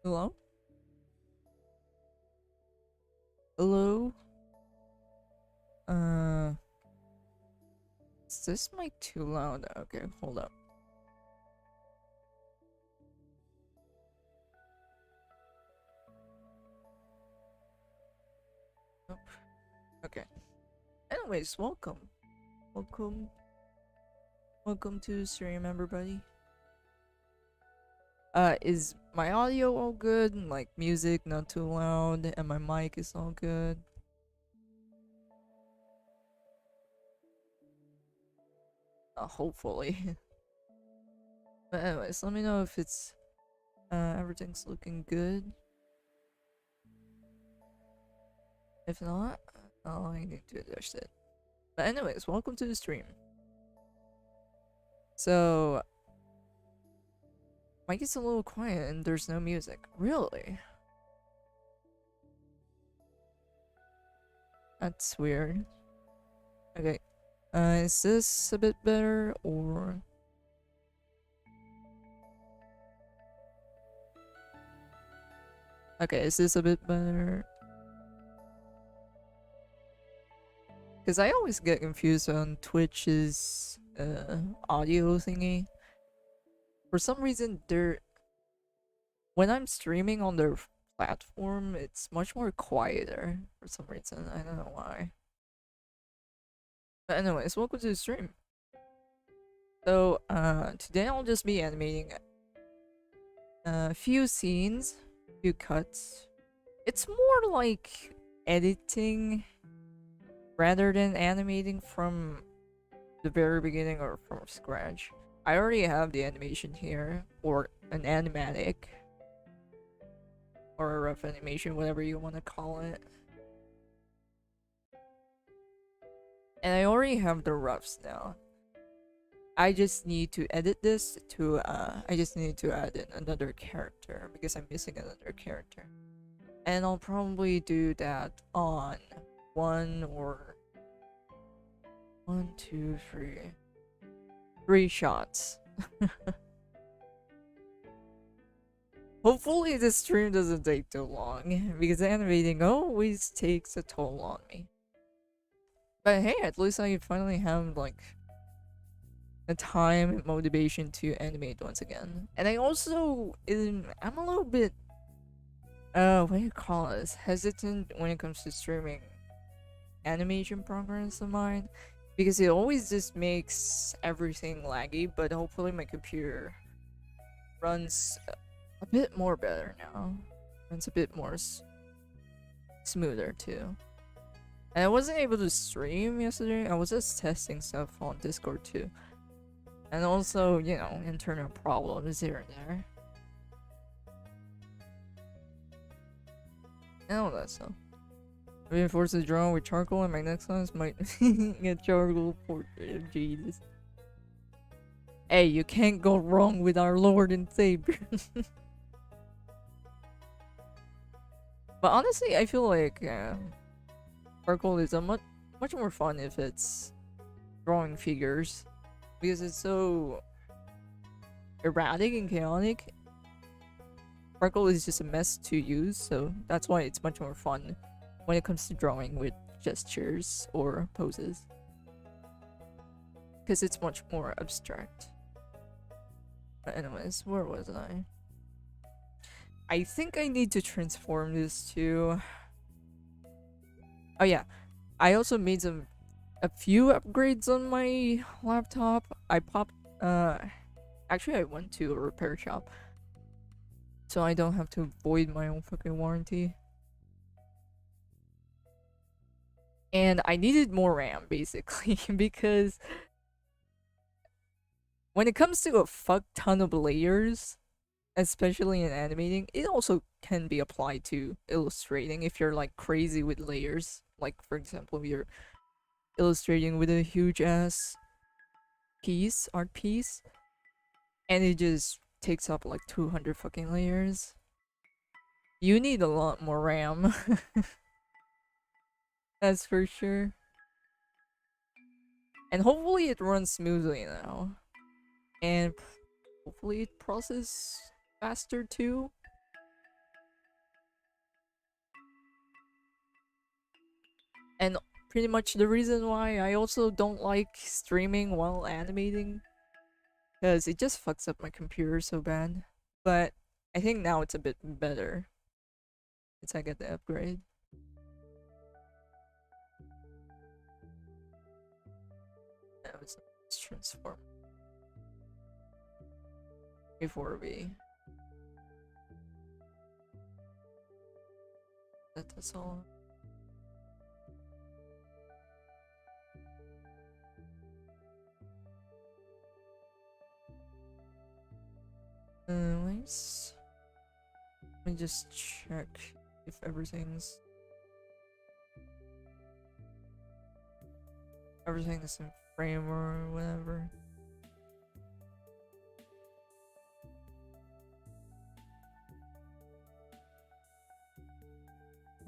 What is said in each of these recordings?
Hello? Hello? Uh, is this mic too loud? Okay, hold up. Nope. Okay. Anyways, welcome. Welcome. Welcome to the stream, everybody. Is my audio all good? Like, music not too loud, and my mic is all good? Hopefully. But anyways, let me know if it's, everything's looking good. If not, I need to adjust it. But anyways, welcome to the stream. So, mic is a little quiet and there's no music. Really? That's weird. Okay. Is this a bit better or... Okay, is this a bit better? Because I always get confused on Twitch's audio thingy. For some reason, when I'm streaming on their platform, it's much more quieter for some reason. I don't know why. But anyways, welcome to the stream. So, today I'll just be animating a few scenes, few cuts. It's more like editing rather than animating from the very beginning or from scratch. I already have the animation here, or an animatic, or a rough animation, whatever you want to call it. And I already have the roughs now. I just need to edit this to, I just need to add in another character because I'm missing another character. And I'll probably do that on one, two, three shots. Hopefully this stream doesn't take too long because animating always takes a toll on me. But hey, at least I finally have like the time and motivation to animate once again. And I also I'm a little bit what do you call this? Hesitant when it comes to streaming animation progress of mine because it always just makes everything laggy, but hopefully my computer runs a bit more better now. Runs a bit more smoother too. And I wasn't able to stream yesterday. I was just testing stuff on Discord too. And also, you know, internal problems here and there. And all that stuff. Reinforce the drone with charcoal and my next class might get charcoal portrait of Jesus. Hey, you can't go wrong with our Lord and Savior. But honestly, I feel like charcoal is a much more fun if it's drawing figures. Because it's so erratic and chaotic. Sparkle is just a mess to use, so that's why it's much more fun when it comes to drawing with gestures or poses. Because it's much more abstract. But anyways, where was I? I think I need to transform this to... Oh yeah, I also made a few upgrades on my laptop. I popped... Actually, I went to a repair shop. So I don't have to void my own fucking warranty. And I needed more RAM, basically, because when it comes to a fuck ton of layers, especially in animating, it also can be applied to illustrating if you're like crazy with layers. Like, for example, you're illustrating with a huge ass art piece, and it just takes up like 200 fucking layers. You need a lot more RAM. That's for sure. And hopefully it runs smoothly now. And hopefully it processes faster too. And pretty much the reason why I also don't like streaming while animating, because it just fucks up my computer so bad. But I think now it's a bit better since I get the upgrade. That was let's transform before we set this all. Anyways, let me just check if everything's in frame or whatever.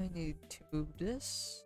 I need to move this.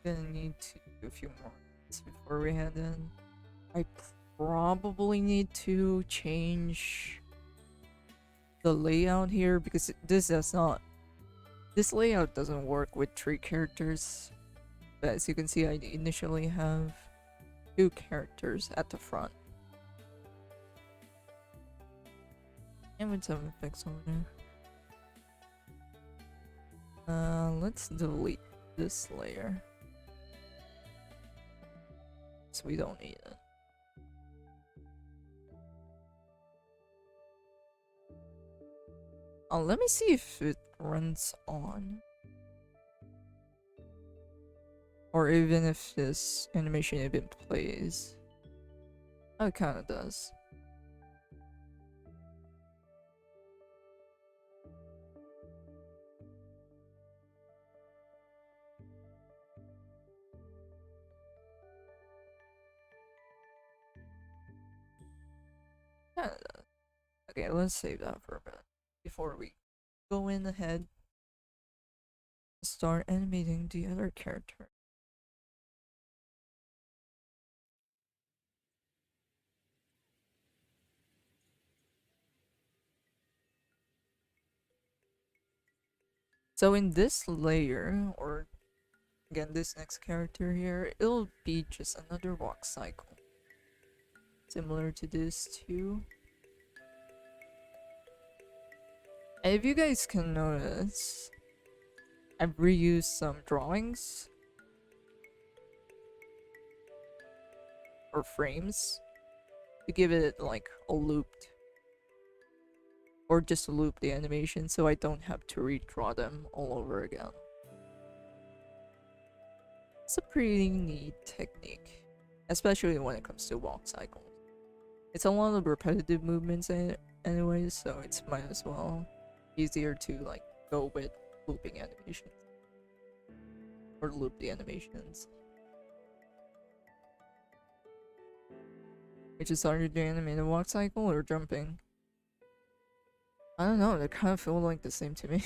Gonna need to do a few more minutes before we head in. I probably need to change the layout here because this layout doesn't work with 3 characters. But as you can see, I initially have 2 characters at the front. And with some effects over there. Let's delete this layer. So we don't need it. Let me see if it runs on. Or even if this animation even plays. Oh, it kinda does. Kinda does. Okay, let's save that for a bit before we go in ahead. Start animating the other character. So in this layer, or again this next character here, it'll be just another walk cycle. Similar to this too. And if you guys can notice, I've reused some drawings or frames to give it like a looped, or just loop the animation so I don't have to redraw them all over again. It's a pretty neat technique, especially when it comes to walk cycles. It's a lot of repetitive movements anyway, so it's might as well easier to like go with looping animations or loop the animations. Which is harder to animate a walk cycle or jumping? I don't know, they kind of feel like the same to me.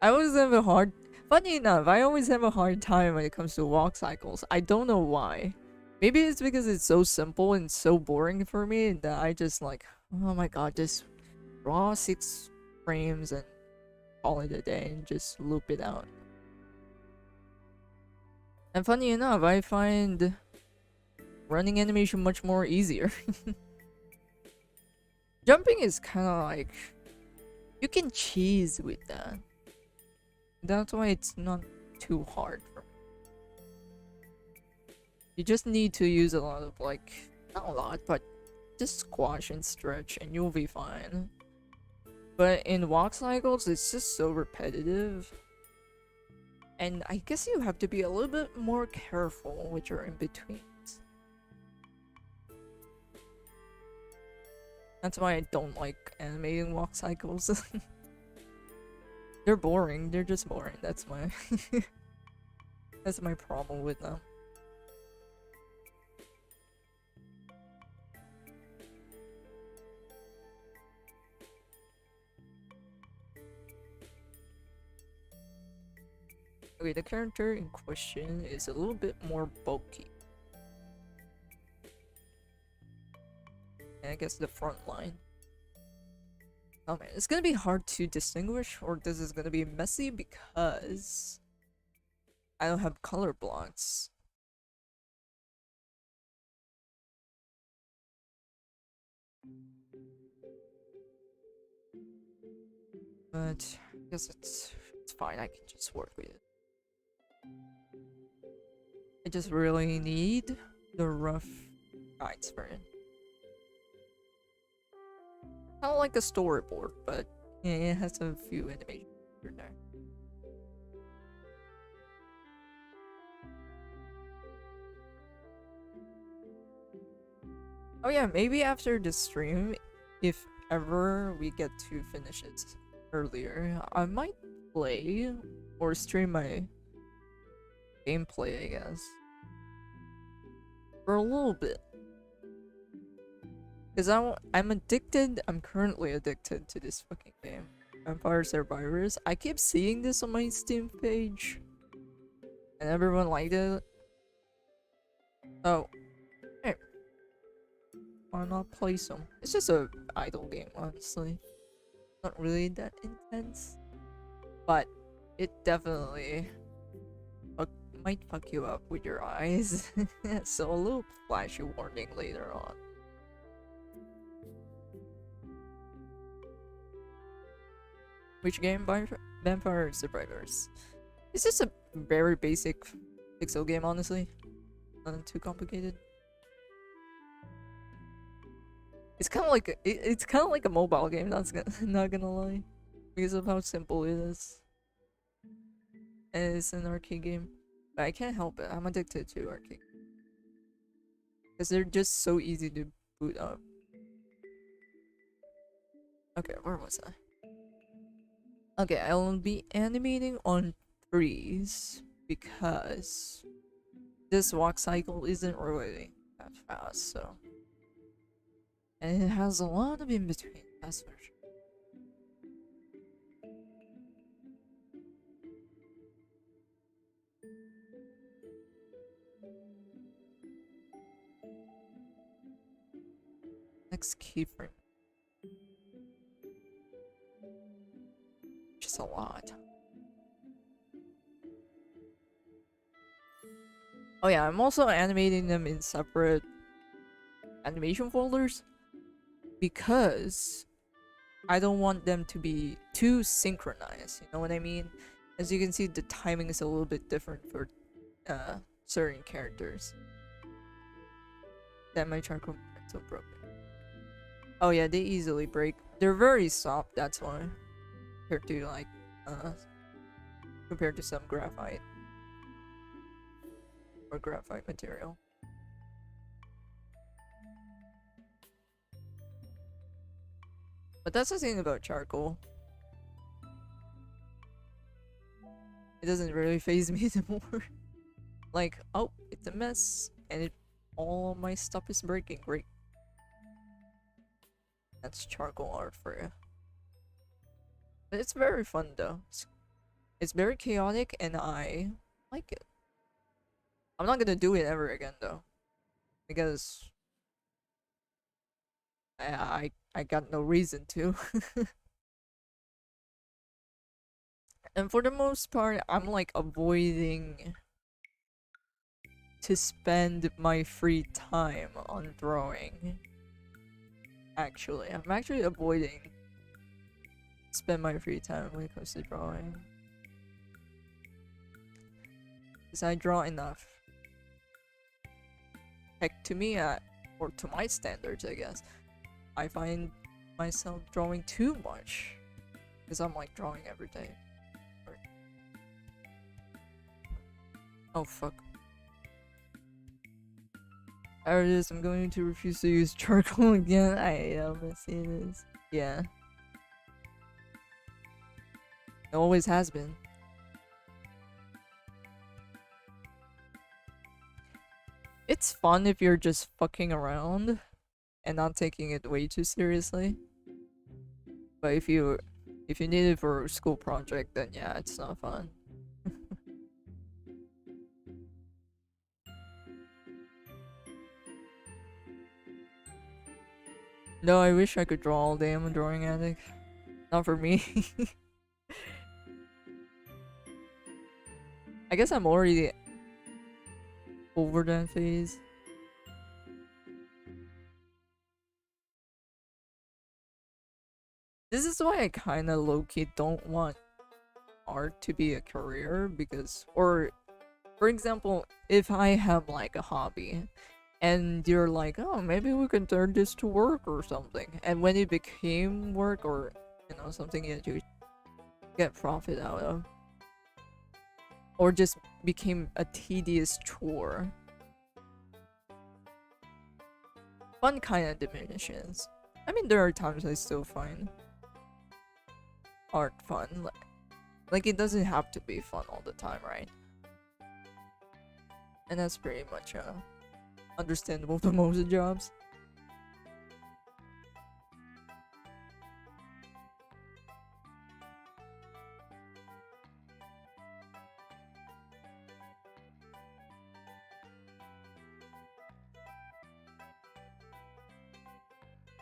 I always have a hard... Funny enough, I always have a hard time when it comes to walk cycles. I don't know why. Maybe it's because it's so simple and so boring for me that I just like, oh my god, just draw 6 frames and call it a day and just loop it out. And funny enough, I find running animation much more easier. Jumping is kind of like, you can cheese with that. That's why it's not too hard for me. You just need to use a lot of like, not a lot, but just squash and stretch and you'll be fine. But in walk cycles, it's just so repetitive. And I guess you have to be a little bit more careful with your in-betweens. That's why I don't like animating walk cycles. They're boring. They're just boring. That's my that's my problem with them. Okay, the character in question is a little bit more bulky. And I guess the front line. Oh man, it's gonna be hard to distinguish, or this is gonna be messy because I don't have color blocks. But I guess it's fine, I can just work with it. I just really need the rough guides for it. Kind of like a storyboard, but yeah, it has a few animations here there. Oh yeah, maybe after the stream, if ever we get to finish it earlier, I might play or stream my gameplay, I guess. For a little bit. Because I'm addicted, I'm currently addicted to this fucking game. Vampire Survivors. I keep seeing this on my Steam page. And everyone liked it. Oh. Hey. Why not play some? It's just a idle game, honestly. Not really that intense. But it definitely might fuck you up with your eyes. So a little flashy warning later on. Which game? Vampire Survivors. It's just a very basic pixel game, honestly. Nothing too complicated. It's kind of like it's kind of like a mobile game. Not gonna lie, because of how simple it is. And it's an arcade game, but I can't help it. I'm addicted to arcade because they're just so easy to boot up. Okay, where was I? Okay, I'll be animating on 3s because this walk cycle isn't really that fast, so. And it has a lot of in between, that's for sure. Next keyframe. Just a lot. Oh yeah, I'm also animating them in separate animation folders because I don't want them to be too synchronized, you know what I mean? As you can see, the timing is a little bit different for certain characters. That my charcoal is so broken. Oh yeah, they easily break. They're very soft, that's why. Compared to some graphite. Or graphite material. But that's the thing about charcoal. It doesn't really phase me anymore. Like, oh, it's a mess, and all my stuff is breaking. Great. That's charcoal art for you. But it's very fun though. It's very chaotic, and I like it. I'm not gonna do it ever again though, because I got no reason to. And for the most part, I'm like avoiding to spend my free time on drawing. Actually, I'm actually avoiding spend my free time when it comes to drawing. Because I draw enough. Heck, to me, or to my standards, I guess, I find myself drawing too much. Because I'm like drawing every day. Oh fuck. Artist, I'm going to refuse to use charcoal again. I see this. Yeah. It always has been. It's fun if you're just fucking around and not taking it way too seriously. But if you need it for a school project, then yeah, it's not fun. No, I wish I could draw all day. I'm a drawing addict. Not for me. I guess I'm already over that phase. This is why I kinda low-key don't want art to be a career, because, or for example, if I have like a hobby and you're like, oh, maybe we can turn this to work or something, and when it became work, or you know, something that you get profit out of, or just became a tedious chore, fun kind of diminishes. I mean, there are times I still find art fun, like it doesn't have to be fun all the time, right? And that's pretty much understandable for most jobs.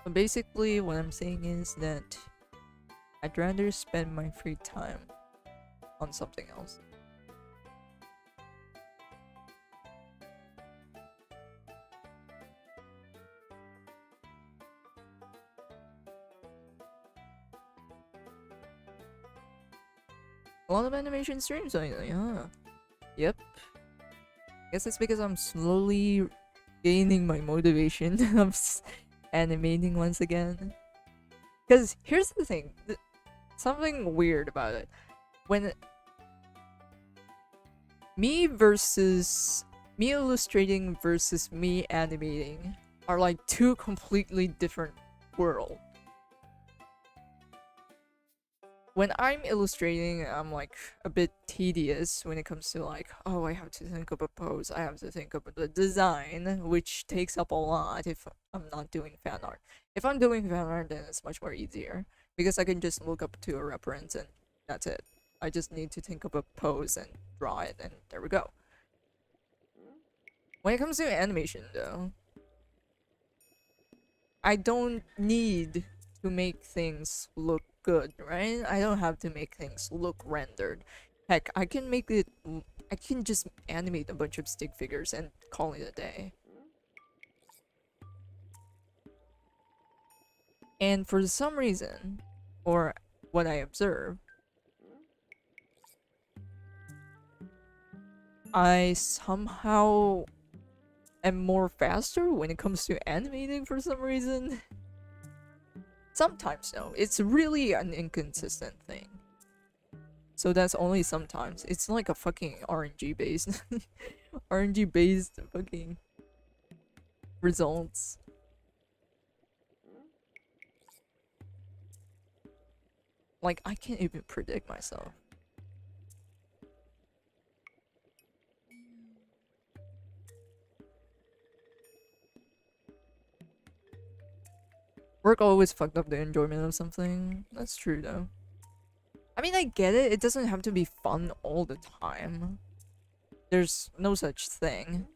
But basically, what I'm saying is that I'd rather spend my free time on something else. A lot of animation streams lately, huh? Yep. Guess it's because I'm slowly gaining my motivation of animating once again. Because here's the thing, something weird about it. When me illustrating versus me animating are like two completely different worlds. When I'm illustrating, I'm like a bit tedious when it comes to like, oh, I have to think of a pose, I have to think of the design, which takes up a lot if I'm not doing fan art. If I'm doing fan art, then it's much more easier because I can just look up to a reference and that's it. I just need to think of a pose and draw it, and there we go. When it comes to animation, though, I don't need to make things look good, right? I don't have to make things look rendered. Heck, I can make it. I can just animate a bunch of stick figures and call it a day. And for some reason, or what I observe, I somehow am more faster when it comes to animating for some reason. Sometimes, no. It's really an inconsistent thing. So that's only sometimes. It's like a fucking RNG based RNG based fucking results. Like, I can't even predict myself. Work always fucked up the enjoyment of something. That's true though. I mean, I get it. It doesn't have to be fun all the time. There's no such thing.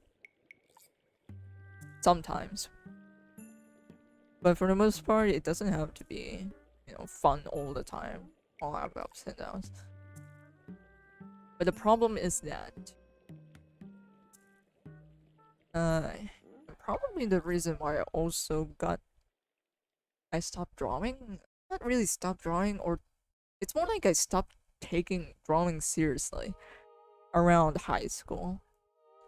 Sometimes. But for the most part, it doesn't have to be, you know, fun all the time. I'll have ups and downs. But the problem is that probably the reason why I stopped drawing. Not really stopped drawing, or it's more like I stopped taking drawing seriously around high school.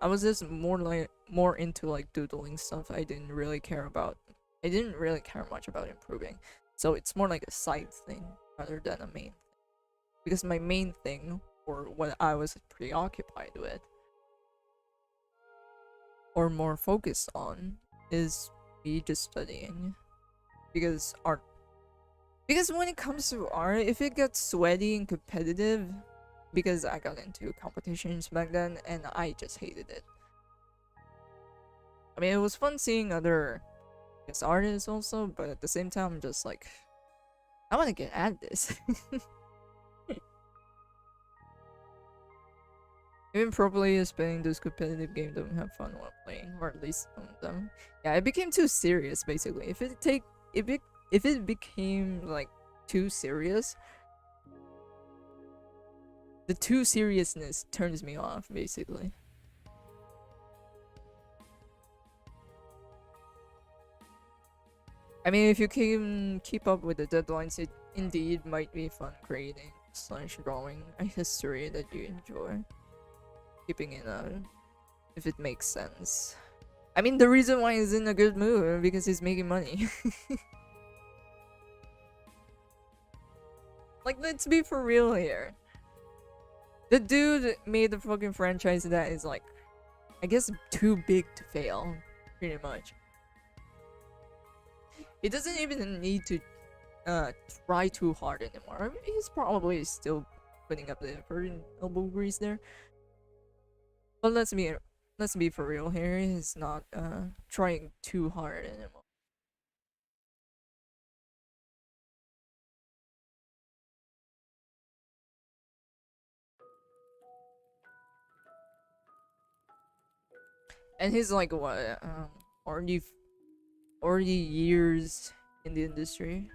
I was just more into like doodling stuff. I didn't really care much about improving. So it's more like a side thing rather than a main thing. Because my main thing, or what I was preoccupied with, or more focused on is me just studying. Because when it comes to art, if it gets sweaty and competitive, because I got into competitions back then and I just hated it. I mean, it was fun seeing other artists also, but at the same time, I'm just like, I want to get at this. Even pro players playing those competitive games don't have fun while playing, or at least some of them. Yeah, it became too serious basically. If it became like too serious, the too seriousness turns me off basically. I mean, if you can keep up with the deadlines, it indeed might be fun creating / drawing a history that you enjoy. Keeping it on, if it makes sense. I mean, the reason why he's in a good mood because he's making money. Like, let's be for real here. The dude made the fucking franchise that is like, I guess, too big to fail, pretty much. He doesn't even need to try too hard anymore. I mean, he's probably still putting up the effort in elbow grease there. But let's be for real here. He's not trying too hard anymore. And he's like what, already 40 years in the industry.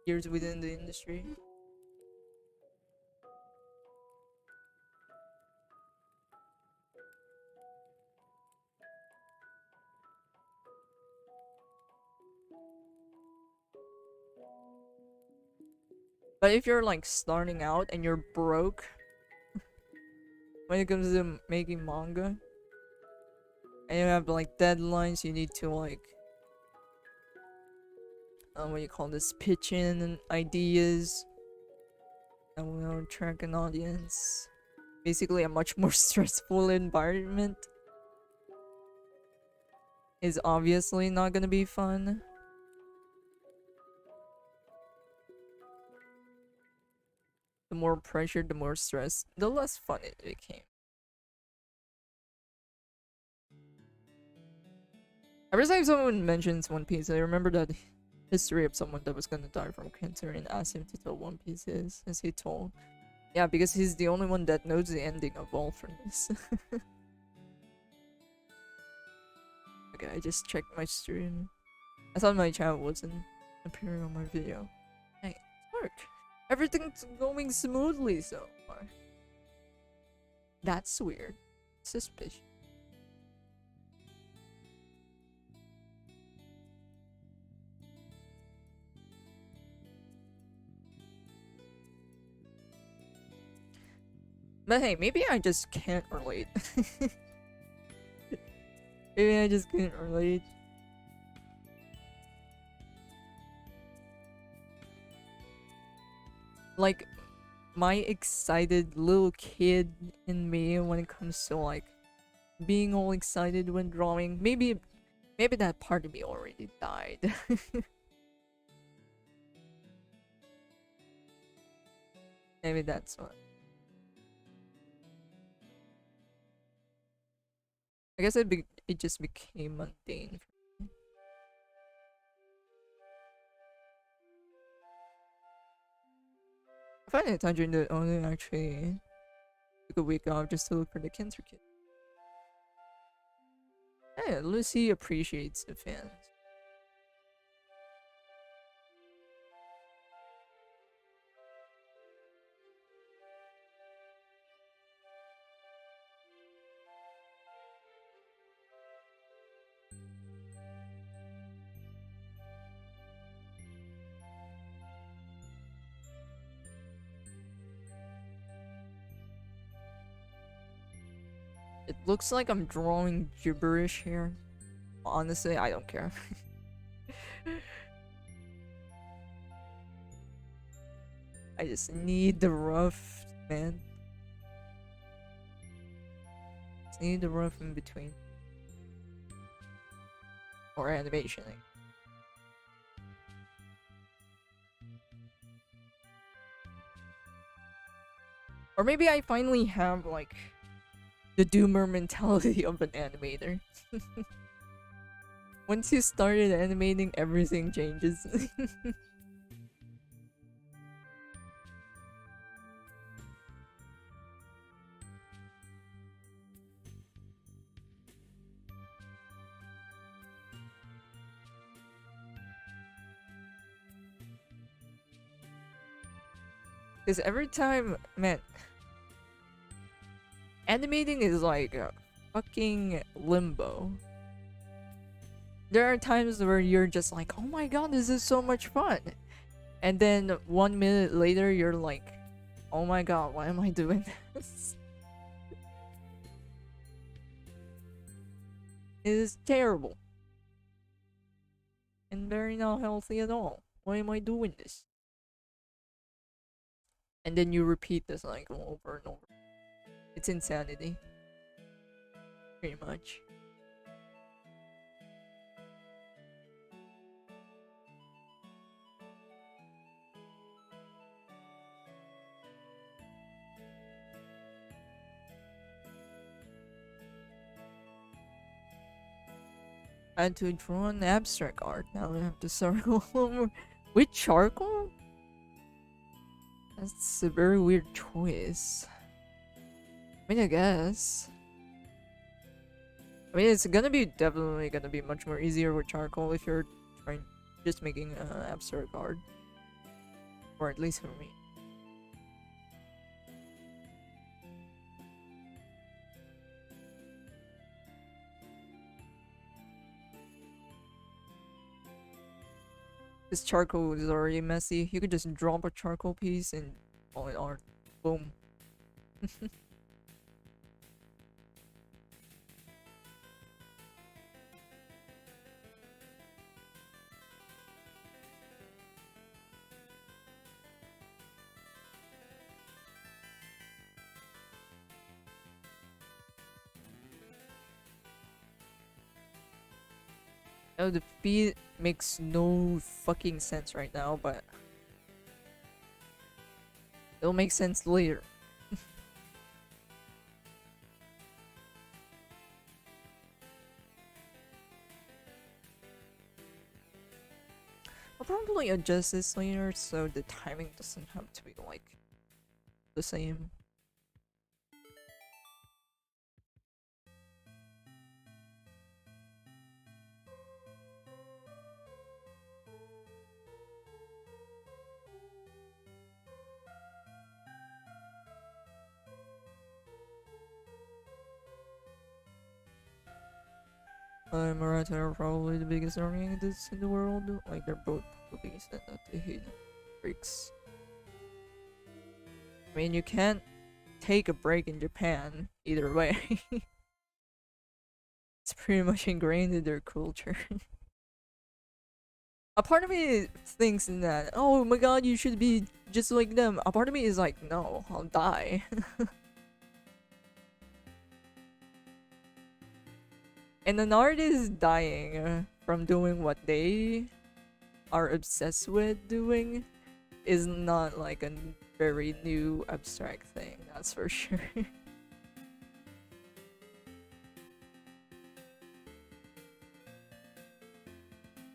Years within the industry. But if you're like starting out and you're broke when it comes to making manga, and you have like deadlines, you need to like what do you call this, pitch in ideas and will attract an audience. Basically a much more stressful environment is obviously not gonna be fun. The more pressure, the more stress, the less fun it became. Every time someone mentions One Piece, I remember that history of someone that was gonna die from cancer and asked him to tell One Piece is, as he told. Yeah, because he's the only one that knows the ending of all for this. Okay, I just checked my stream. I thought my channel wasn't appearing on my video. Hey, it's work. Everything's going smoothly so far. That's weird. Suspicious. But hey, maybe I just can't relate. Maybe I just can't relate. Like, my excited little kid in me when it comes to like being all excited when drawing. Maybe that part of me already died. Maybe that's what. I guess it just became mundane. I find it touching that only actually took a week off just to look for the cancer kid. Hey, Lucy appreciates the fans. It looks like I'm drawing gibberish here. Honestly, I don't care. I just need the rough, man. need the rough in between. Or animation. Or maybe I finally have like the doomer mentality of an animator. Once you started animating, everything changes. Because every time, man, animating is like a fucking limbo. There are times where you're just like, oh my god, this is so much fun. And then 1 minute later, you're like, oh my god, why am I doing this? It is terrible. And very not healthy at all. Why am I doing this? And then you repeat the cycle over and over. It's insanity. Pretty much. I had to draw an abstract art. Now I have to start all over. With charcoal? That's a very weird choice. I mean, I guess. I mean, it's gonna be definitely gonna be much more easier with charcoal if you're trying just making an abstract art. Or at least for me. This charcoal is already messy. You could just drop a charcoal piece and call it art. Boom. Oh, the feed makes no fucking sense right now, but it'll make sense later. I'll probably adjust this later so the timing doesn't have to be like the same. Marathi are probably the biggest orangutans in the world. Like, they're both the biggest and that they hate freaks. I mean, you can't take a break in Japan either way. It's pretty much ingrained in their culture. A part of me thinks that, oh my god, you should be just like them. A part of me is like, no, I'll die. And an artist dying from doing what they are obsessed with doing is not like a very new abstract thing, that's for sure.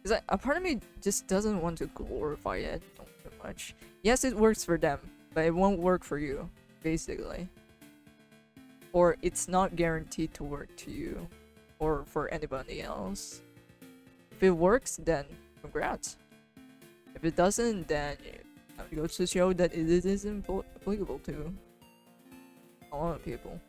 Because a part of me just doesn't want to glorify it too much. Yes, it works for them, but it won't work for you, basically. Or it's not guaranteed to work to you or for anybody else. If it works, then congrats. If it doesn't, then it goes to show that it isn't applicable to a lot of people.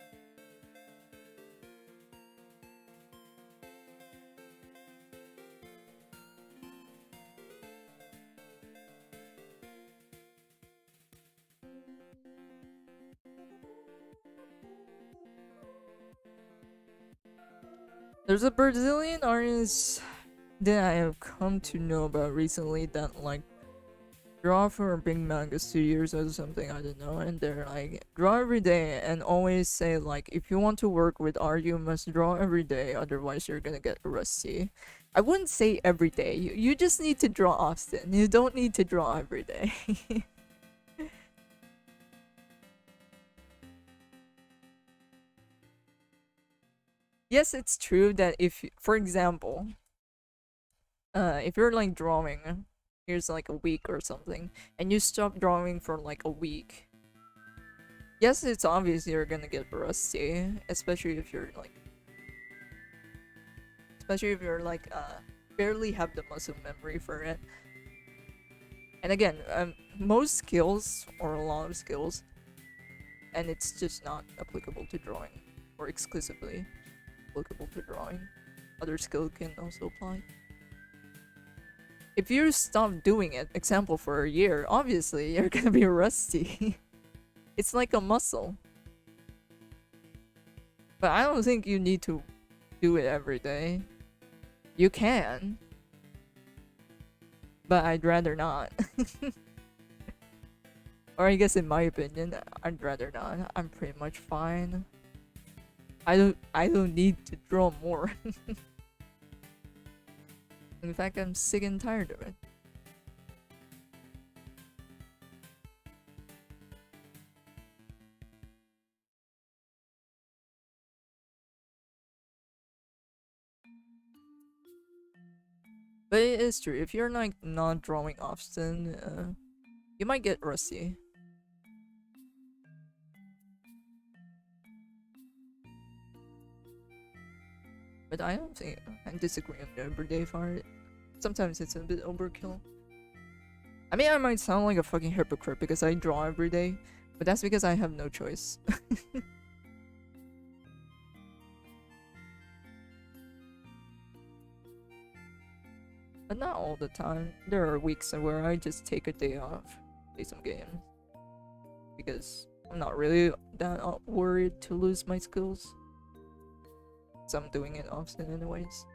There's a Brazilian artist that I have come to know about recently that like draw for big mangas 2 years or something, I don't know, and they're like, draw every day and always say like, if you want to work with art, you must draw every day, otherwise you're gonna get rusty. I wouldn't say every day. You just need to draw often. You don't need to draw every day. Yes, it's true that if, for example, if you're like drawing, here's like a week or something, and you stop drawing for like a week. Yes, it's obvious you're gonna get rusty, especially if you're like barely have the muscle memory for it. And again, most skills or a lot of skills, and it's just not applicable to drawing or exclusively applicable to drawing. Other skill can also apply. If you stop doing it, example for a year, obviously you're gonna be rusty. It's like a muscle. But I don't think you need to do it every day. You can. But I'd rather not. Or I guess in my opinion, I'd rather not. I'm pretty much fine. I don't need to draw more. In fact, I'm sick and tired of it. But it is true, if you're like not drawing often, you might get rusty. But I don't think I disagree on the everyday part. Sometimes it's a bit overkill. I mean, I might sound like a fucking hypocrite because I draw every day, but that's because I have no choice. But not all the time. There are weeks where I just take a day off, play some games. Because I'm not really that worried to lose my skills. So I'm doing it often anyways.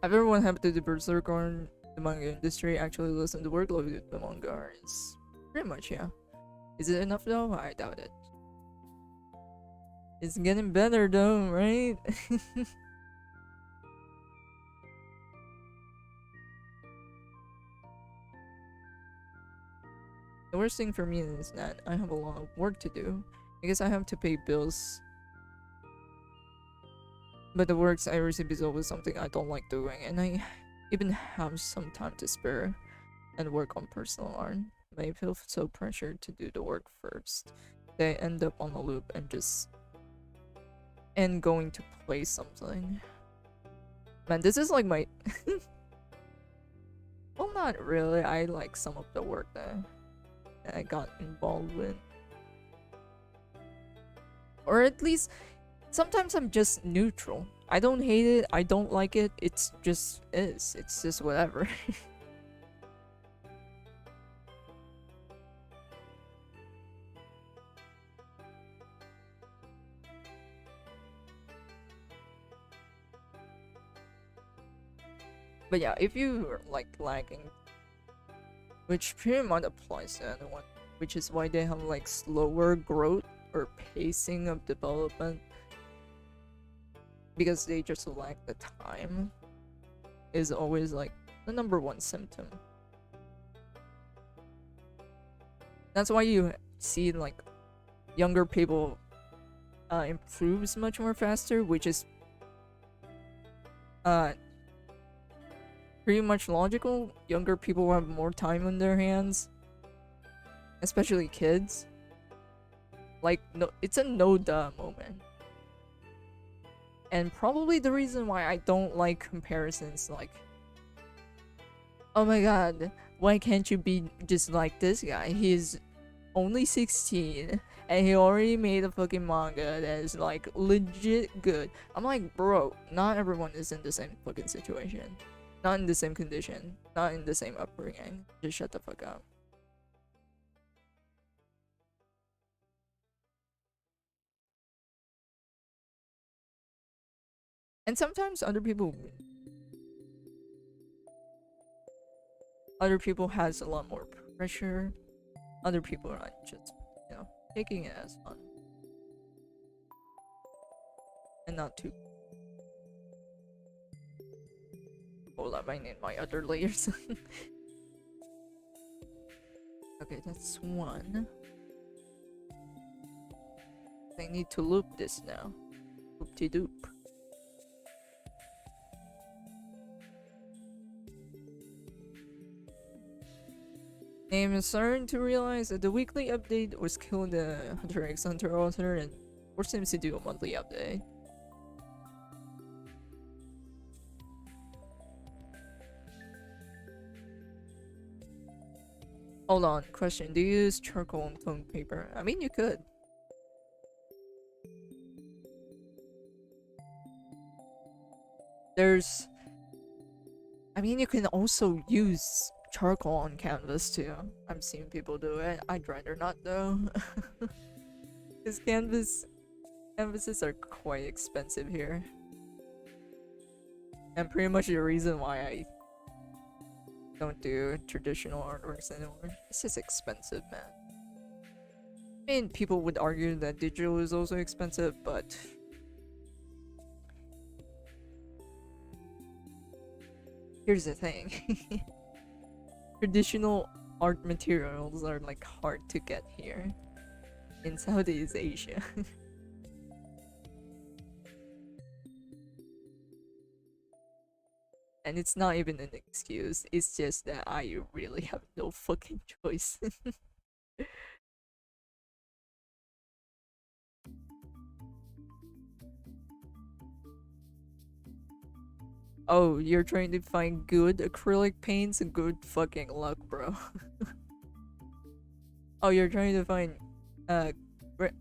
If everyone happened to the Berserk or the manga industry actually listen to workload of the manga, it's pretty much, yeah. Is it enough though? I doubt it. It's getting better though, right? The worst thing for me is that I have a lot of work to do because I have to pay bills. But the works I receive is always something I don't like doing, and I even have some time to spare and work on personal art. I feel so pressured to do the work first. They end up on a loop and just and going to play something. Man, this is like my well, not really. I like some of the work that I got involved with. Or at least sometimes I'm just neutral. I don't hate it, I don't like it, it's just is. It's just whatever. But yeah, if you are like lagging, which pretty much applies to anyone, which is why they have like slower growth or pacing of development, because they just lack the time, is always like the number one symptom. That's why you see like younger people improves much more faster, which is pretty much logical. Younger people have more time on their hands, especially kids. Like, no, it's a no duh moment. And probably the reason why I don't like comparisons, like, oh my god, why can't you be just like this guy? He's only 16 and he already made a fucking manga that is like legit good. I'm like, bro, not everyone is in the same fucking situation. Not in the same condition. Not in the same upbringing. Just shut the fuck up. And sometimes other people Other people has a lot more pressure. Other people are just, you know, taking it as fun. And not too. Hold up, I need my other layers. Okay, that's one. I need to loop this now. Loop-de-doop. I'm starting to realize that the weekly update was killing the Hunter x Hunter author and forced him to do a monthly update. Hold on, question. Do you use charcoal and tone paper? I mean, you could. There's... I mean, you can also use charcoal on canvas too. I'm seeing people do it. I'd rather not though. Because canvases are quite expensive here. And pretty much the reason why I don't do traditional artworks anymore. It's just expensive, man. I mean, people would argue that digital is also expensive, but here's the thing. Traditional art materials are like hard to get here in Southeast Asia. And it's not even an excuse, it's just that I really have no fucking choice. Oh, you're trying to find good acrylic paints? Good fucking luck, bro. Oh, you're trying to find a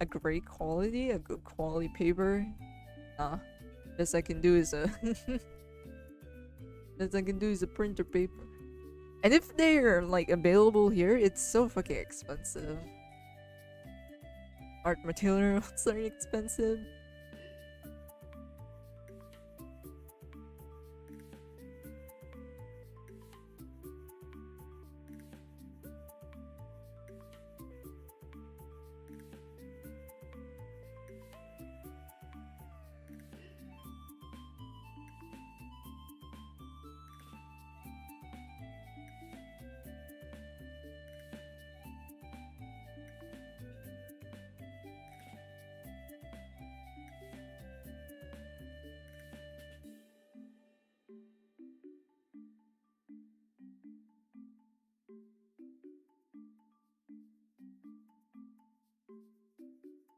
great quality, a good quality paper? Nah. Best I can do is a best I can do is a printer paper. And if they're like available here, it's so fucking expensive. Art materials are expensive.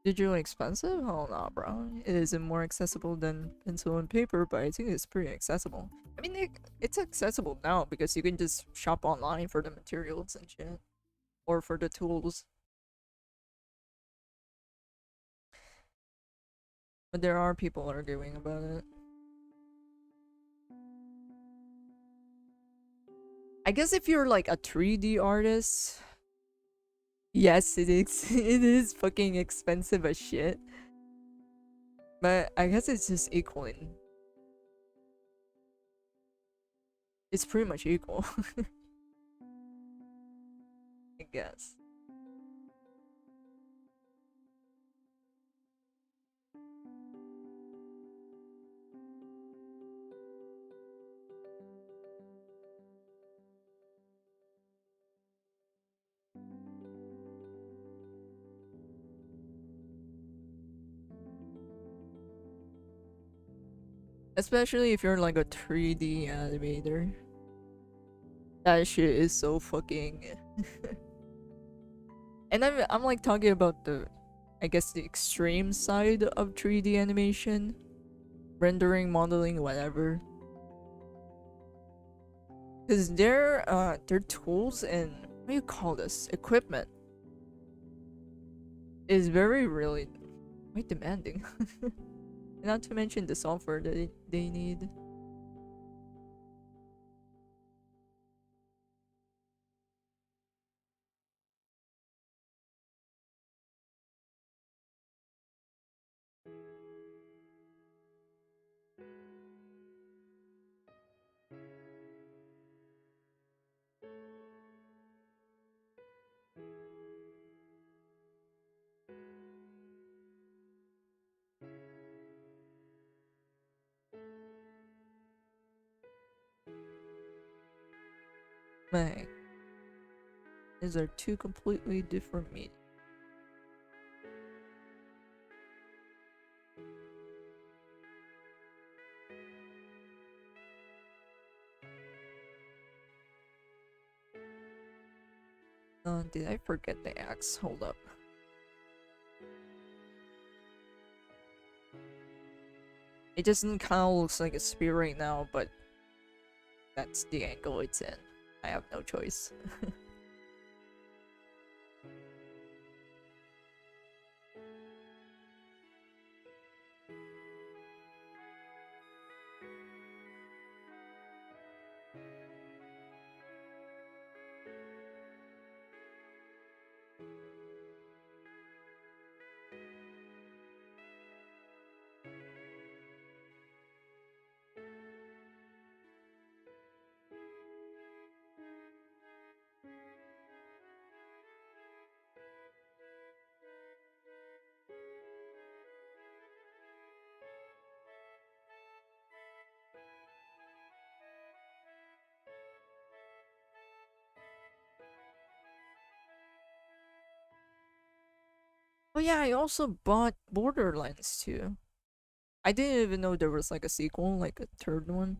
Digital expensive? Oh no, bro. It isn't more accessible than pencil and paper, but I think it's pretty accessible. I mean, it's accessible now because you can just shop online for the materials and shit. Or for the tools. But there are people arguing about it. I guess if you're like a 3D artist, yes, it is. It is fucking expensive as shit. But I guess it's just equaling. It's pretty much equal. I guess. Especially if you're like a 3D animator. That shit is so fucking and I'm like talking about the, I guess, the extreme side of 3D animation. Rendering, modeling, whatever. Cause their tools and what do you call this? Equipment is very really quite demanding. Not to mention the software that they need. Hey, these are two completely different meanings. Did I forget the axe? Hold up. It just kind of looks like a spear right now, but that's the angle it's in. I have no choice. Oh yeah, I also bought Borderlands 2. I didn't even know there was like a sequel, like a third one.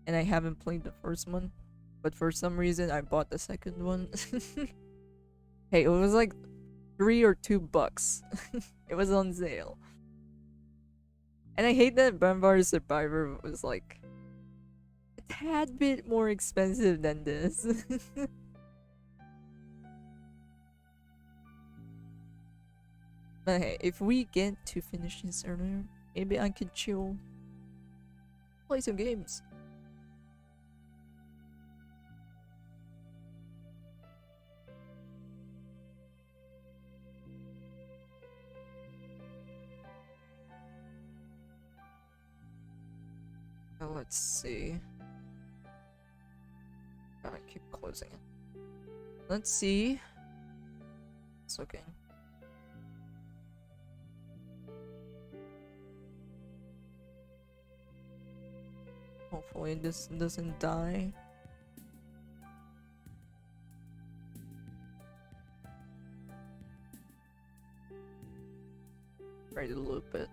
And I haven't played the first one. But for some reason I bought the second one. Hey, it was like $3 or $2. It was on sale. And I hate that Vampire Survivor was like a tad bit more expensive than this. But hey, if we get to finish this earlier, maybe I could chill, play some games. Now let's see. I keep closing it. Let's see. It's okay. Hopefully this doesn't die. Try to loop it.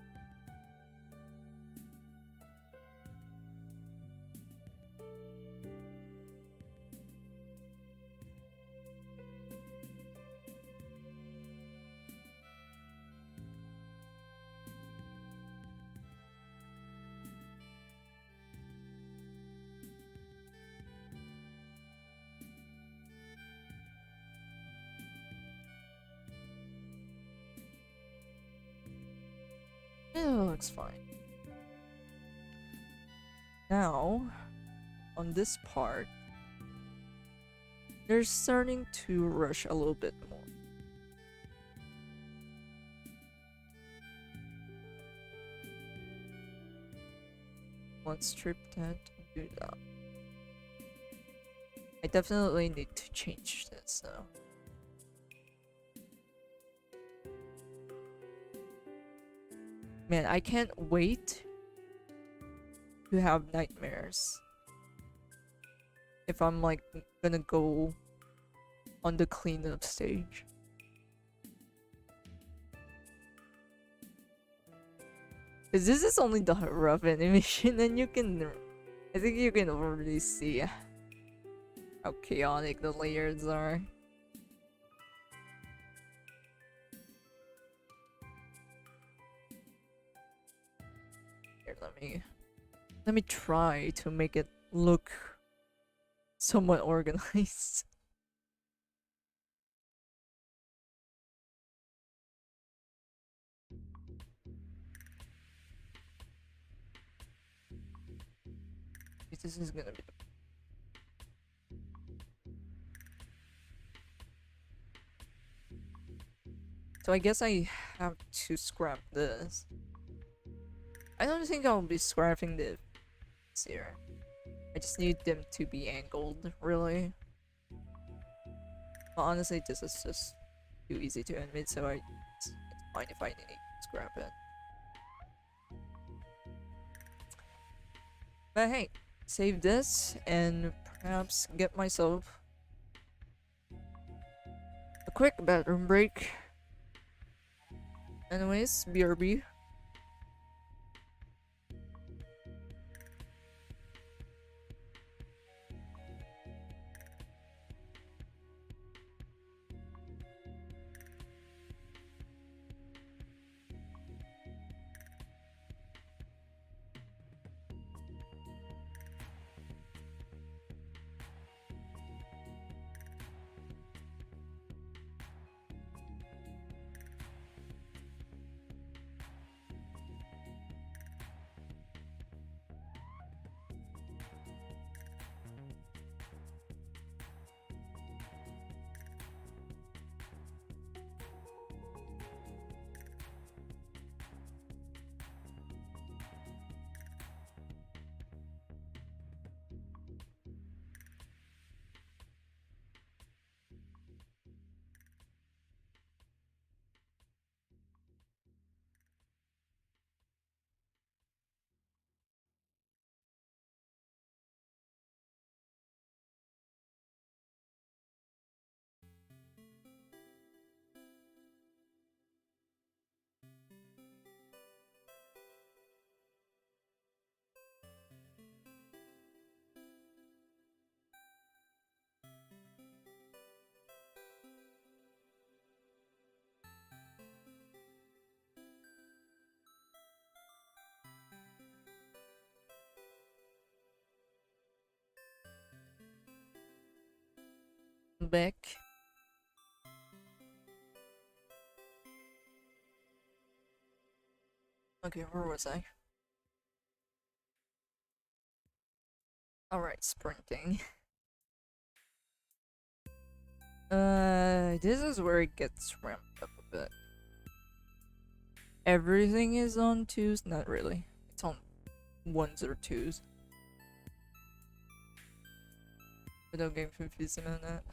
It looks fine. Now, on this part, they're starting to rush a little bit more. Let's strip that and do that. I definitely need to change this now. Man, I can't wait to have nightmares. If I'm like gonna go on the cleanup stage. Cause this is only the rough animation and you can, I think you can already see how chaotic the layers are. Here, let me try to make it look somewhat organized. This is gonna be so I guess I have to scrap this. I don't think I'll be scrapping this here. I just need them to be angled, really. Well, honestly, this is just too easy to admit, so it's fine if I need to scrap it. But hey, save this and perhaps get myself a quick bathroom break. Anyways, BRB. Back. Okay, where was I? Alright, sprinting. This is where it gets ramped up a bit. Everything is on 2s? Not really. It's on 1s or 2s. Without getting confused on that.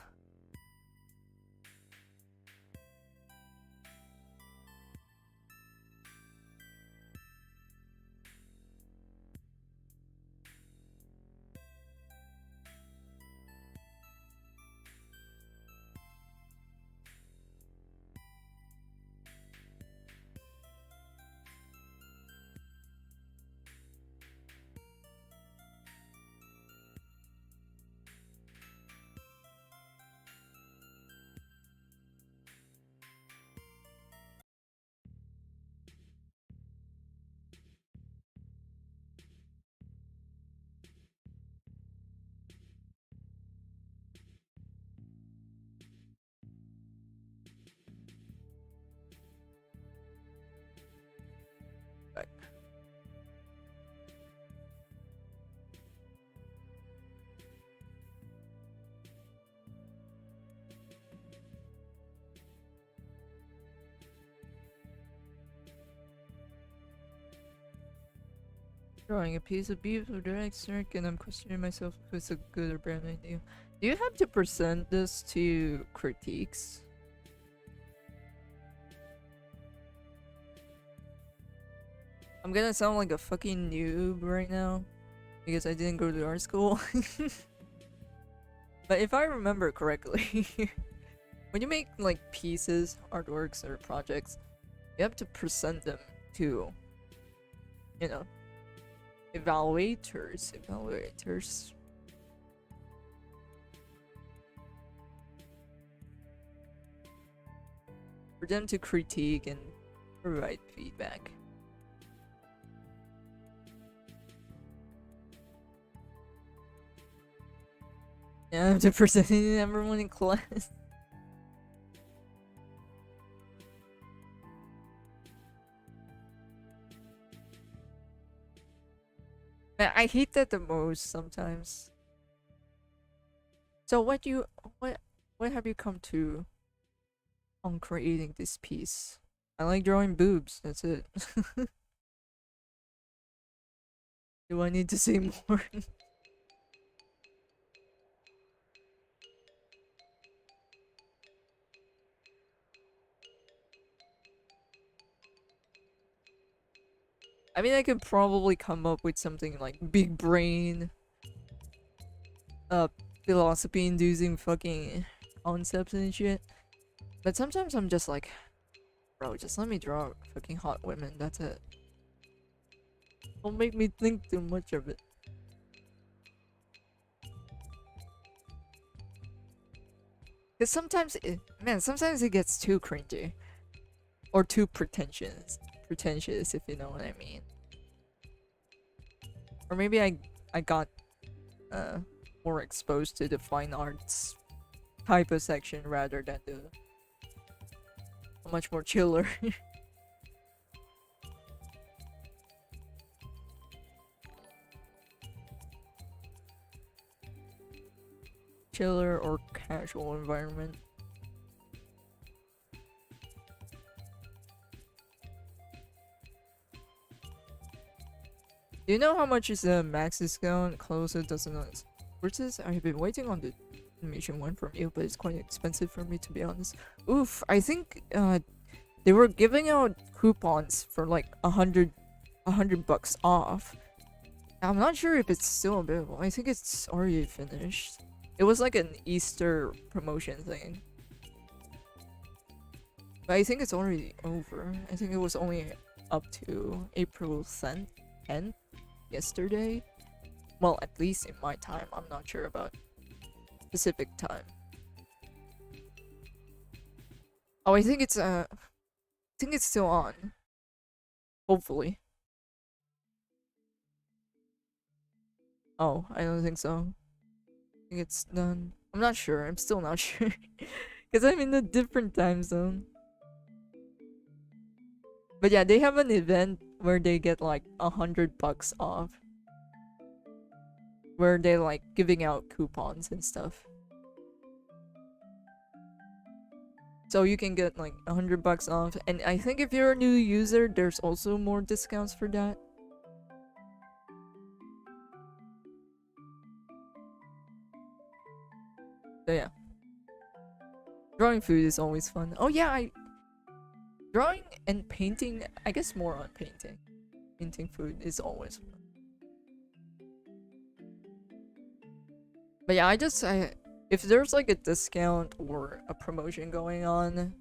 Drawing a piece of beef with direct circ, and I'm questioning myself if it's a good or bad idea. Do you have to present this to critiques? I'm gonna sound like a fucking noob right now because I didn't go to art school. But if I remember correctly, when you make like pieces, artworks, or projects, you have to present them to, you know, evaluators. For them to critique and provide feedback. Yeah, I have to present it to everyone in class. I hate that the most sometimes. So what have you come to on creating this piece? I like drawing boobs, that's it. Do I need to say more? I mean, I could probably come up with something like big brain. uh philosophy inducing fucking concepts and shit. But sometimes I'm just like, bro, just let me draw fucking hot women, that's it. Don't make me think too much of it. Cause sometimes sometimes it gets too cringy. Or too pretentious. Pretentious, if you know what I mean. Or maybe I got more exposed to the fine arts type of section rather than the much more chiller. Chiller or casual environment. Do you know how much is the max discount? Closer doesn't know. Versus, I've been waiting on the animation one from you, but it's quite expensive for me to be honest. Oof, I think they were giving out coupons for like $100 off. I'm not sure if it's still available. I think it's already finished. It was like an Easter promotion thing. But I think it's already over. I think it was only up to April 10th yesterday. Well, at least in my time. I'm not sure about Pacific time. Oh, I think it's still on. Hopefully. Oh, I don't think so. I think it's done. I'm not sure. I'm still not sure. Because I'm in a different time zone. But yeah, they have an event where they get like $100 off. Where they like giving out coupons and stuff. So you can get like $100 off. And I think if you're a new user, there's also more discounts for that. So yeah. Drawing food is always fun. Oh yeah, drawing and painting, I guess more on painting. Painting food is always fun. But yeah, if there's like a discount or a promotion going on,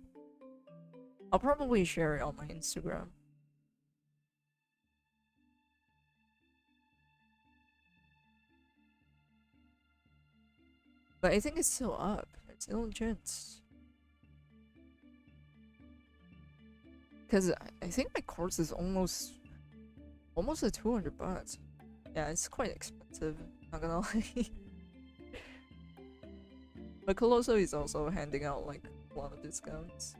I'll probably share it on my Instagram. But I think it's still up. It's still a chance. Because I think my course is almost at $200. Yeah, it's quite expensive, not gonna lie. But Colosso is also handing out like a lot of discounts.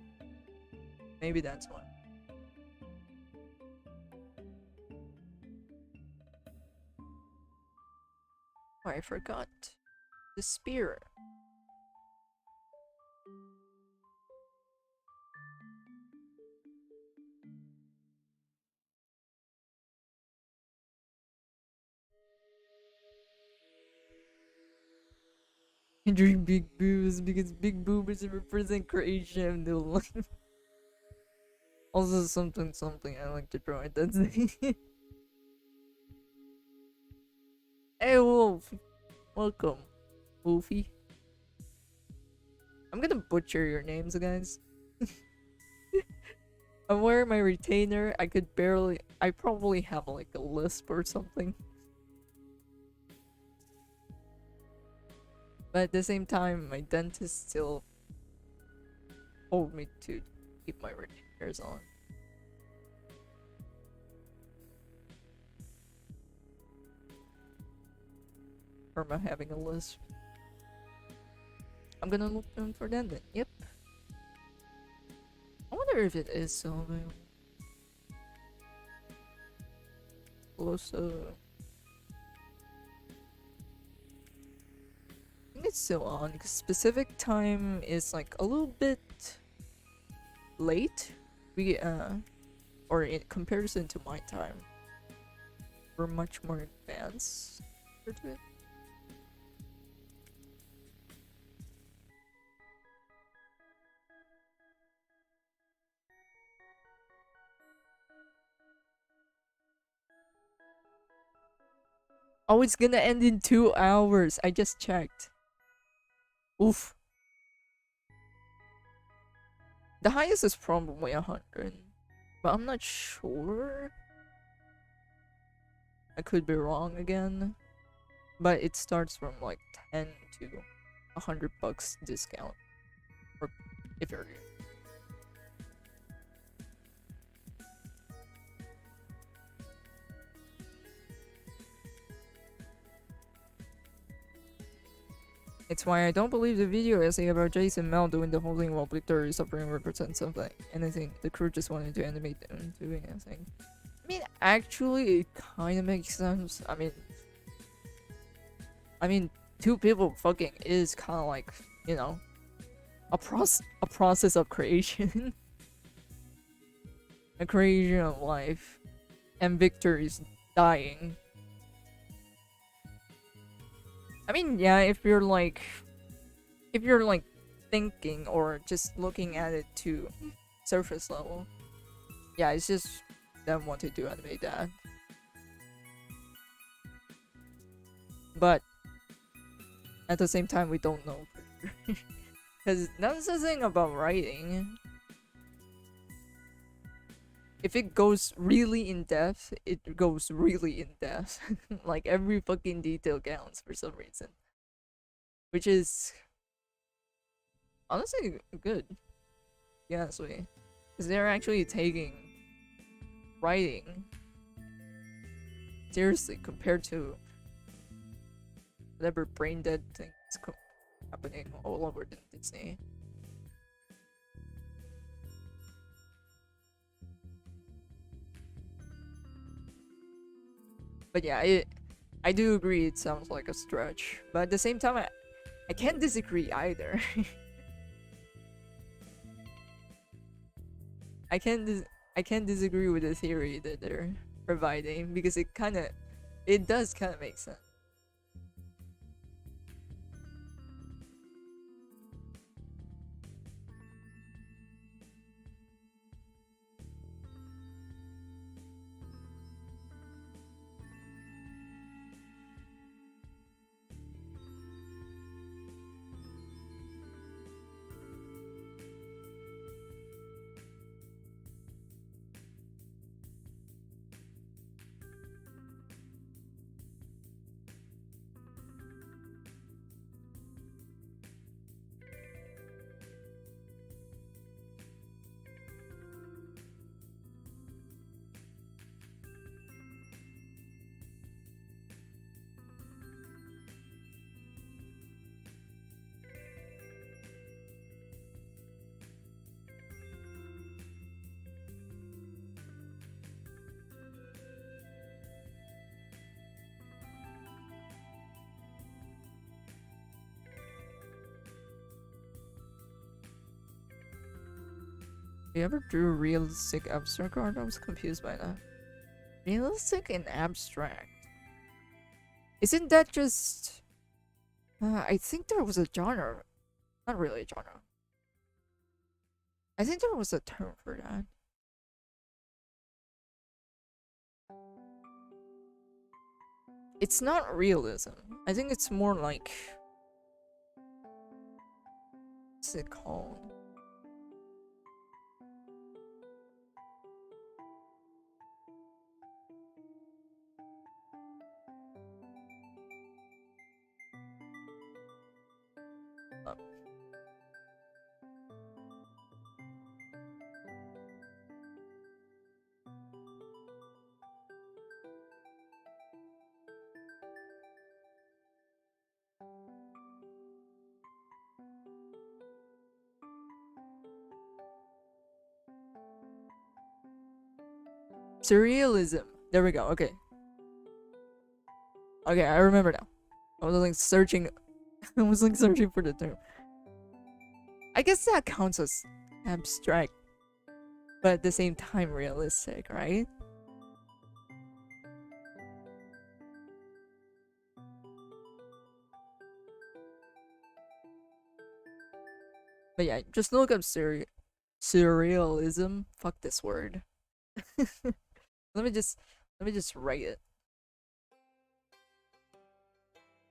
Maybe that's why. Oh, I forgot. The spear. I drink big boobs because big boobs represent creation. Also something I like to draw. That's it. Hey Wolf, welcome, Wolfie. I'm gonna butcher your names, guys. I'm wearing my retainer. I probably have like a lisp or something. But at the same time, my dentist still told me to keep my retainers on. Or am I having a lisp? I'm gonna look for that then. Yep. I wonder if it is still available. Also, I think it's still on because specific time is like a little bit late. Or in comparison to my time, we're much more advanced to it. Oh, it's gonna end in 2 hours. I just checked. Oof. The highest is probably 100. But I'm not sure. I could be wrong again. But it starts from like 10 to $100 discount. Or if you're It's why I don't believe the video essay about Jason Mel doing the whole thing while Victor is suffering represents something. Anything. The crew just wanted to animate them doing anything. I mean, actually, it kind of makes sense. I mean, 2 people fucking is kind of like, you know, a process of creation. A creation of life. And Victor is dying. I mean, yeah, if you're like thinking or just looking at it to surface level, yeah, it's just them wanting to animate that. But at the same time, we don't know for sure. Because that's the thing about writing. If it goes really in depth, it goes really in depth. Like every fucking detail counts for some reason. Which is honestly good. Yeah, honestly. Because they're actually taking writing seriously compared to whatever brain dead things happening all over Disney. But yeah, I do agree it sounds like a stretch. But at the same time, I can't disagree either. I can't disagree with the theory that they're providing because it does kind of make sense. You ever drew realistic abstract art? I was confused by that. Realistic and abstract. Isn't that just... I think there was a genre. Not really a genre. I think there was a term for that. It's not realism. I think it's more like... What's it called? Surrealism. There we go. Okay. Okay, I remember now. I was like searching. I was like searching for the term. I guess that counts as abstract, but at the same time realistic, right? But yeah, just look up surrealism. Fuck this word. let me just write it.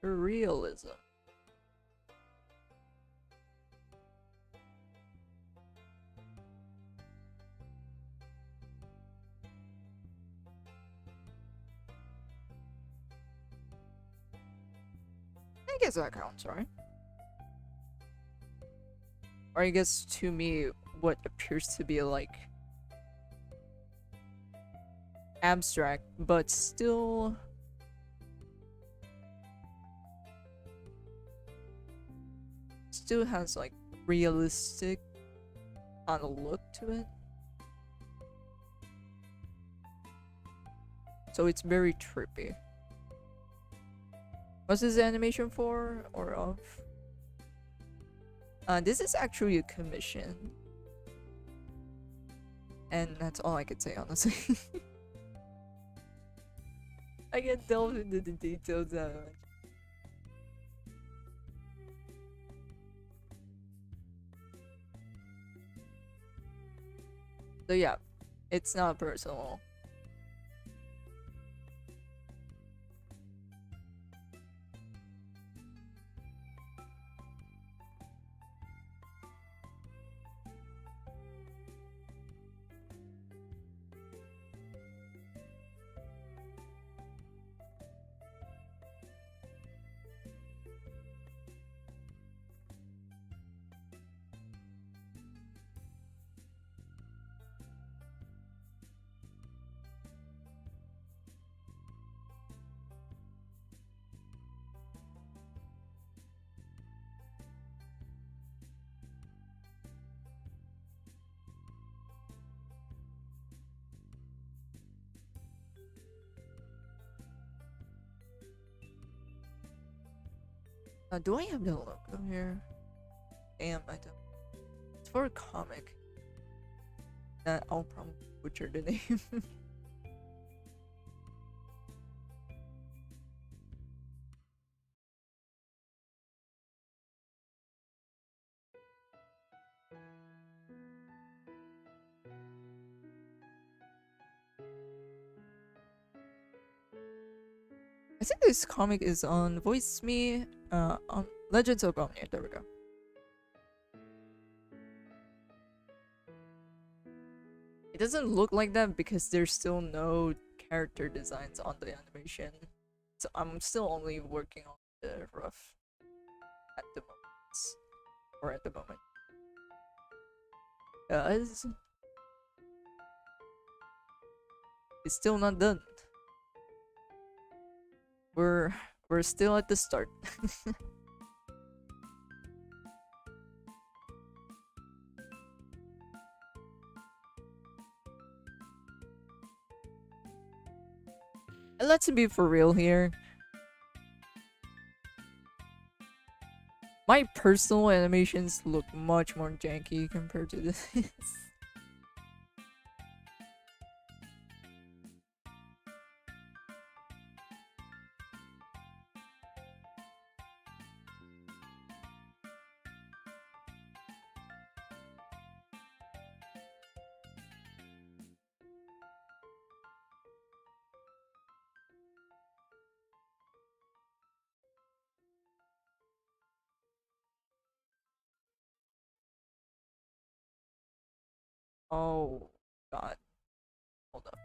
Realism. I guess that counts, right? Or I guess to me, what appears to be like abstract, but still has like realistic kind of look to it. So it's very trippy. What's this animation for or of? This is actually a commission. And that's all I could say, honestly. I can't delve into the details that much. So yeah, it's not personal. Do I have the logo here? Damn, I don't. It's for a comic. That I'll probably butcher the name. I think this comic is on Voice Me, on Legends of Omnia. There we go. It doesn't look like that because there's still no character designs on the animation. So I'm still only working on the rough at the moment. Or at the moment. Guys, it's still not done. We're still at the start. And let's be for real here. My personal animations look much more janky compared to this. Oh god. Hold up.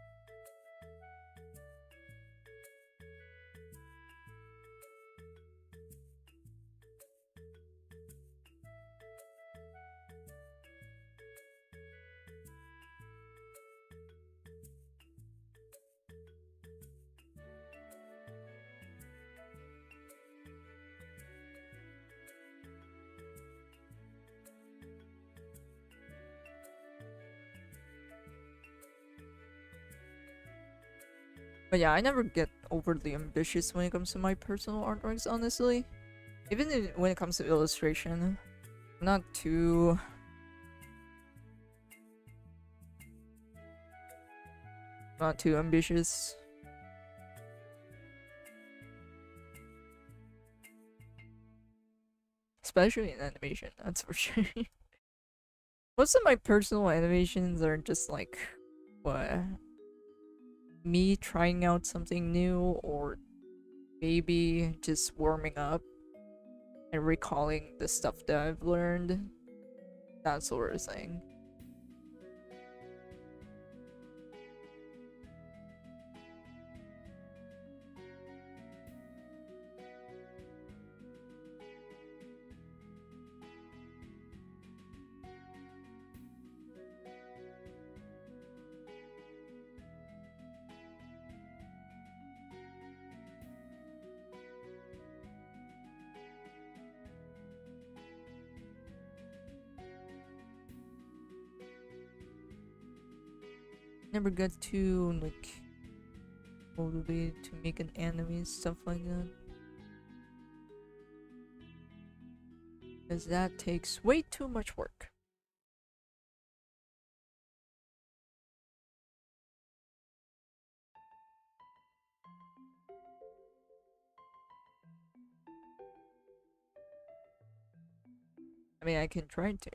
But yeah, I never get overly ambitious when it comes to my personal artworks, honestly. Even when it comes to illustration, I'm not too ambitious. Especially in animation, that's for sure. Most of my personal animations are just like, what? Me trying out something new or maybe just warming up and recalling the stuff that I've learned, that sort of thing. Never got to like motivated to make an anime, stuff like that, because that takes way too much work. I mean, I can try to.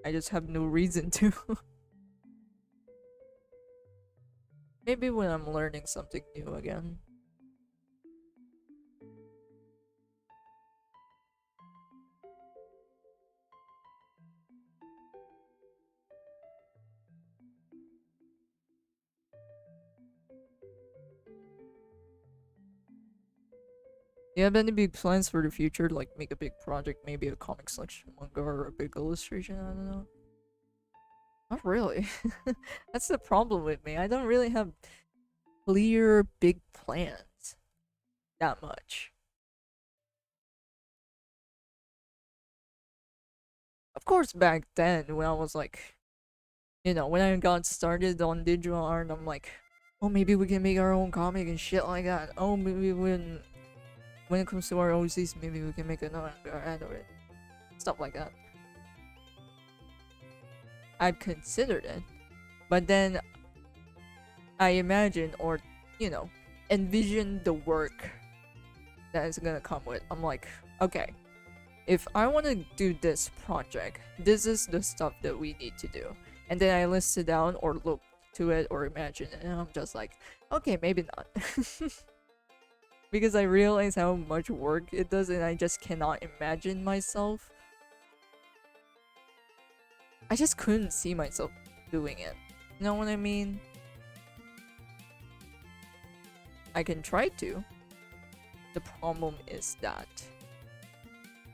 I just have no reason to. Maybe when I'm learning something new again. Do you have any big plans for the future? Like make a big project, maybe a comic section manga or a big illustration? I don't know. Not really. That's the problem with me. I don't really have clear big plans that much. Of course, back then when I was like, you know, when I got started on digital art, I'm like, oh, maybe we can make our own comic and shit like that. Oh, maybe when it comes to our OCs, maybe we can make another out of it. Stuff like that. I've considered it, but then I imagine, or you know, envision the work that is gonna come with. I'm like, okay, if I want to do this project, this is the stuff that we need to do, and then I list it down or look to it or imagine it, and I'm just like, okay, maybe not. Because I realize how much work it does, and I just cannot imagine myself. I just couldn't see myself doing it. You know what I mean? I can try to. The problem is that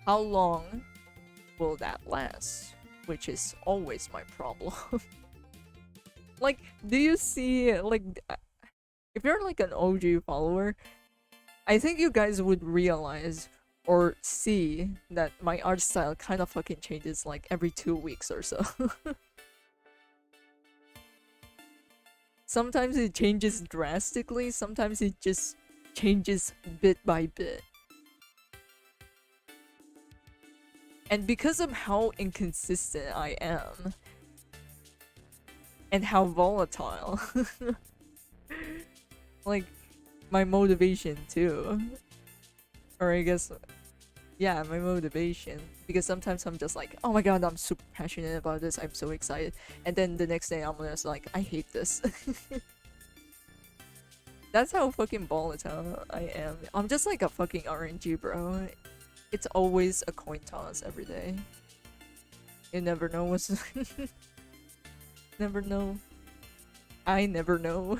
how long will that last? Which is always my problem. Like, do you see, like, if you're like an OG follower, I think you guys would realize or see that my art style kind of fucking changes like every 2 weeks or so. Sometimes it changes drastically, sometimes it just changes bit by bit. And because of how inconsistent I am, and how volatile, like, my motivation too. Or I guess, yeah, my motivation. Because sometimes I'm just like, oh my god, I'm super passionate about this, I'm so excited. And then the next day I'm just like, I hate this. That's how fucking volatile I am. I'm just like a fucking RNG, bro. It's always a coin toss every day. You never know what's... Never know. I never know.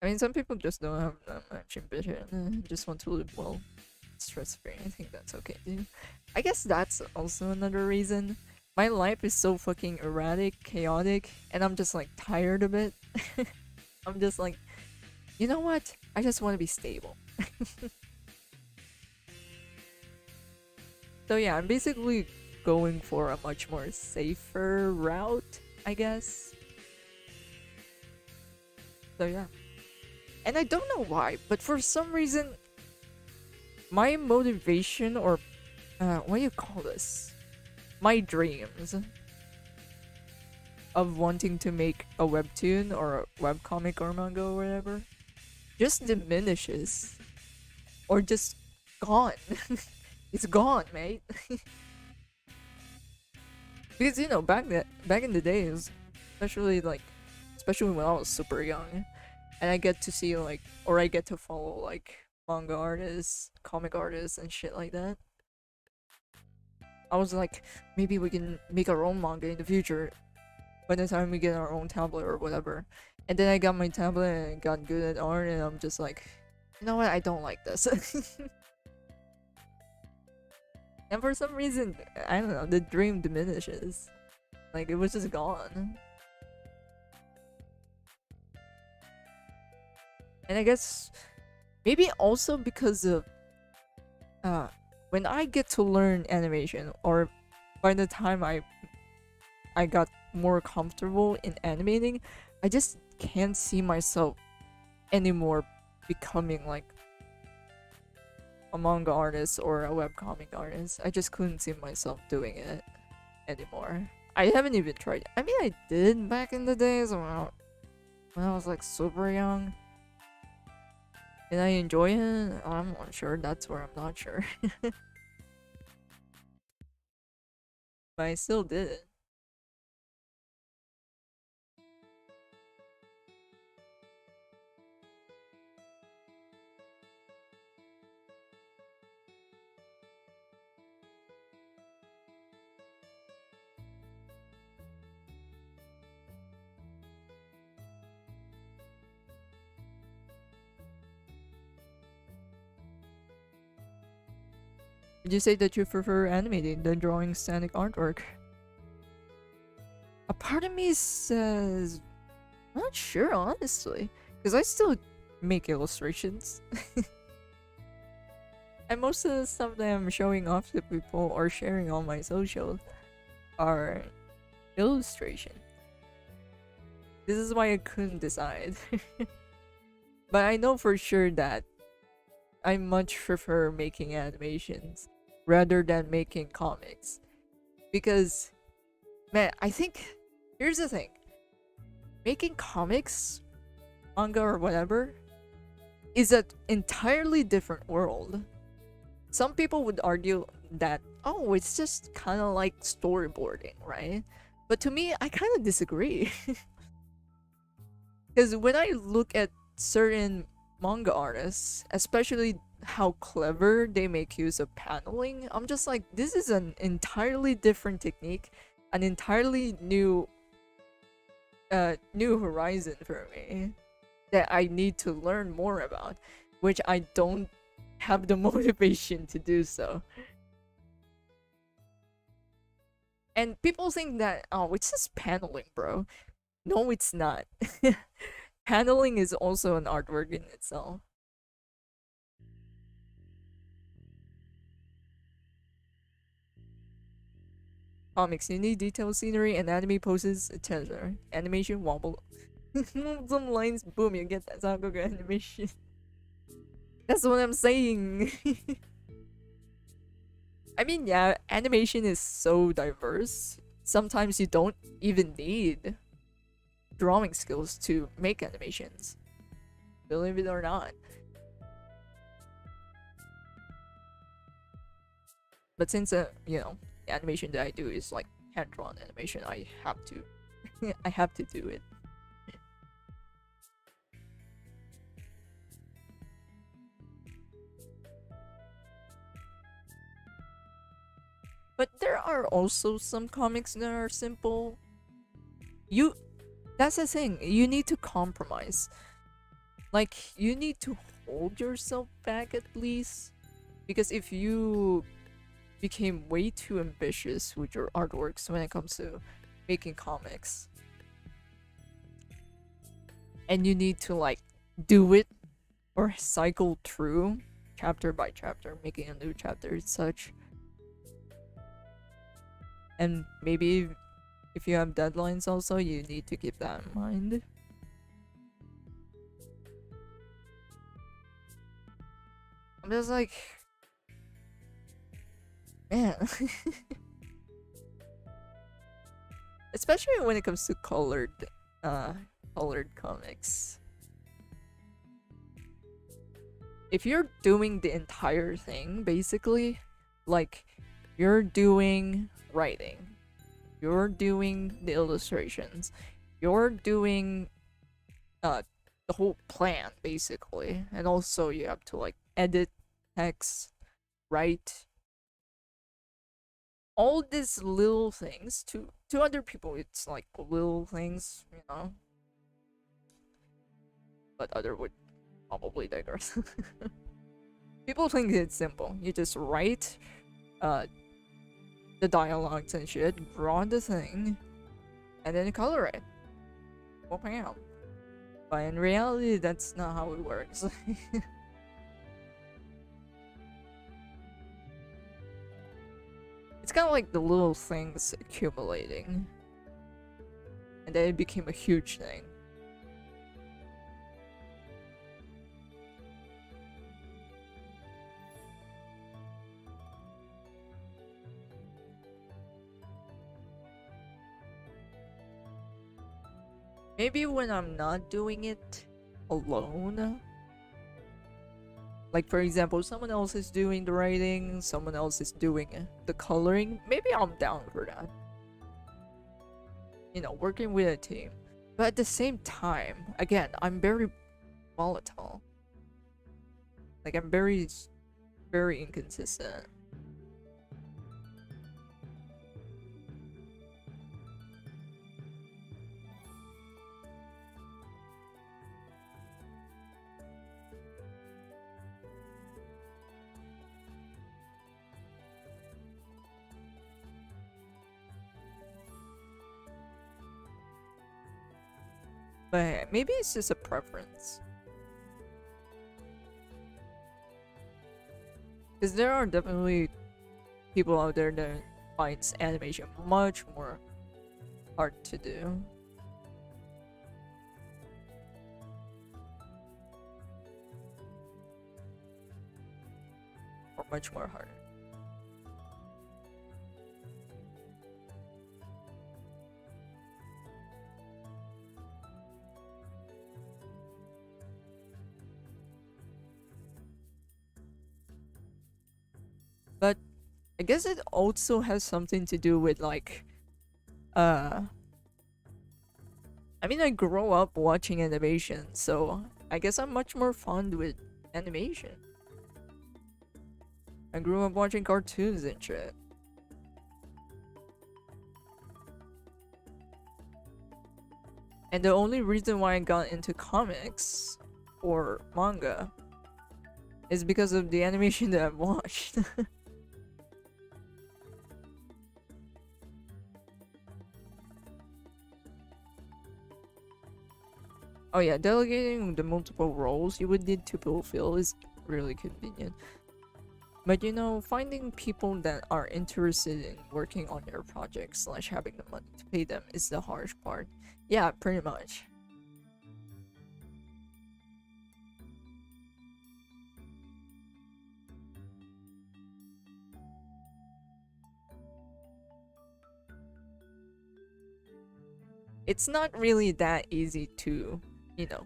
I mean, some people just don't have that much ambition and just want to live well, stress-free. I think that's okay too. I guess that's also another reason. My life is so fucking erratic, chaotic, and I'm just like tired of it. I'm just like, you know what? I just want to be stable. So yeah, I'm basically going for a much more safer route, I guess. So yeah. And I don't know why, but for some reason, my motivation, or what do you call this? My dreams of wanting to make a webtoon or a webcomic or manga or whatever just diminishes. Or just gone. It's gone, mate. Because you know, back in the days, especially especially when I was super young, and I get to see like, or I get to follow like manga artists, comic artists, and shit like that. I was like, maybe we can make our own manga in the future by the time we get our own tablet or whatever. And then I got my tablet and got good at art, and I'm just like, you know what? I don't like this. And for some reason, I don't know, the dream diminishes. Like, it was just gone. And I guess maybe also because of when I get to learn animation, or by the time I got more comfortable in animating, I just can't see myself anymore becoming like a manga artist or a webcomic artist. I just couldn't see myself doing it anymore. I haven't even tried. I mean, I did back in the days when I was like super young. Did I enjoy it? I'm not sure. That's where I'm not sure. But I still did it. Did you say that you prefer animating than drawing static artwork? A part of me says, not sure, honestly, because I still make illustrations. And most of the stuff that I'm showing off to people or sharing on my socials are illustration. This is why I couldn't decide. But I know for sure that I much prefer making animations rather than making comics. Because, man, I think, here's the thing. Making comics, manga or whatever, is an entirely different world. Some people would argue that, oh, it's just kind of like storyboarding, right? But to me, I kind of disagree. Because when I look at certain manga artists, especially how clever they make use of paneling, I'm just like, this is an entirely different technique, an entirely new horizon for me that I need to learn more about, which I don't have the motivation to do so. And people think that, oh, it's just paneling, bro. No, it's not. Paneling is also an artwork in itself. Comics, you need detailed scenery and anime poses, etc. Animation wobble. Some lines, boom, you get that Sakuga animation. That's what I'm saying. I mean, yeah, animation is so diverse. Sometimes you don't even need drawing skills to make animations. Believe it or not. But since, you know, the animation that I do is like hand-drawn animation, I have to I have to do it. But there are also some comics that are simple. That's the thing, you need to compromise. Like, you need to hold yourself back at least. Because if you became way too ambitious with your artworks when it comes to making comics, and you need to like do it or cycle through chapter by chapter, making a new chapter and such. And maybe if you have deadlines also, you need to keep that in mind. I'm just like, man. Especially when it comes to colored comics. If you're doing the entire thing, basically, like, you're doing writing, you're doing the illustrations, you're doing the whole plan basically, and also you have to like edit text, write, all these little things. To other people it's like little things, you know, but other would probably digress. People think it's simple. You just write the dialogues and shit, draw the thing, and then color it. Whooping out. But in reality, that's not how it works. It's kind of like the little things accumulating, and then it became a huge thing. Maybe when I'm not doing it alone, like for example, someone else is doing the writing, someone else is doing the coloring, maybe I'm down for that. You know, working with a team. But at the same time, again, I'm very volatile. Like I'm very inconsistent. But maybe it's just a preference. Because there are definitely people out there that finds animation much more hard to do. Or much more harder. But I guess it also has something to do with like I mean I grew up watching animation, so I guess I'm much more fond with animation. I grew up watching cartoons and shit. And the only reason why I got into comics or manga is because of the animation that I've watched. Oh yeah, delegating the multiple roles you would need to fulfill is really convenient. But you know, finding people that are interested in working on your project slash having the money to pay them is the harsh part. Yeah, pretty much. It's not really that easy to, you know.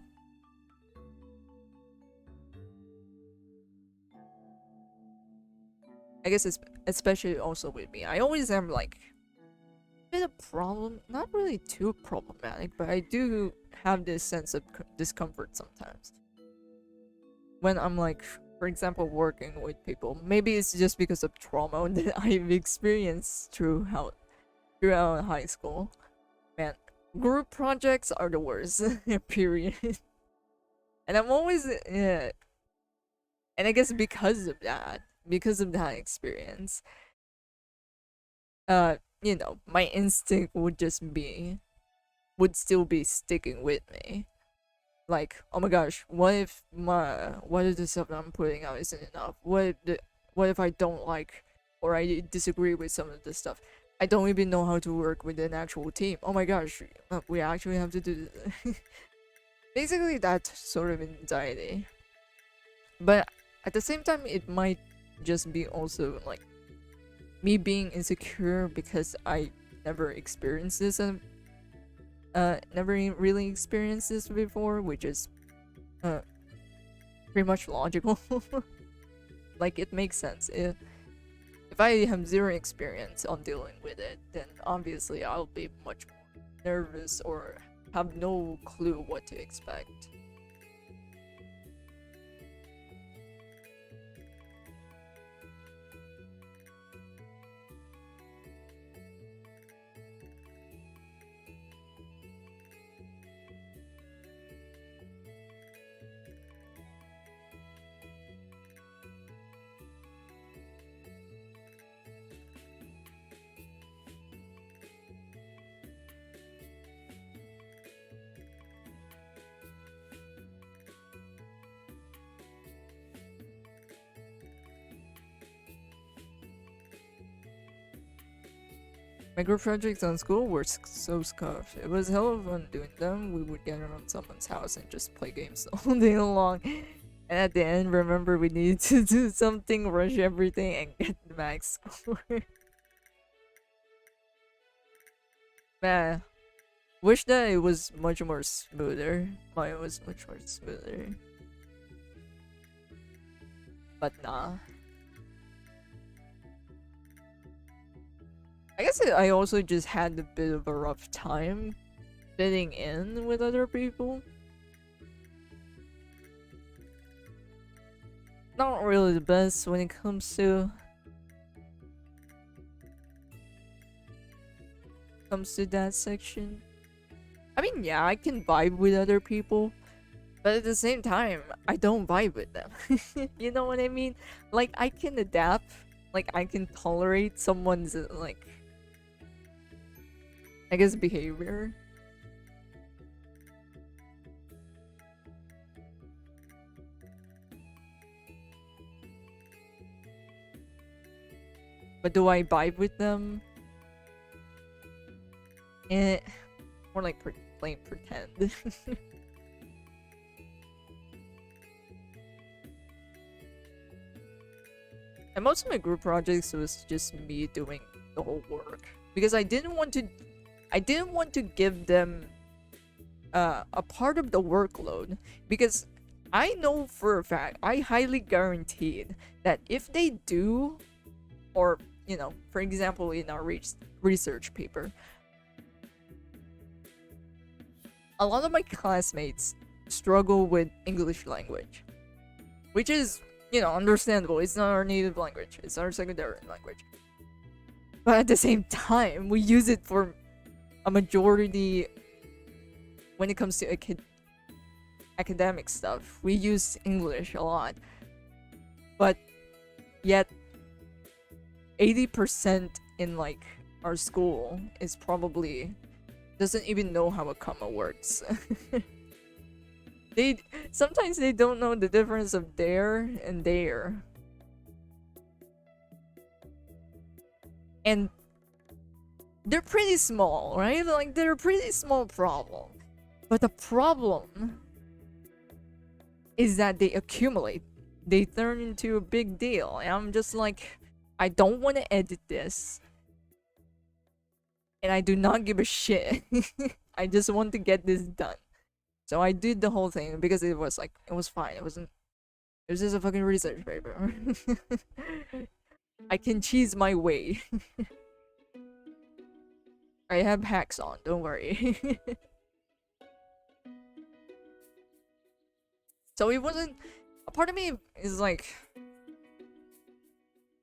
I guess it's especially also with me. I always am like a bit of problem, not really too problematic, but I do have this sense of discomfort sometimes. When I'm like, for example, working with people, maybe it's just because of trauma that I've experienced throughout high school. Man, group projects are the worst. Period. And I'm always and I guess because of that experience, you know, my instinct would still be sticking with me. Like, oh my gosh, what if the stuff that I'm putting out isn't enough? What if I don't like or I disagree with some of the stuff? I don't even know how to work with an actual team. Oh my gosh, we actually have to do this. Basically that sort of anxiety. But at the same time, it might just be also like me being insecure because I never experienced this and never really experienced this before, which is pretty much logical. Like it makes sense. If If I have zero experience on dealing with it, then obviously I'll be much more nervous or have no clue what to expect. My group projects on school were so scuffed. It was hell of fun doing them. We would gather on someone's house and just play games all day long. And at the end, remember we needed to do something, rush everything, and get the max score. Man, wish that it was much more smoother. Mine was much more smoother. But nah. I guess I also just had a bit of a rough time fitting in with other people. Not really the best when it comes to that section. I mean, yeah, I can vibe with other people, but at the same time, I don't vibe with them. You know what I mean? Like, I can adapt, like, I can tolerate someone's, like, I guess, behavior. But do I vibe with them? More like plain pretend. And most of my group projects was just me doing the whole work because I didn't want to give them a part of the workload, because I know for a fact, I highly guaranteed that if they do, or you know, for example, in our research paper, a lot of my classmates struggle with English language, which is, you know, understandable. It's not our native language, it's our secondary language. But at the same time, we use it for a majority when it comes to academic stuff. We use English a lot. But yet 80% in like our school is probably doesn't even know how a comma works. Sometimes they don't know the difference of there and there. And they're pretty small, right? Like, they're a pretty small problem. But the problem is that they accumulate. They turn into a big deal. And I'm just like, I don't want to edit this. And I do not give a shit. I just want to get this done. So I did the whole thing because it was fine. It was just a fucking research paper. I can cheese my way. I have hacks on, don't worry. So it wasn't... A part of me is like...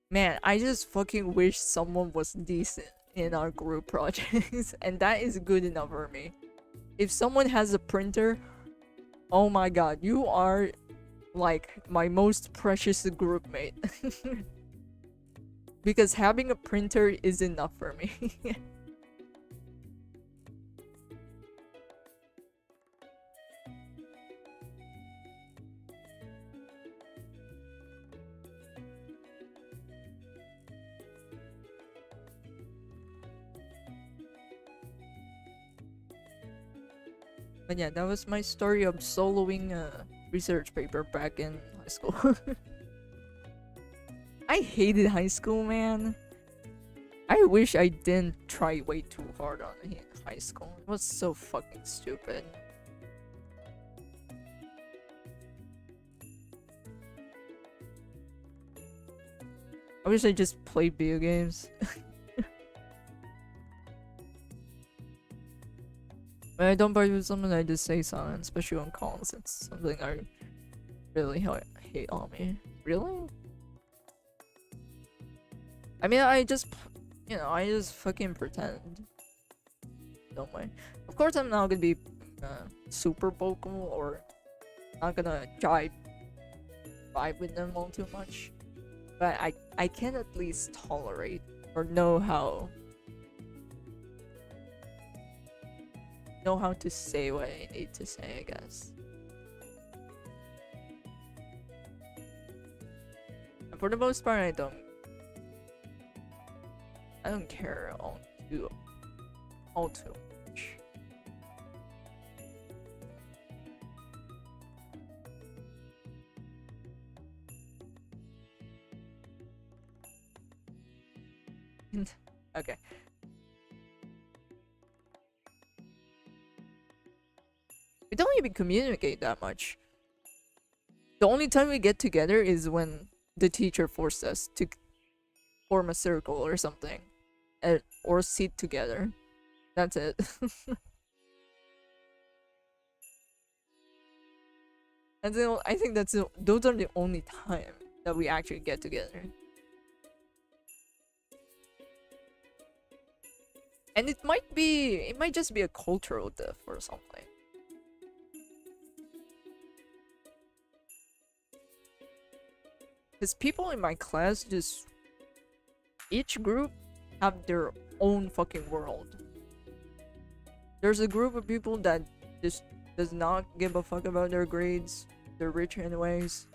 Man, I just fucking wish someone was decent in our group projects. And that is good enough for me. If someone has a printer, oh my god, you are like my most precious group mate. Because having a printer is enough for me. But yeah, that was my story of soloing a research paper back in high school. I hated high school, man. I wish I didn't try way too hard on high school. It was so fucking stupid. I wish I just played video games. When I don't buy with something, I just say silent, especially on calls. It's something I really hate on me. Really? I mean, I just, I just fucking pretend. Don't mind. Of course, I'm not gonna be super vocal or not gonna vibe with them all too much. But I can at least tolerate or know how to say what I need to say, I guess. And for the most part, I don't care all too much. Okay. We don't even communicate that much. The only time we get together is when the teacher forced us to form a circle or something. Or sit together. That's it. I think those are the only time that we actually get together. And it might just be a cultural diff or something. Because people in my class each group have their own fucking world. There's a group of people that just does not give a fuck about their grades. They're rich anyways.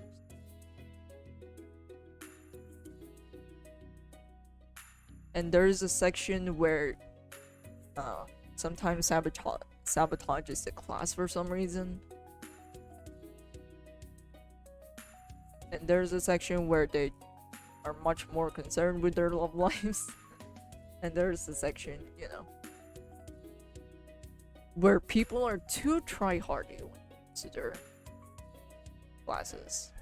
And there's a section where sometimes sabotages the class for some reason. And there's a section where they are much more concerned with their love lives. And there's a section, where people are too try-hardy when it comes to their classes.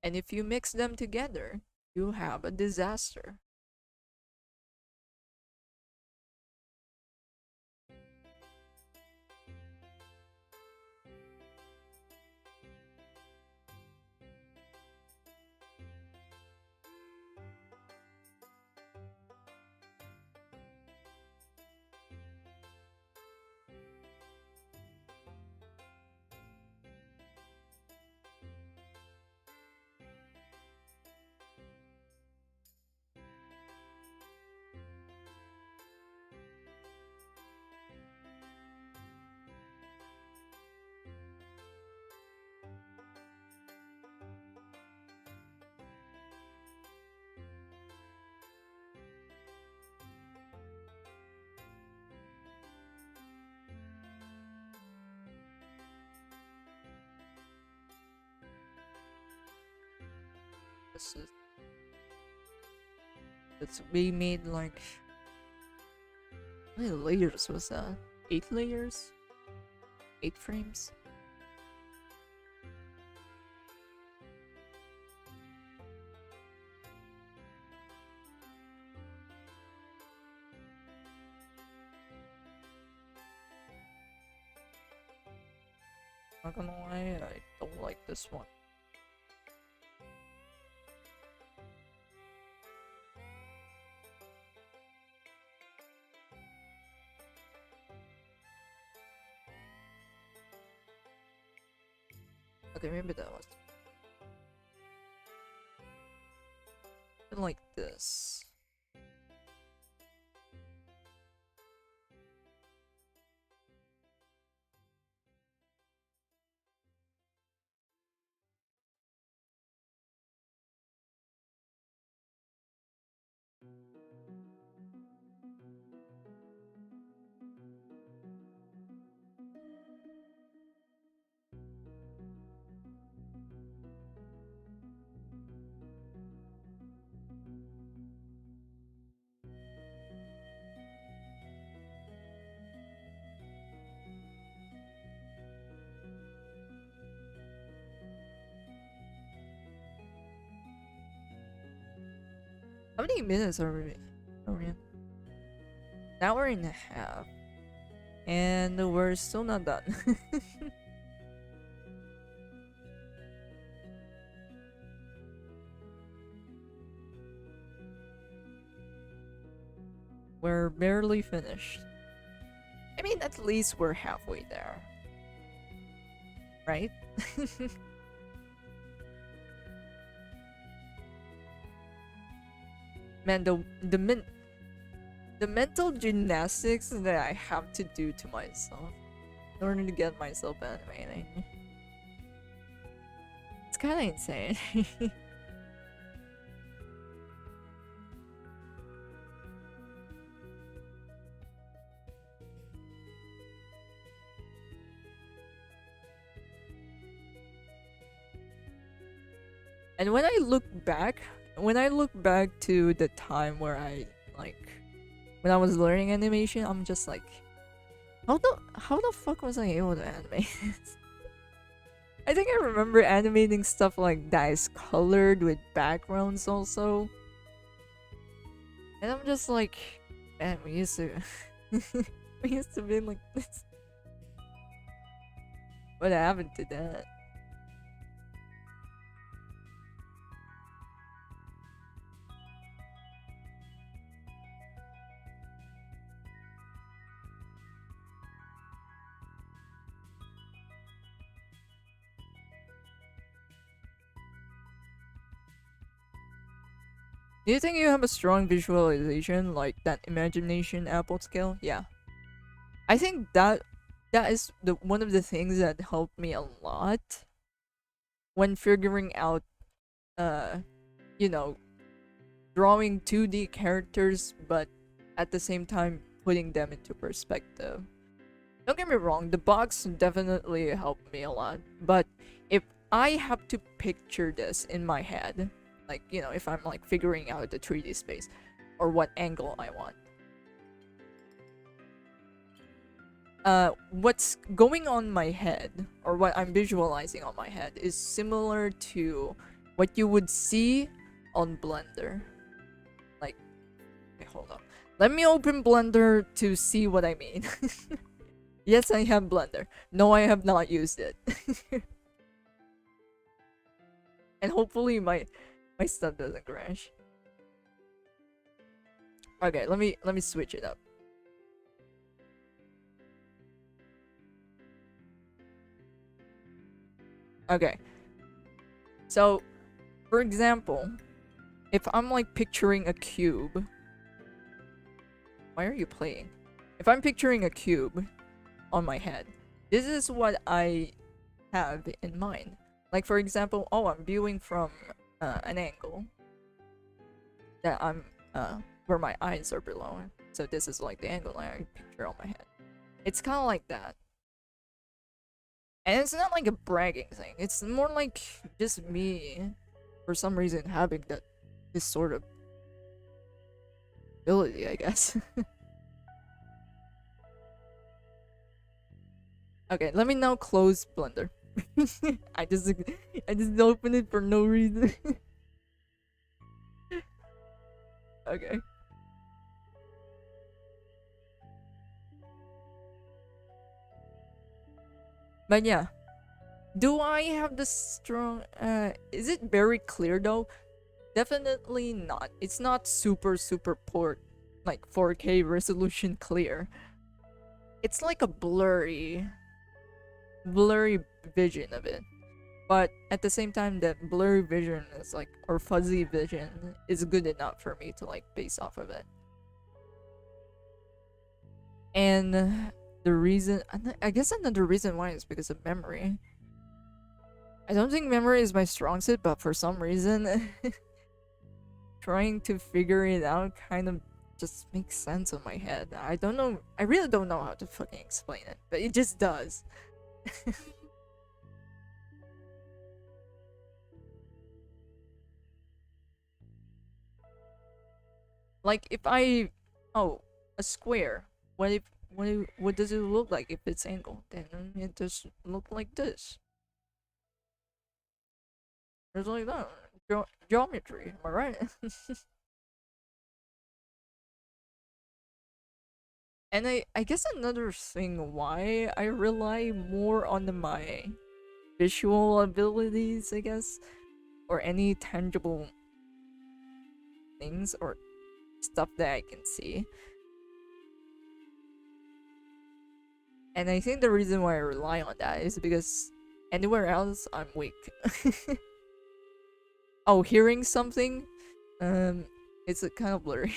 And if you mix them together, you have a disaster. We made like, how many layers was that? 8 layers? 8 frames? Not gonna lie, I don't like this one. Okay, maybe that was like this. How many minutes are we in? An hour and a half. And we're still not done. We're barely finished. I mean, at least we're halfway there. Right? Man, the mental gymnastics that I have to do to myself in order to get myself animating. It's kind of insane. And when I look back to the time where I when I was learning animation, I'm just like, how the fuck was I able to animate this? I think I remember animating stuff like that is colored with backgrounds also. And I'm just like, man, we used to we used to be like this. What happened to that? Do you think you have a strong visualization like that imagination Apple scale? Yeah. I think that is the one of the things that helped me a lot when figuring out you know, drawing 2D characters but at the same time putting them into perspective. Don't get me wrong, the box definitely helped me a lot, but if I have to picture this in my head, like, you know, if I'm like figuring out the 3D space or what angle I want, what's going on my head or what I'm visualizing on my head is similar to what you would see on Blender. Like, okay, hold on. Let me open Blender to see what I mean. Yes, I have Blender. No, I have not used it. And hopefully my stuff doesn't crash. Okay, let me switch it up. Okay. So, for example, if I'm like picturing a cube. Why are you playing? If I'm picturing a cube on my head, this is what I have in mind. Like, for example, oh, I'm viewing from an angle that I'm where my eyes are below. So this is like the angle I picture on my head. It's kind of like that. And it's not like a bragging thing. It's more like just me, for some reason, having this sort of ability, I guess. Okay, let me now close Blender. I just opened it for no reason. Okay. But yeah. Do I have the strong is it very clear though? Definitely not. It's not super port like 4K resolution clear. It's like a blurry vision of it. But at the same time, that blurry vision is like, or fuzzy vision is good enough for me to like base off of it. And the reason, I guess another reason why is because of memory. I don't think memory is my strong suit, but for some reason, trying to figure it out kind of just makes sense in my head. I don't know, I really don't know how to fucking explain it, but it just does. Like if I, oh, a square. What does it look like if it's angled? Then it just look like this. It's like that. Geometry, am I right? And I guess another thing why I rely more on my visual abilities, I guess, or any tangible things or stuff that I can see. And I think the reason why I rely on that is because anywhere else I'm weak. Oh, hearing something? It's a kind of blurry.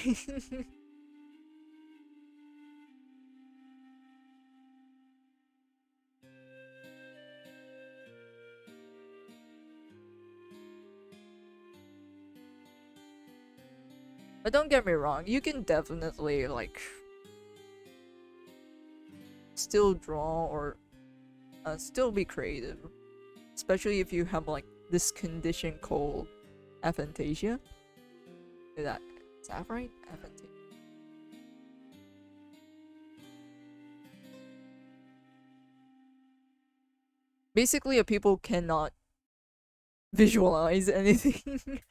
But don't get me wrong, you can definitely like still draw or still be creative, especially if you have like this condition called aphantasia. Is that right? Aphantasia. Basically, people cannot visualize anything.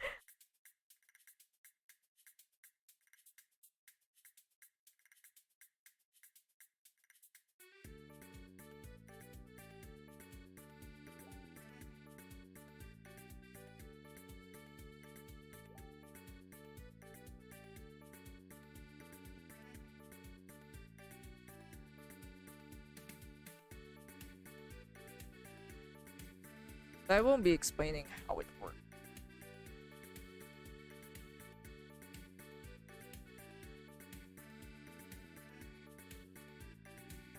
I won't be explaining how it works.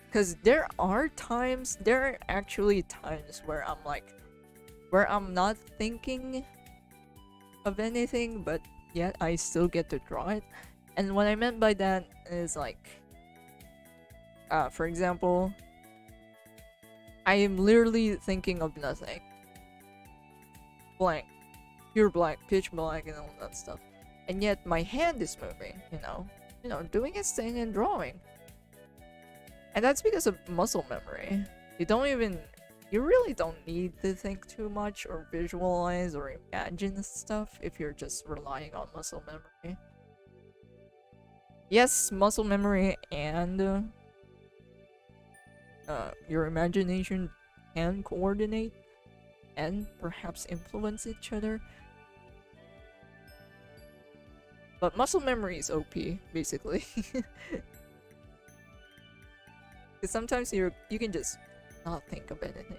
Because there are actually times where I'm not thinking of anything, but yet I still get to draw it. And what I meant by that is like, for example, I am literally thinking of nothing. Blank. Pure black, pitch black, and all that stuff. And yet my hand is moving, doing its thing and drawing. And that's because of muscle memory. You really don't need to think too much or visualize or imagine stuff if you're just relying on muscle memory. Yes, muscle memory and your imagination can coordinate and perhaps influence each other. But muscle memory is OP, basically. Because sometimes you can just not think of anything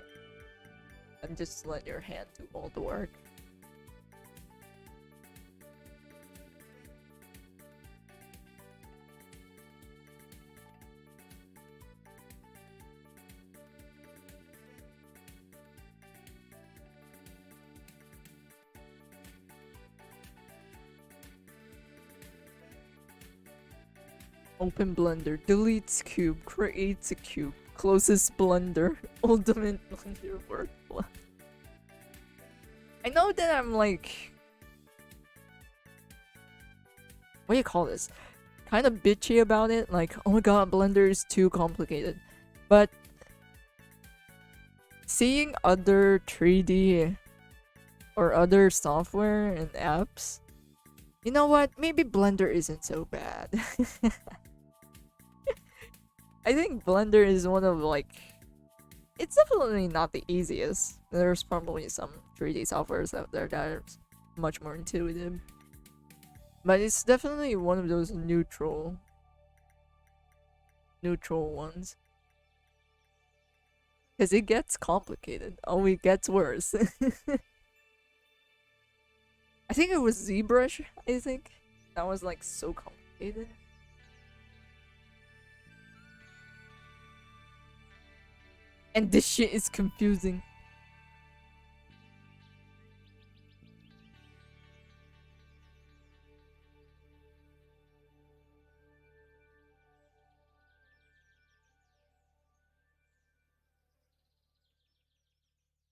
and just let your hand do all the work. Open Blender, deletes cube, creates a cube, closes Blender, ultimate Blender workflow. I know that I'm like, what do you call this? Kind of bitchy about it, like, oh my god, Blender is too complicated. But seeing other 3D or other software and apps, you know what? Maybe Blender isn't so bad. I think Blender is one of it's definitely not the easiest. There's probably some 3D softwares out there that are much more intuitive. But it's definitely one of those neutral ones. Because it gets complicated. Oh, it gets worse. I think it was ZBrush, I think. That was so complicated. And this shit is confusing.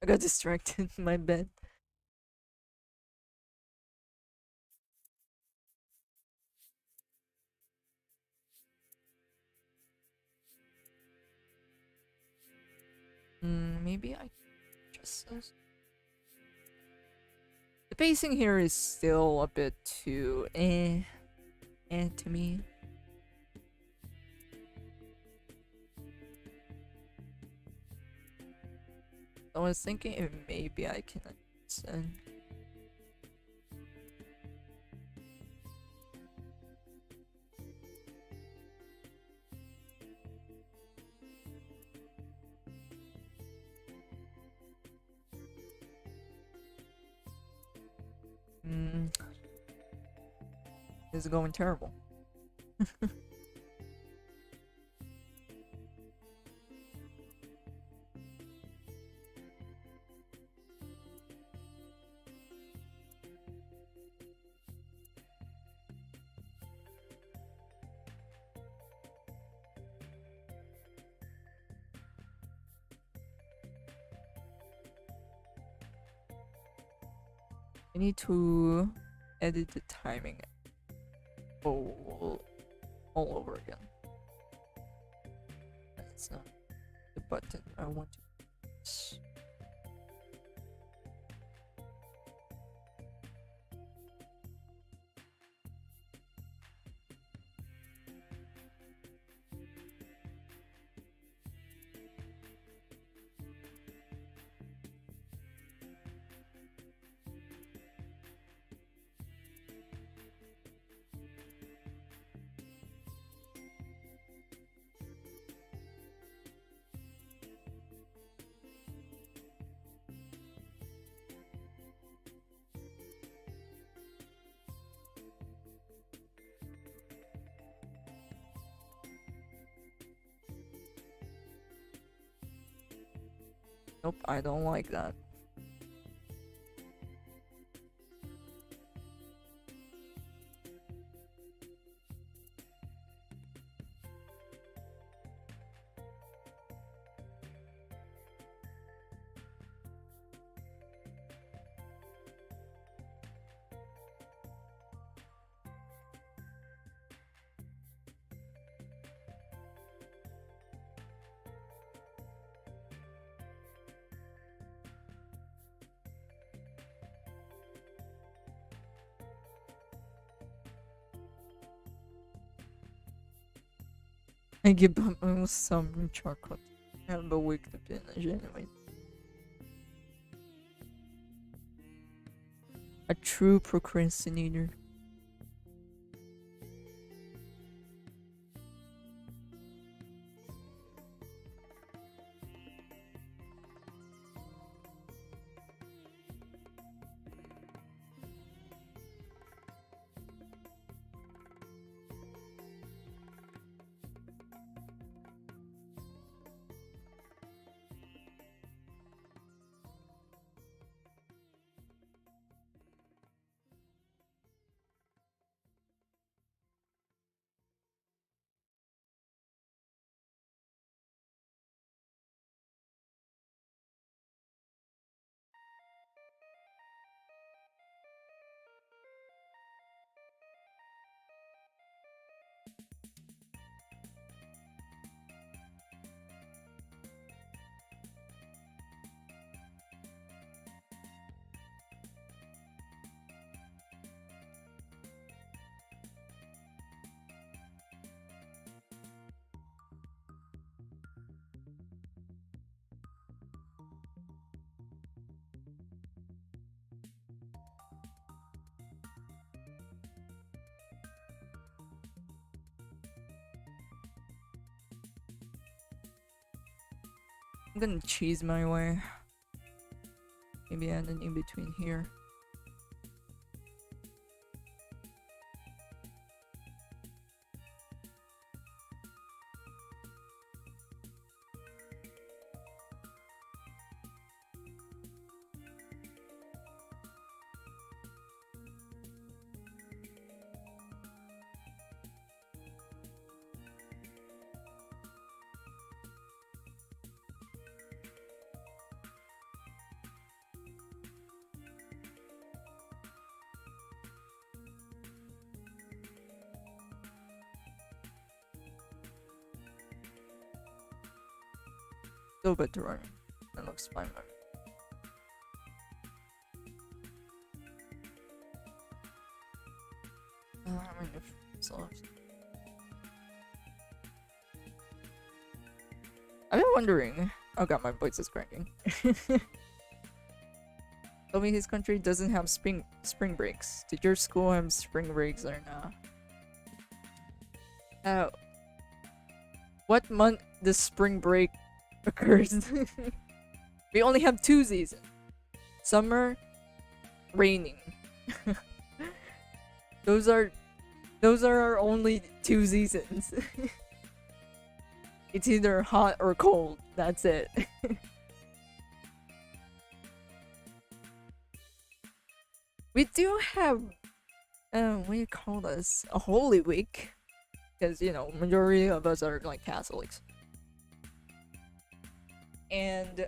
I got distracted in my bed. Maybe I just the pacing here is still a bit too to me. I was thinking if maybe I can send. This is going terrible. I need to edit the timing all over again. That's not the button I want to press. Nope, I don't like that. I give up almost some chocolate. I have a week to finish anyway. A true procrastinator. I'm gonna cheese my way. Maybe add an in between here. Still better running. That looks fine. How many different left? I've been wondering, Oh god, my voice is cracking. Tell me his country doesn't have spring breaks. Did your school have spring breaks or not? What month does spring break occurs? We only have 2 seasons. Summer, raining. Those are our only 2 seasons. It's either hot or cold. That's it. We do have what do you call this? A Holy Week. Because, you know, majority of us are like Catholics. And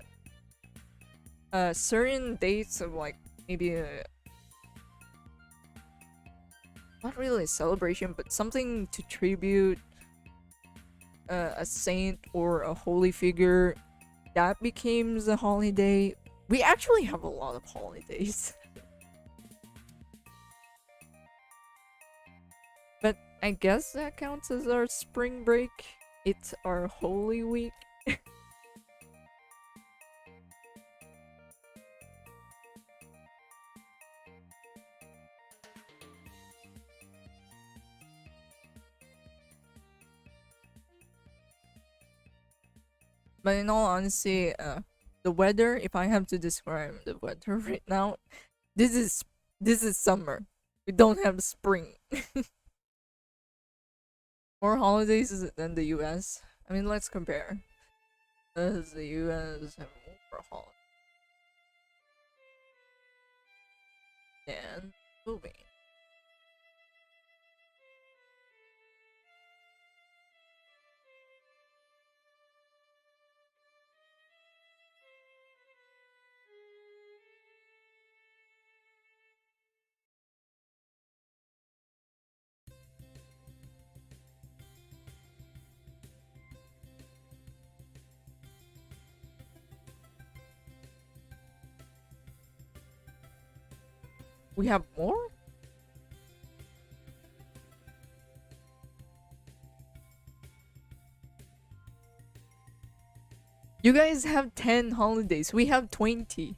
certain dates of like maybe not really a celebration, but something to tribute a saint or a holy figure that becomes a holiday. We actually have a lot of holidays. But I guess that counts as our spring break. It's our Holy Week. But in all honesty, the weather, if I have to describe the weather right now, this is summer. We don't have spring. More holidays than the US. I mean, let's compare. Does the US have more holidays than moving? We have more? You guys have 10 holidays. We have 20.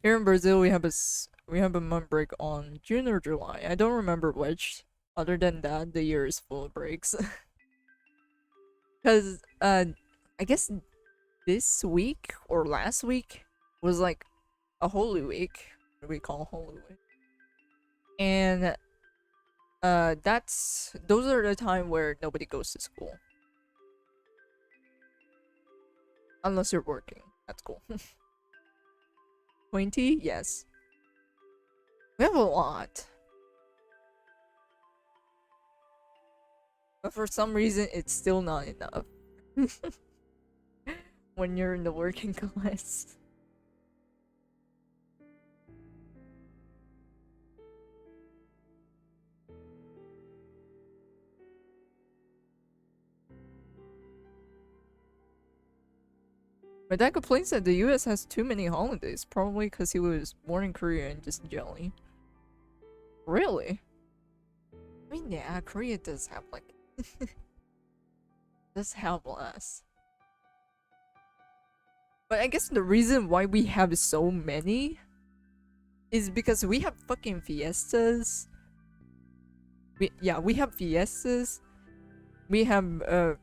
Here in Brazil, we have a month break on June or July. I don't remember which. Other than that, the year is full of breaks. Cause I guess this week or last week was like a Holy Week. What do we call Holy Week? And those are the time where nobody goes to school. Unless you're working. That's cool. 20? Yes. We have a lot. But for some reason, it's still not enough. When you're in the working class. My dad complains that the US has too many holidays, probably because he was born in Korea and just jelly. Really? I mean, yeah, Korea does have like does have less. But I guess the reason why we have so many is because we have fucking fiestas. We have fiestas. We have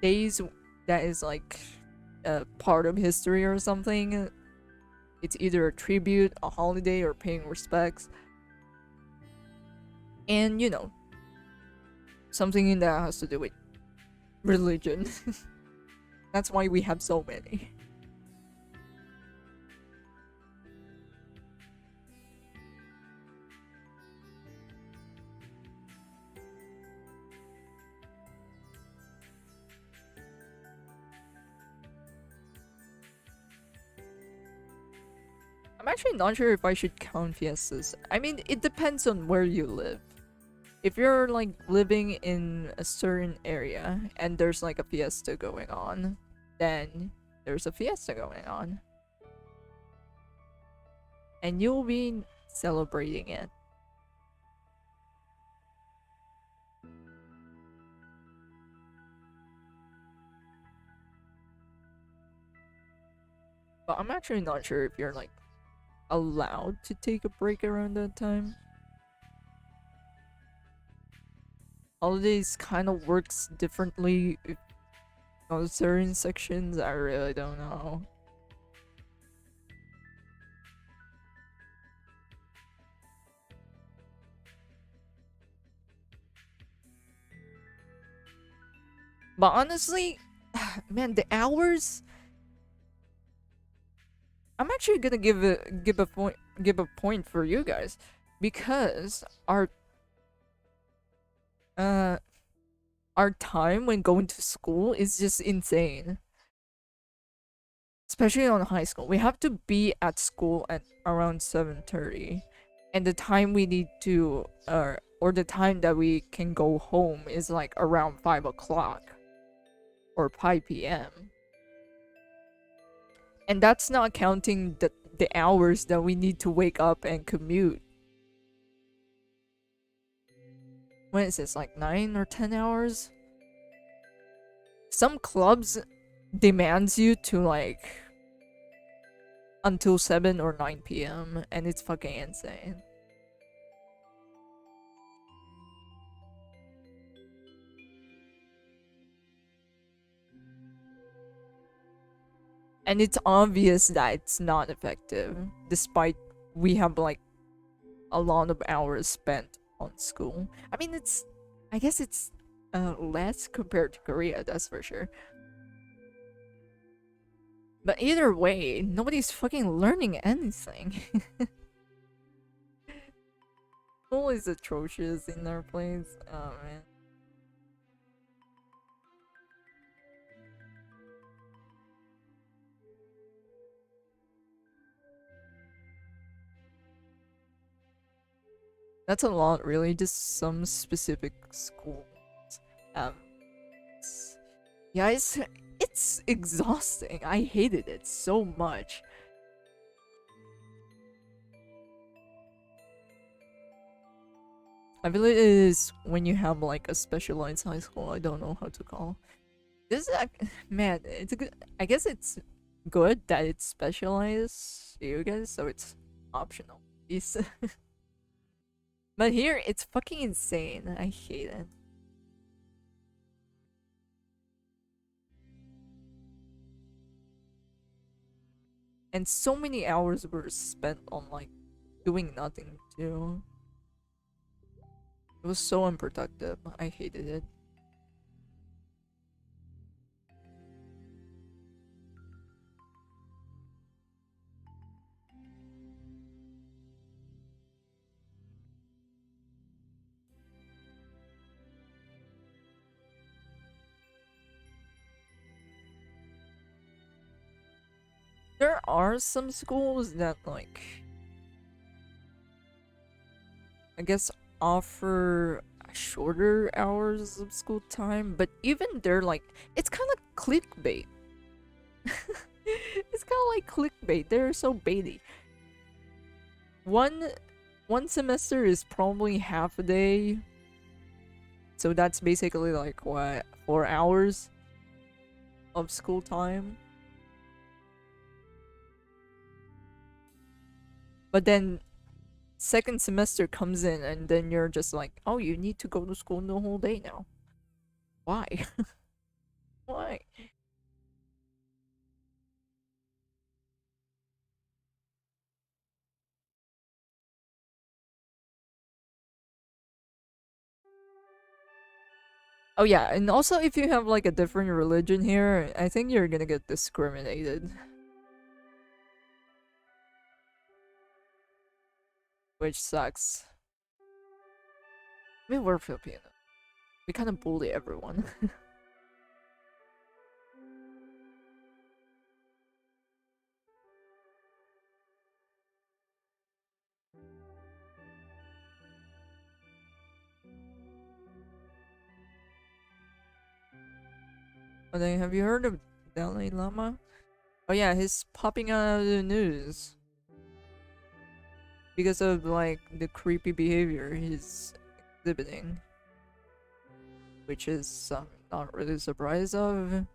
days that is like part of history or something. It's either a tribute, a holiday, or paying respects. And you know, something that has to do with religion. That's why we have so many. I'm actually not sure if I should count fiestas. I mean, it depends on where you live. If you're like living in a certain area and there's like a fiesta going on, then there's a fiesta going on. And you'll be celebrating it. But I'm actually not sure if you're like allowed to take a break around that time. Holidays kind of works differently on certain sections. I really don't know. But honestly, man, the hours. I'm actually gonna give a point for you guys, because uh our time when going to school is just insane. Especially on high school, we have to be at school at around 7:30, and the time we need to or the time that we can go home is like around 5 o'clock or 5 p.m. And that's not counting the hours that we need to wake up and commute. When is this, like 9 or 10 hours? Some clubs demands you to like until 7 or 9 p.m. and it's fucking insane. And it's obvious that it's not effective, despite we have like a lot of hours spent on school. I mean, I guess it's less compared to Korea, that's for sure. But either way, nobody's fucking learning anything. School is atrocious in our place. Oh man. That's a lot, really. Just some specific schools. Um, yeah, it's exhausting. I hated it so much. I believe it is when you have like a specialized high school. I don't know how to call. This is man. It's a good. I guess it's good that it's specialized, you guys, so it's optional. But here, it's fucking insane. I hate it. And so many hours were spent on like doing nothing too. It was so unproductive. I hated it. There are some schools that like, I guess, offer shorter hours of school time, but even they're like, it's kind of clickbait. It's kind of like clickbait. They're so baity. One semester is probably half a day, so that's basically like what, 4 hours of school time. But then second semester comes in and then you're just like, oh, you need to go to school the whole day now. Why? Why? Oh yeah, and also if you have like a different religion here, I think you're gonna get discriminated. Which sucks. I mean, we're Filipino. We kind of bully everyone. But then, have you heard of Dalai Lama? Oh yeah, he's popping out of the news. because of like the creepy behavior he's exhibiting, which is not really surprised of.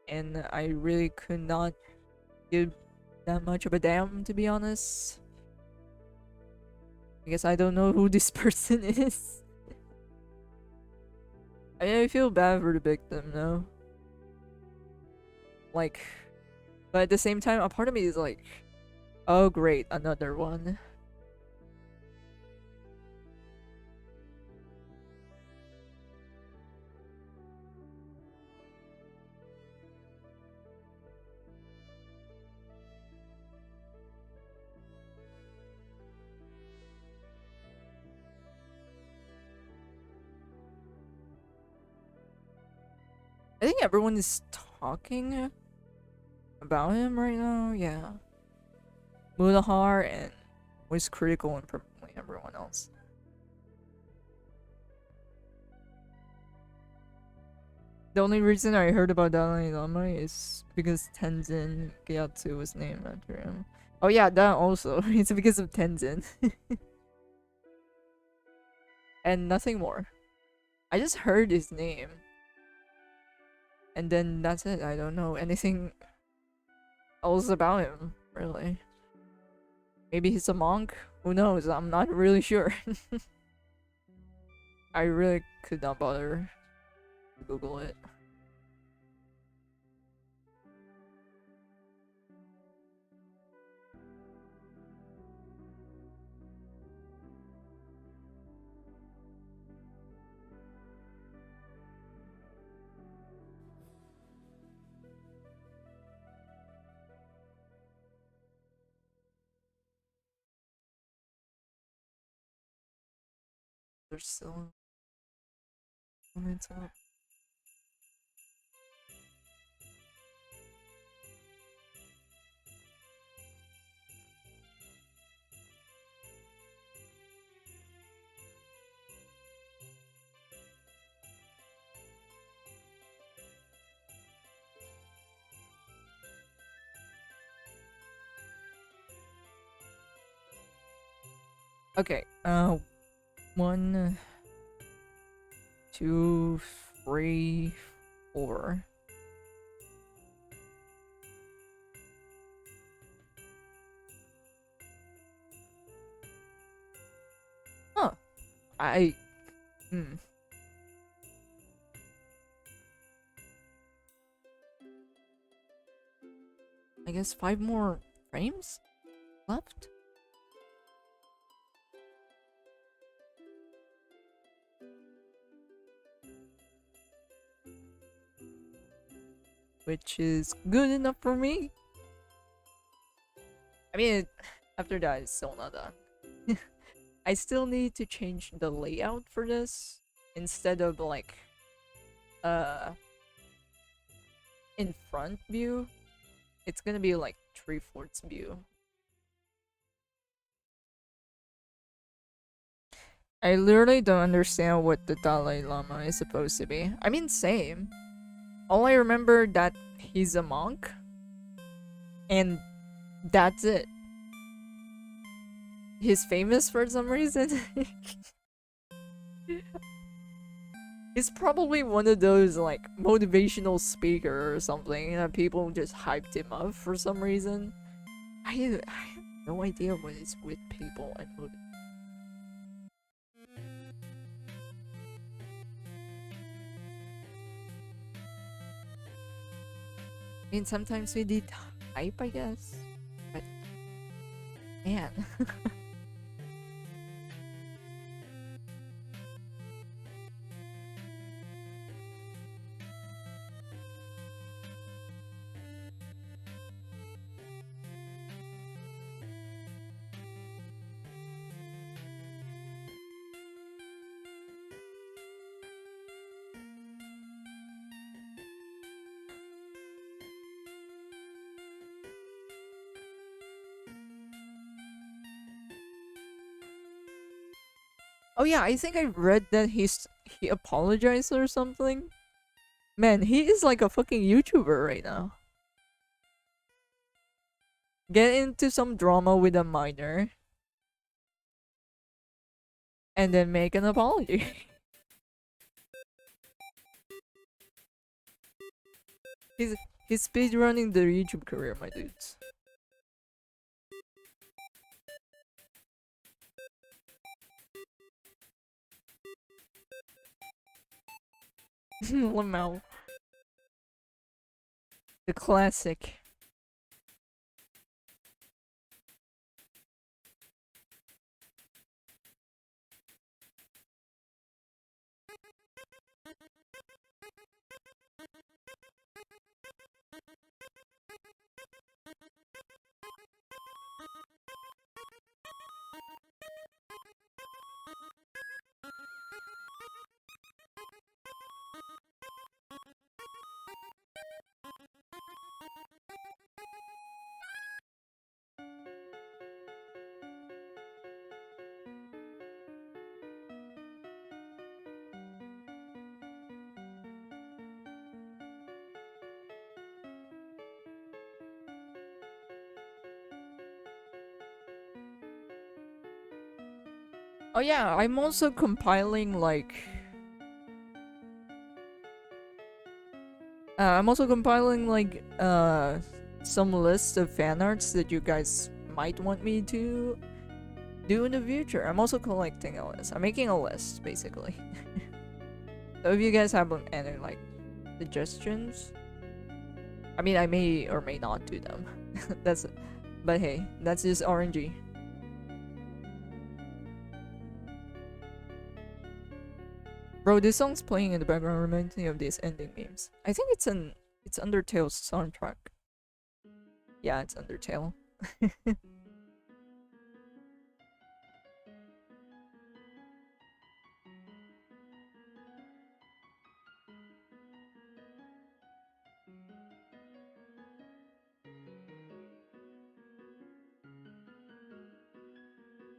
And I really could not give that much of a damn, to be honest. I guess I don't know who this person is. I mean, I feel bad for the victim, though. Like, but at the same time, a part of me is like, oh great, another one. I think everyone is talking about him right now, yeah. Mudahar and was critical and probably everyone else. The only reason I heard about Dalai Lama is because Tenzin Gyatso was named after him. Oh yeah, that also. It's because of Tenzin. And nothing more. I just heard his name. And then that's it. I don't know anything else about him, really. Maybe he's a monk? Who knows? I'm not really sure. I really could not bother to Google it. There's still comments up. Okay, 1, 2, 3, 4. Huh. I guess 5 more frames left? Which is good enough for me. I mean, after that, it's still not done. I still need to change the layout for this. Instead of like, in front view, it's gonna be like 3/4 view. I literally don't understand what the Dalai Lama is supposed to be. I mean, same. All I remember that he's a monk, and that's it. He's famous for some reason. He's probably one of those like motivational speaker or something that people just hyped him up for some reason. I have no idea what is with people and motivation. I mean, sometimes we need hype, I guess. But man. Oh yeah, I think I read that he apologized or something. Man, he is like a fucking YouTuber right now. Get into some drama with a minor. And then make an apology. he's speedrunning the YouTube career, my dudes. Lamau. The classic. Oh yeah, I'm also compiling like some list of fan arts that you guys might want me to do in the future. I'm also collecting a list. I'm making a list basically. So if you guys have any like suggestions, I mean I may or may not do them. That's it. But hey, that's just RNG. Bro, this song's playing in the background reminds me of these ending memes. I think it's Undertale's soundtrack. Yeah, it's Undertale.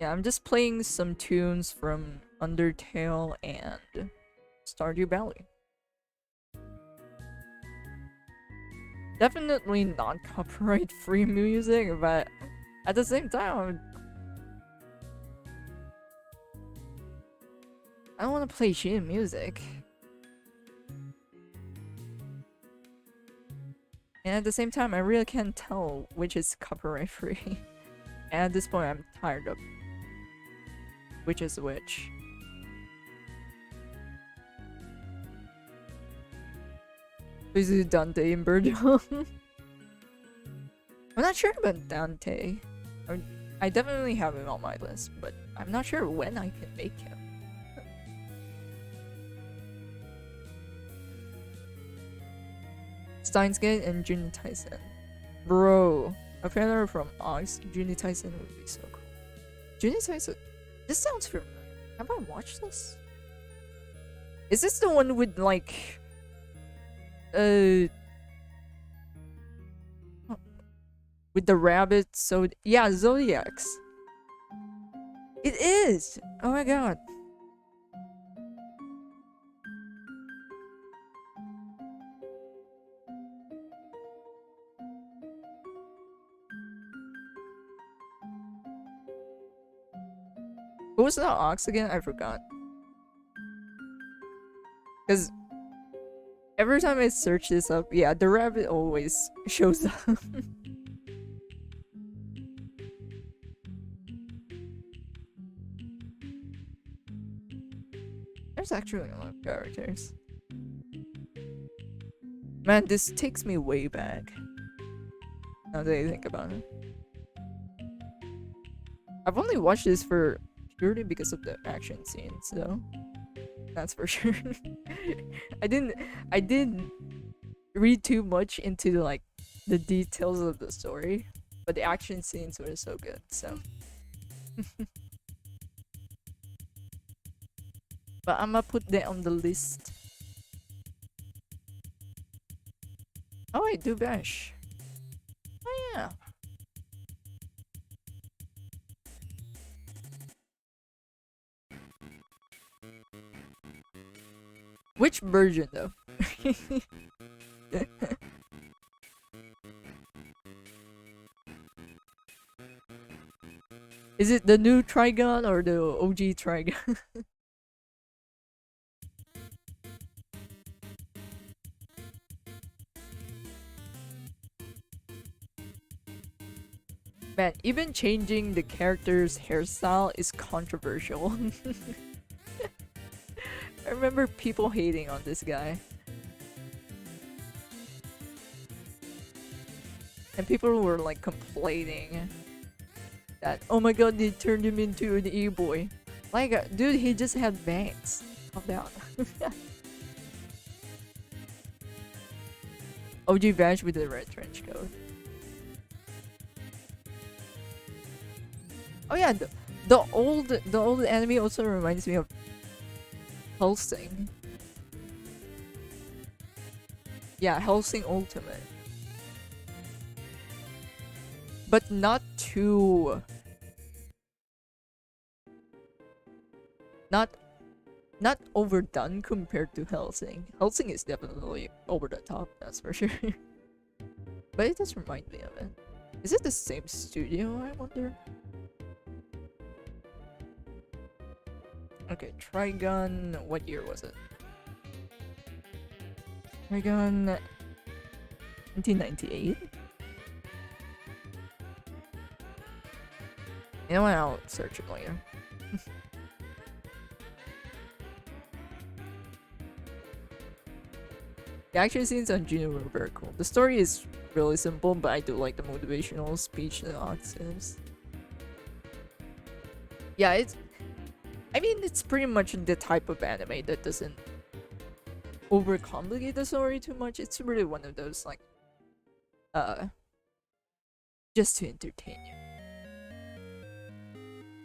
Yeah, I'm just playing some tunes from Undertale and Stardew Valley. Definitely not copyright free music, but at the same time, I don't want to play shit music. And at the same time, I really can't tell which is copyright free. And at this point, I'm tired of which is which. Is it Dante and Birdo? I'm not sure about Dante. I definitely have him on my list, but I'm not sure when I can make him. Steins Gate and Juni Tyson. Bro, a fan from Ox, Juni Tyson would be so cool. Juni Tyson. This sounds familiar. Have I watched this? Is this the one with like with the rabbit? So yeah, Zodiacs. It is. Oh my god. Who was the ox again? I forgot. Because every time I search this up, yeah, the rabbit always shows up. There's actually a lot of characters. Man, this takes me way back. Now that I think about it. I've only watched this for purely because of the action scenes, so that's for sure. I didn't read too much into like the details of the story, but the action scenes were so good, so but I'ma put that on the list. Oh wait, do bash. Oh yeah. Which version though? Is it the new Trigon or the OG Trigon? Man, even changing the character's hairstyle is controversial. I remember people hating on this guy. And people were like complaining that, oh my god, they turned him into an e-boy. Like, dude, he just had bangs. Calm down. OG Vash with the red trench coat. Oh yeah, the old anime also reminds me of Hellsing. Yeah, Hellsing Ultimate. But not too... Not overdone compared to Hellsing. Hellsing is definitely over the top, that's for sure. But it does remind me of it. Is it the same studio, I wonder? Okay, Trigun... What year was it? Trigun... 1998? You know what, I'll search it later. The action scenes on Juno were very cool. The story is really simple, but I do like the motivational speech that Ox says. Yeah, I mean, it's pretty much the type of anime that doesn't overcomplicate the story too much. It's really one of those, like, just to entertain you.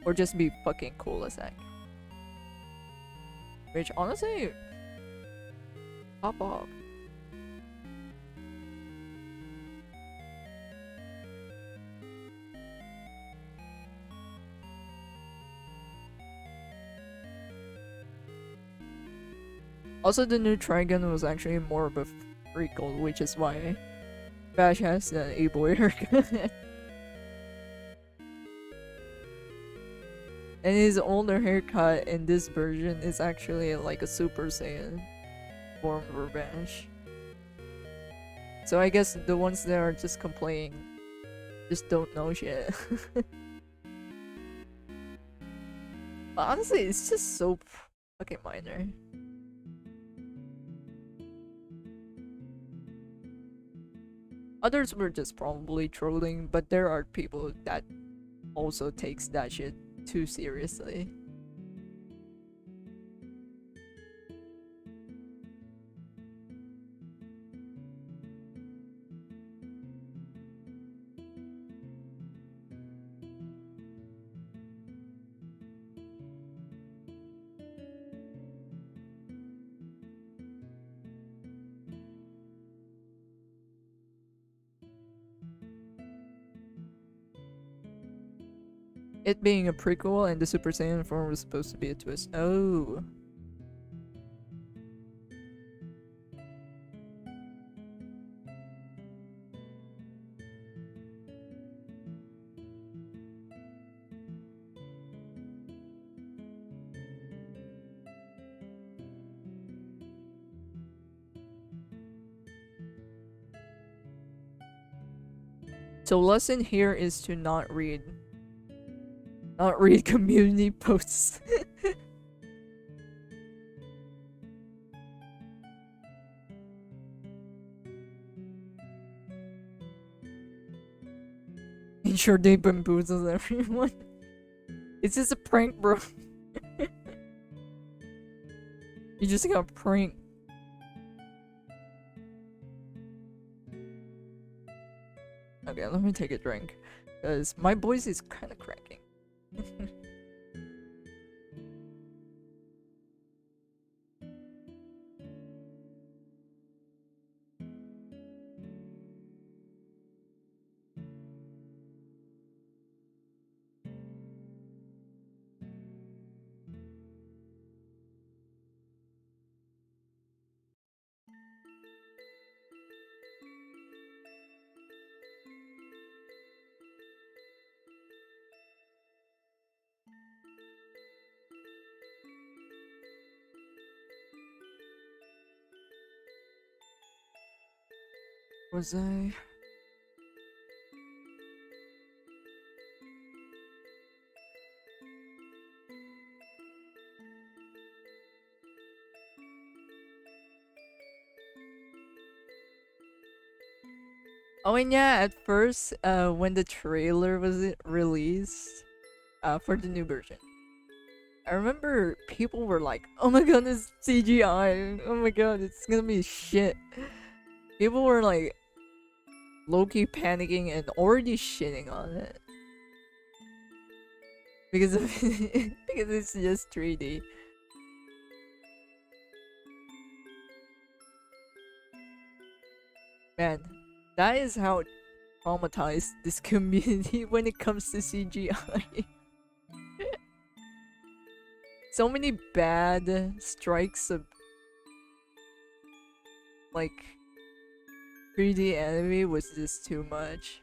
Or just be fucking cool as heck. Which, honestly, pop off. Also, the new Trigun was actually more of a freakle, which is why Bash has an A-boy haircut. And his older haircut in this version is actually like a Super Saiyan form for Bash. So I guess the ones that are just complaining just don't know shit. But honestly, it's just so fucking minor. Others were just probably trolling, but there are people that also takes that shit too seriously. It being a prequel and the Super Saiyan form was supposed to be a twist. Oh. So lesson here is to not read community posts. Ensure they bamboozle everyone. It's just a prank, bro. You just got pranked. Okay, let me take a drink. Because my voice is kind of cracking. Was I? Oh, and yeah, at first, when the trailer was released, for the new version, I remember people were like, "Oh my god, it's CGI! Oh my god, it's gonna be shit." People were like, low-key panicking and already shitting on it because of because it's just 3D. Man, that is how traumatized this community when it comes to CGI. So many bad strikes of like 3D anime was just too much.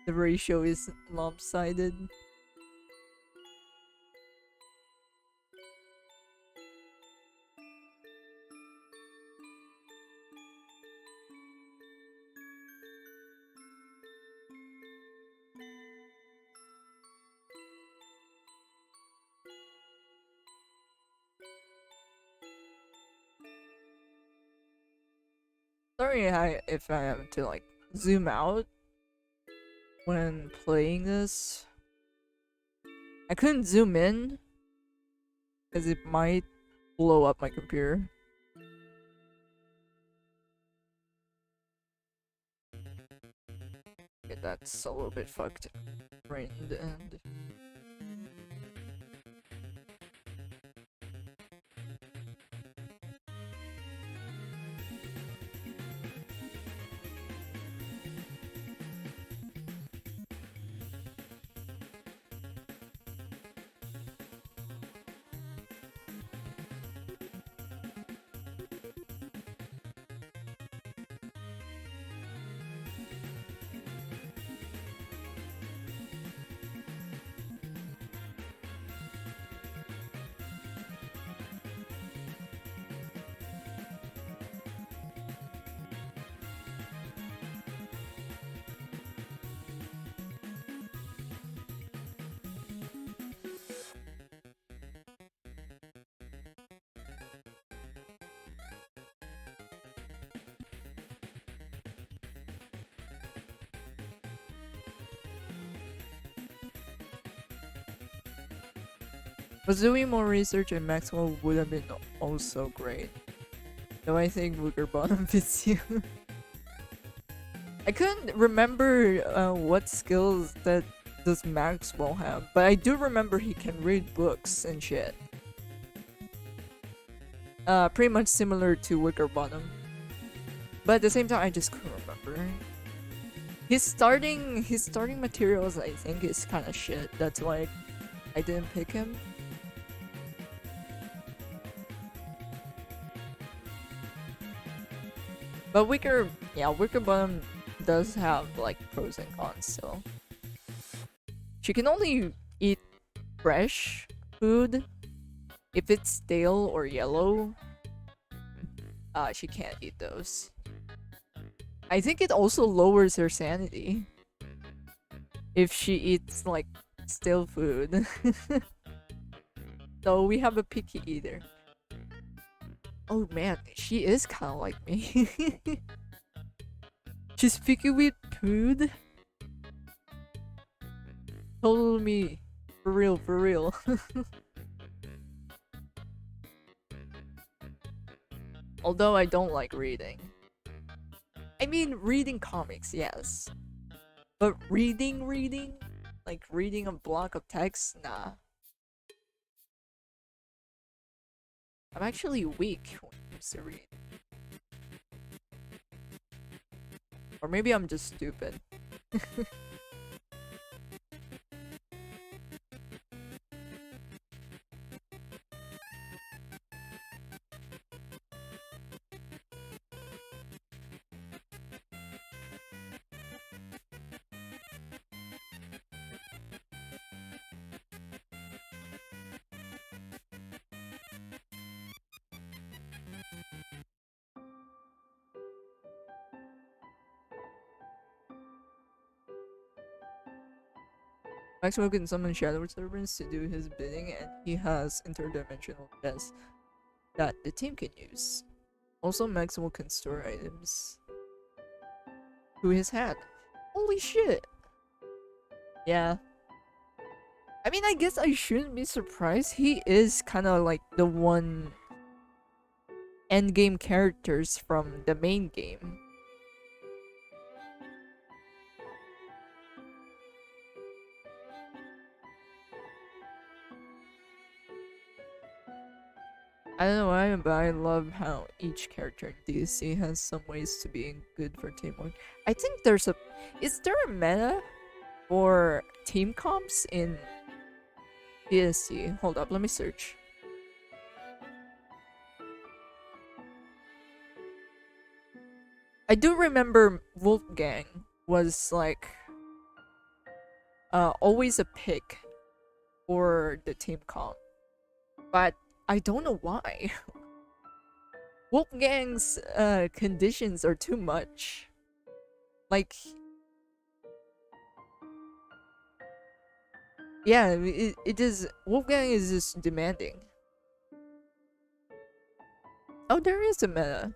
The ratio is lopsided. Sorry if I have to like zoom out when playing this. I couldn't zoom in because it might blow up my computer. Okay, that's a little bit fucked right in the end. But doing more research in Maxwell would have been also great. Though I think Wicker Bottom fits you. I couldn't remember what skills that does Maxwell have, but I do remember he can read books and shit. Pretty much similar to Wicker Bottom. But at the same time, I just couldn't remember. His starting materials, I think, is kind of shit. That's why I didn't pick him. But Wicker Bottom does have like pros and cons still. She can only eat fresh food. If it's stale or yellow, she can't eat those. I think it also lowers her sanity if she eats like stale food. So we have a picky eater. Oh man, she is kind of like me. She's picky with food. Total me. For real, for real. Although I don't like reading. I mean, reading comics, yes. But reading? Like reading a block of text? Nah. I'm actually weak when it comes to reading. Or maybe I'm just stupid. Maxwell can summon shadow servants to do his bidding, and he has interdimensional chests that the team can use. Also, Maxwell can store items to his hand. Holy shit! Yeah. I mean, I guess I shouldn't be surprised. He is kind of like the one endgame characters from the main game. I don't know why, but I love how each character in DSC has some ways to being good for teamwork. I think there's a... Is there a meta for team comps in DSC? Hold up, let me search. I do remember Wolfgang was like always a pick for the team comp, but I don't know why. Wolfgang's conditions are too much. Like, yeah, it is. Wolfgang is just demanding. Oh, there is a meta.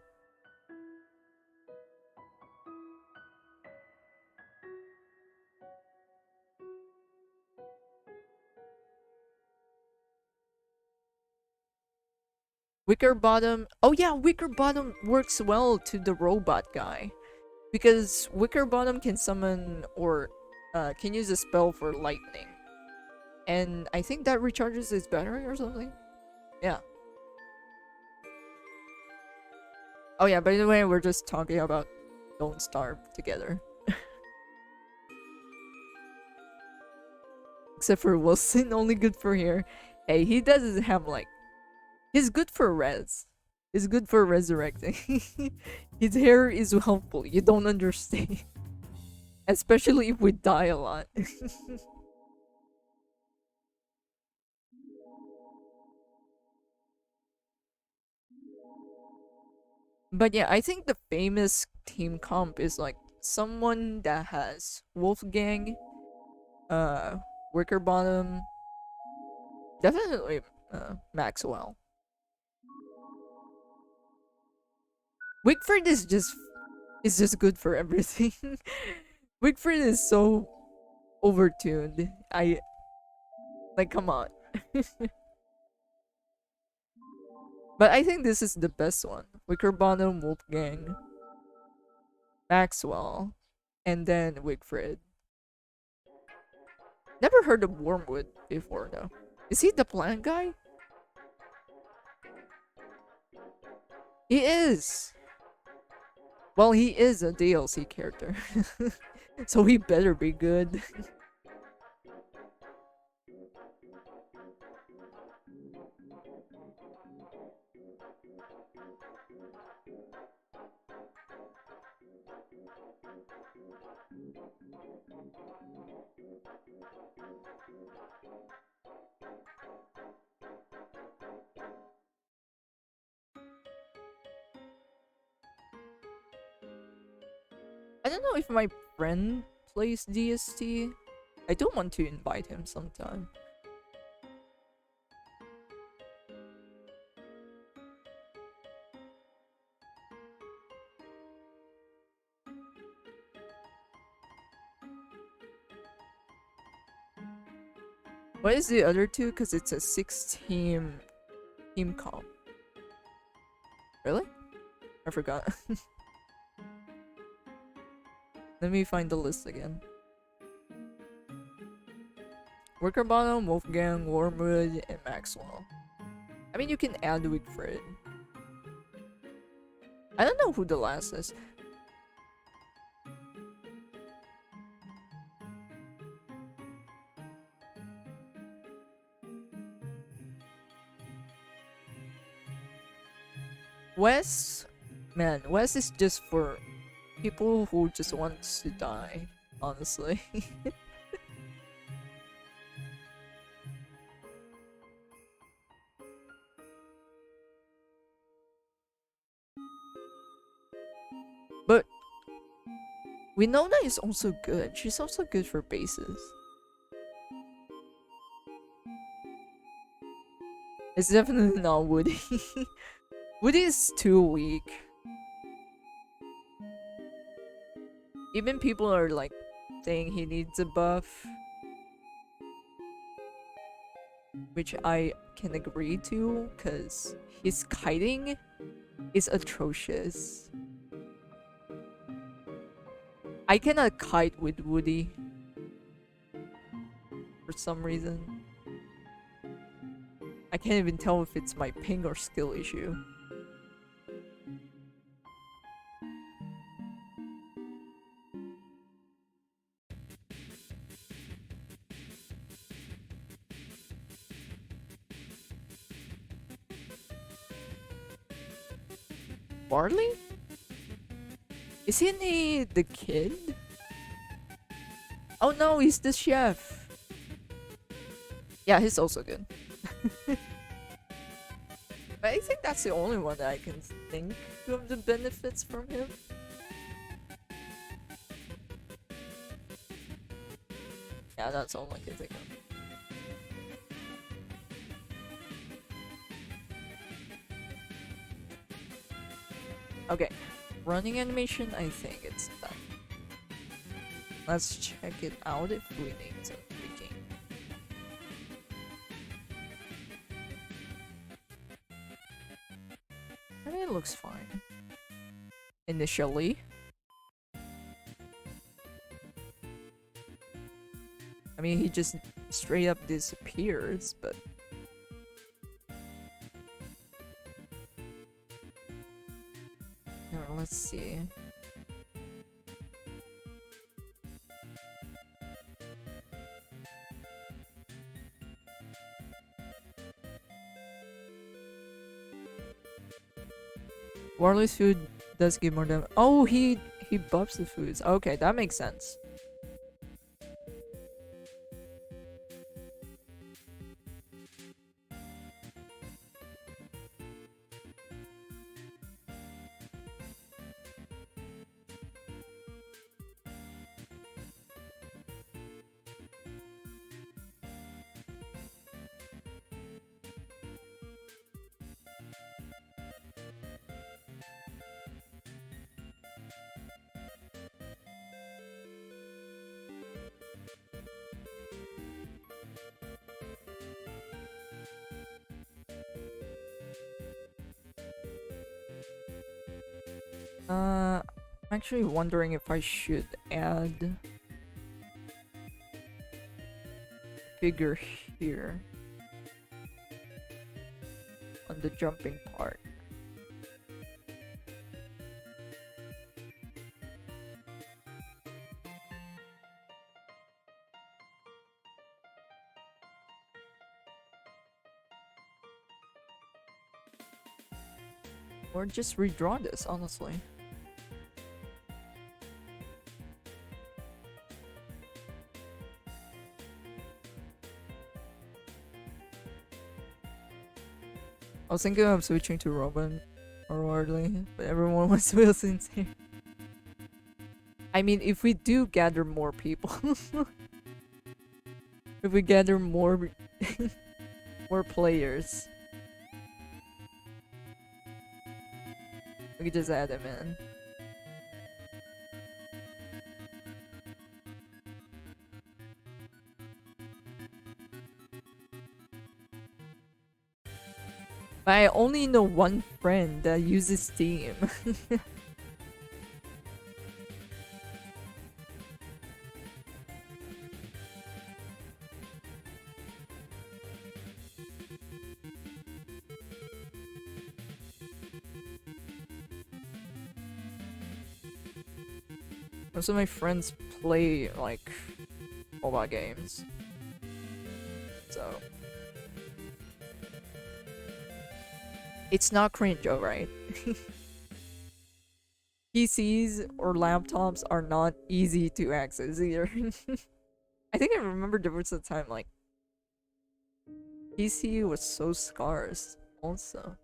Wicker Bottom. Oh yeah, Wicker Bottom works well to the robot guy, because Wicker Bottom can summon or can use a spell for lightning, and I think that recharges his battery or something. Yeah. Oh yeah. By the way, we're just talking about Don't Starve together. Except for Wilson, only good for here. Hey, he doesn't have like... He's good for res. He's good for resurrecting. His hair is helpful. You don't understand. Especially if we die a lot. But yeah, I think the famous team comp is like someone that has Wolfgang, Wicker Bottom, definitely Maxwell. Wigford is just good for everything. Wigford is so overtuned. I like, come on. But I think this is the best one. Wicker Bottom, Wolfgang, Maxwell, and then Wigfrid. Never heard of Wormwood before though. Is he the plant guy? He is! Well, he is a DLC character. So he better be good. I don't know if my friend plays DST. I don't want to invite him sometime. What is the other two? Because it's a 6-team team comp. Really? I forgot. Let me find the list again. Wicker Bottom, Wolfgang, Wormwood, and Maxwell. I mean, you can add Wigfrid. I don't know who the last is. Wes, man, Wes is just for people who just want to die, honestly. But Winona is also good. She's also good for bases. It's definitely not Woody. Woody is too weak. Even people are like saying he needs a buff, which I can agree to, because his kiting is atrocious. I cannot kite with Woody for some reason. I can't even tell if it's my ping or skill issue. Barley? Isn't he the kid? Oh no, he's the chef. Yeah, he's also good. But I think that's the only one that I can think of the benefits from him. Yeah, that's all I can think of. Okay, running animation, I think it's done. Let's check it out if we need to tweaking. I mean, it looks fine. Initially. I mean, he just straight up disappears, but... Now, let's see. Warley's food does give more damage. Oh, he buffs the foods. Okay, that makes sense. I'm actually wondering if I should add a figure here on the jumping part. Or just redraw this, honestly. I was thinking of switching to Robin or Wardley, but everyone wants Wilson's here. I mean, if we do gather more people, if we gather more more players, we could just add them in. But I only know one friend that uses Steam. Most of my friends play, like, mobile games. So... It's not cringe, alright? PCs or laptops are not easy to access either. I think I remember there was a time, like... PC was so scarce, also.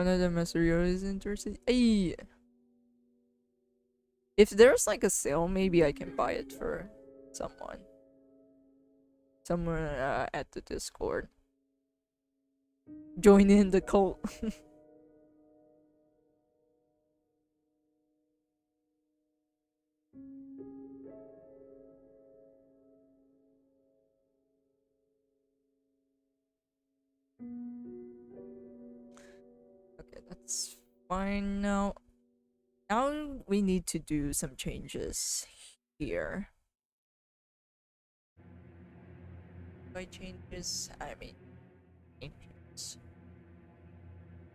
Another Masario is interested. Ay! If there's like a sale, maybe I can buy it for someone. Someone at the Discord. Join in the cult. Okay, that's fine now. Now we need to do some changes here. By changes, I mean changes.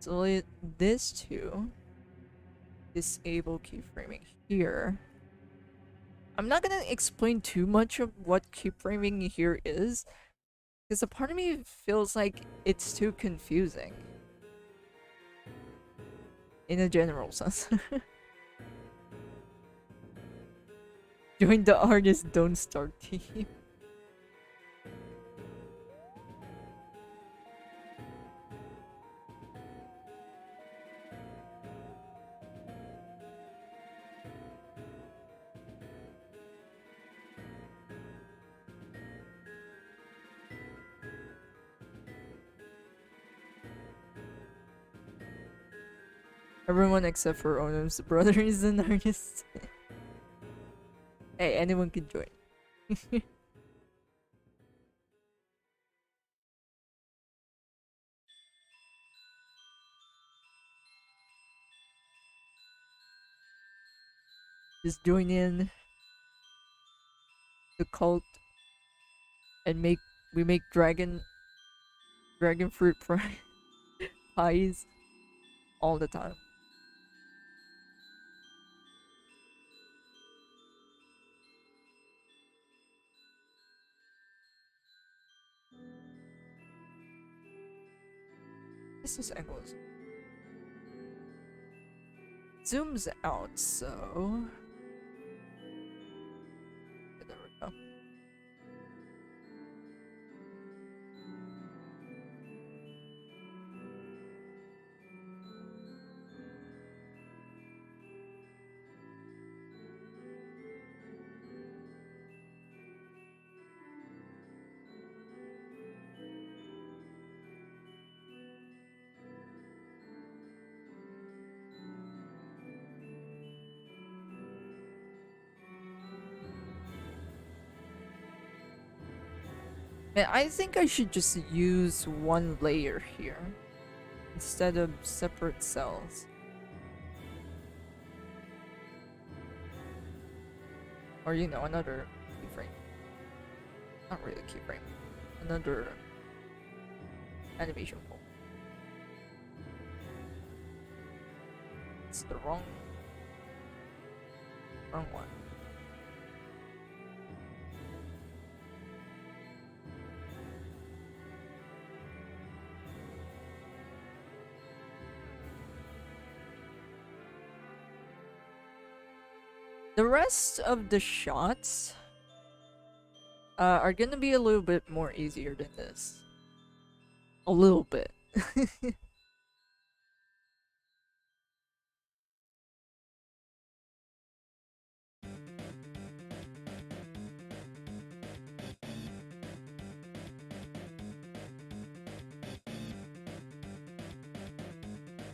So this too. Disable keyframing here. I'm not gonna explain too much of what keyframing here is, because a part of me feels like it's too confusing. In a general sense. Join the artist don't start team. Everyone except for Onum's brother is an artist. Hey, anyone can join. Just join in the cult and we make dragon fruit pies all the time. This is angles. Zooms out, so there we go. And I think I should just use one layer here instead of separate cells. Or, you know, another keyframe. Not really keyframe. Another animation pole. It's the wrong one. The rest of the shots are gonna be a little bit more easier than this. A little bit.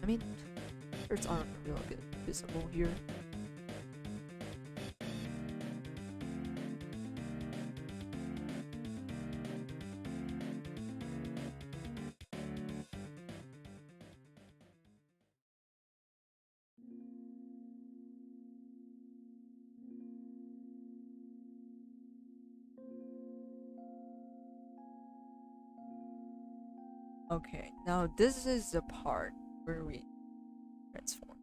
I mean, shirts aren't really visible here. Okay, now this is the part where we transform.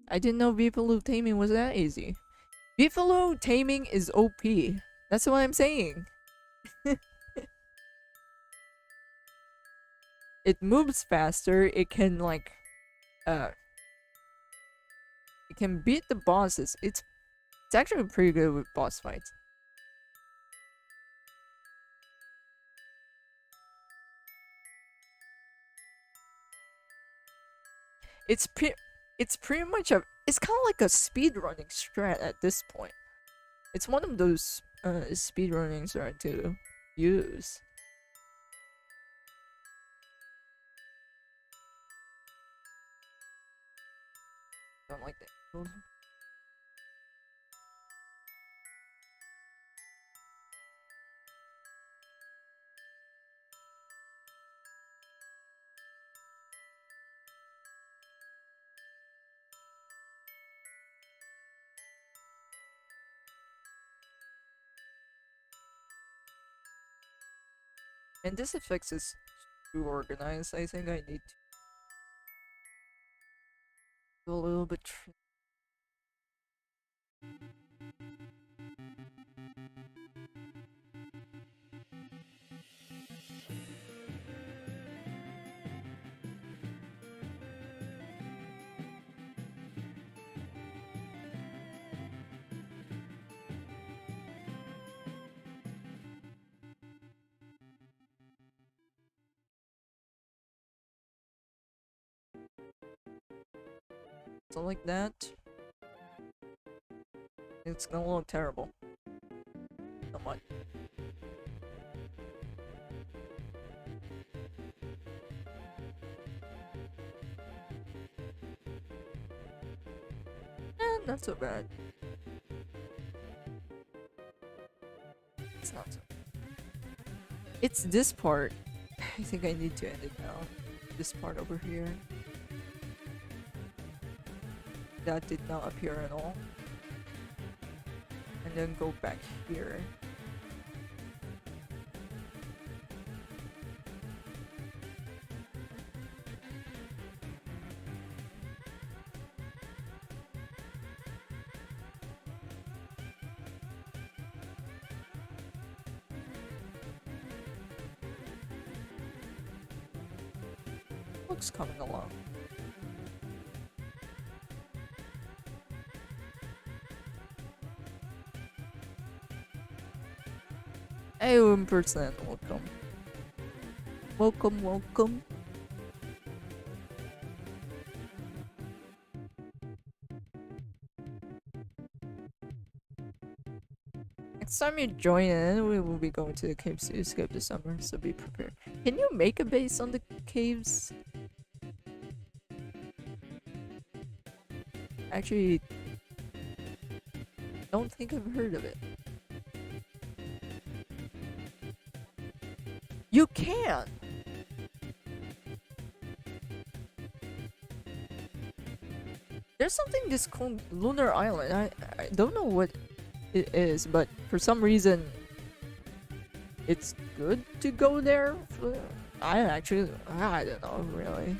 I didn't know Beefalo taming was that easy. Beefalo taming is OP. That's what I'm saying. It moves faster, it can like uh it can beat the bosses. It's actually pretty good with boss fights. It's pretty much it's kind of like a speedrunning strat at this point. It's one of those speedrunning strat to use. Don't like that. And this effects is too organized. I think I need to do a little bit. So like that. It's gonna look terrible. Somewhat. Not so bad. It's not so bad. It's this part. I think I need to edit out this part over here. That did not appear at all. And then go back here. Looks coming along. Hey, 1%, welcome. Welcome, welcome. Next time you join in, we will be going to the caves to escape the summer, so be prepared. Can you make a base on the caves? Actually, don't think I've heard of it. You can! There's something this called Lunar Island. I don't know what it is, but for some reason it's good to go there. I don't know really.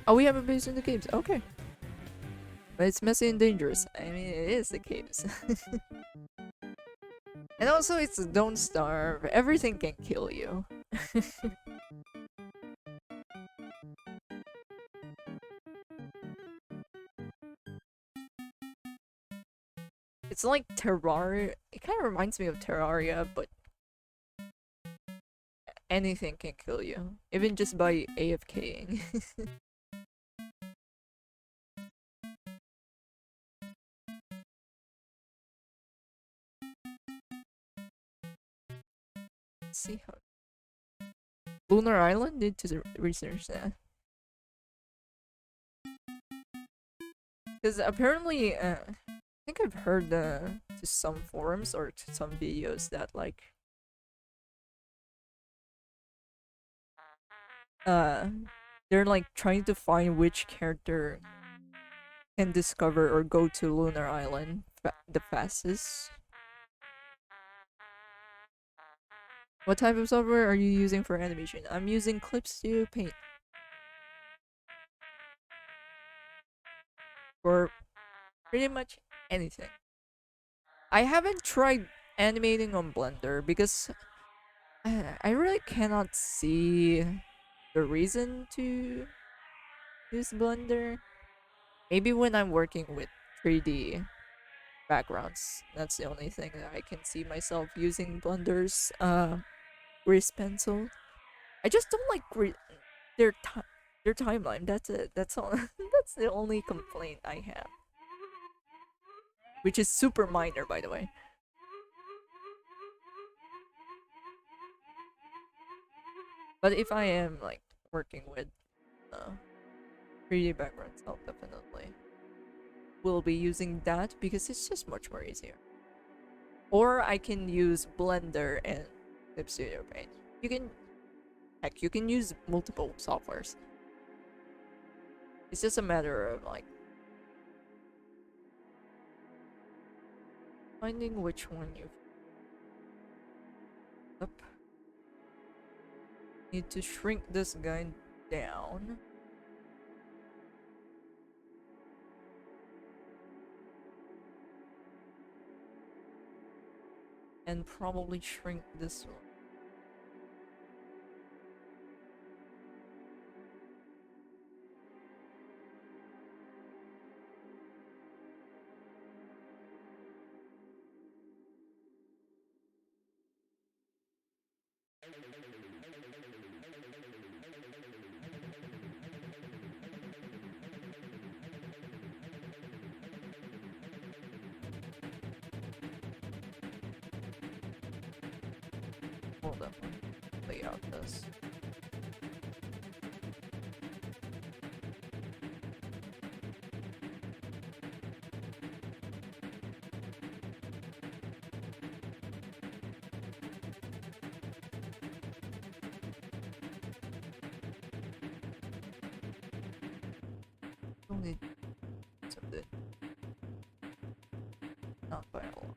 Oh, we have a base in the caves. Okay. But it's messy and dangerous. I mean, it is the caves. And also, it's don't starve. Everything can kill you. It's like Terraria. It kind of reminds me of Terraria, but anything can kill you. Even just by AFKing. Let's see how... Lunar Island? Need to research that. Because apparently, I think I've heard to some forums or to some videos that like they're like trying to find which character can discover or go to Lunar Island the fastest. What type of software are you using for animation? I'm using Clip Studio Paint. For pretty much anything. I haven't tried animating on Blender because I really cannot see the reason to use Blender. Maybe when I'm working with 3D backgrounds, that's the only thing that I can see myself using Blender's grease pencil. I just don't like their their timeline. That's it. That's all. That's the only complaint I have, which is super minor, by the way. But if I am like working with 3D backgrounds, I'll definitely will be using that because it's just much more easier. Or I can use Blender and Clip Studio Paint. You can, heck, you can use multiple softwares. It's just a matter of like finding which one you up. Need to shrink this guy down. And probably shrink this one. Hold up. Lay out this. Only something. Not by a lot.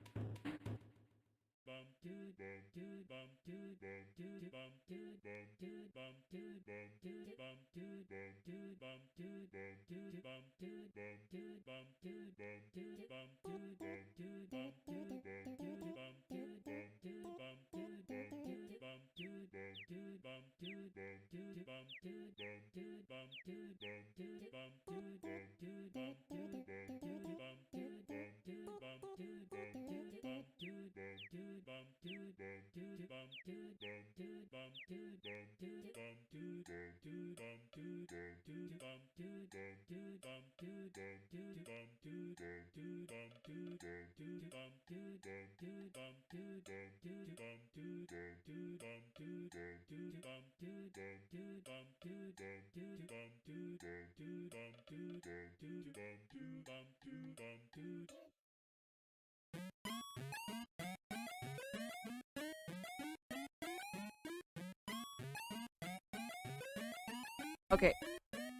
Okay,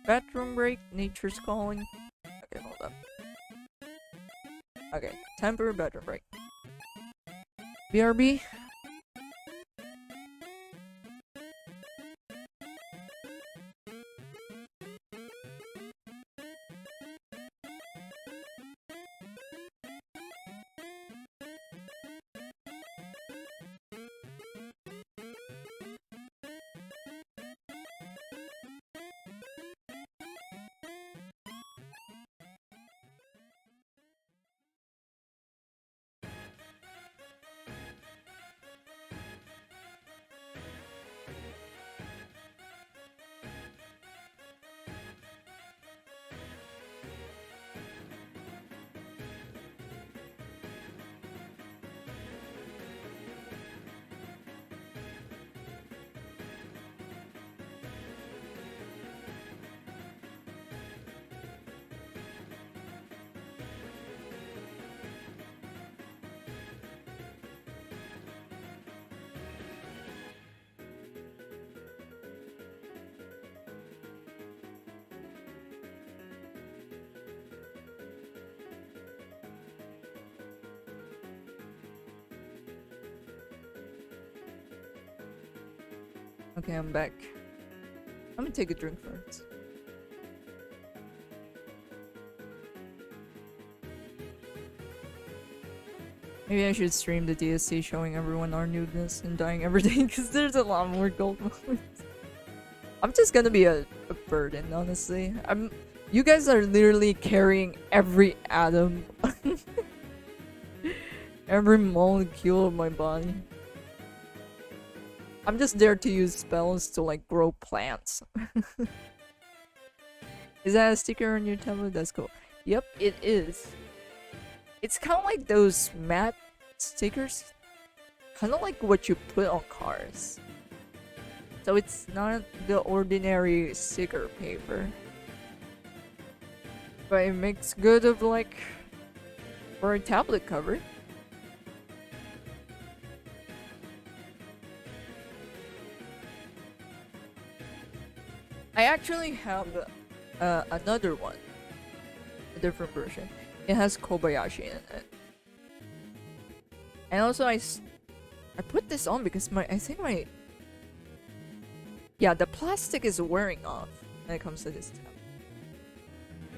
bathroom break, nature's calling. Okay, hold up. Okay, temporary bathroom break. BRB. Okay, I'm back. I'm gonna take a drink first. Maybe I should stream the DSC showing everyone our nudeness and dying every day because there's a lot more gold moments. I'm just gonna be a burden, honestly. You guys are literally carrying every atom, every molecule of my body. I'm just there to use spells to like grow plants. Is that a sticker on your tablet? That's cool. Yep, it is. It's kind of like those matte stickers. Kind of like what you put on cars. So it's not the ordinary sticker paper. But it makes good of like for a tablet cover. I actually have another one. A different version. It has Kobayashi in it. And also I put this on because I think my... Yeah, the plastic is wearing off when it comes to this tab.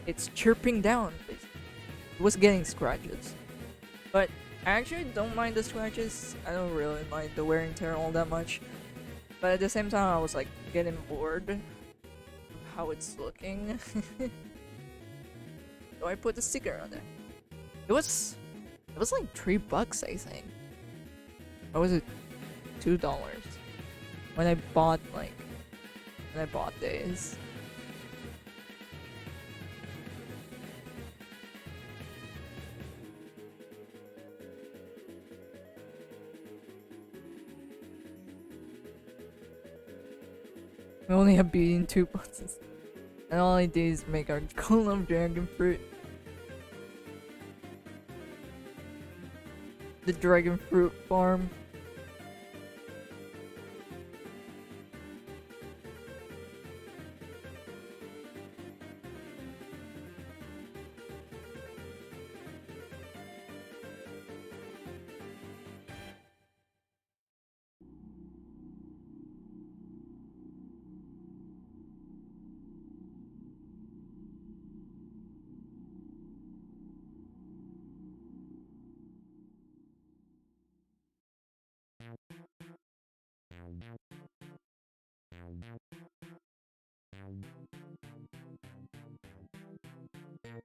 It's chirping down. It was getting scratches. But I actually don't mind the scratches. I don't really mind the wear and tear all that much. But at the same time, I was like getting bored of how it's looking. So I put the sticker on there. It was like $3, I think. Or was it $2? When I bought these. We only have beaten 2 buttons. And all I did is make our golem dragon fruit. The dragon fruit farm.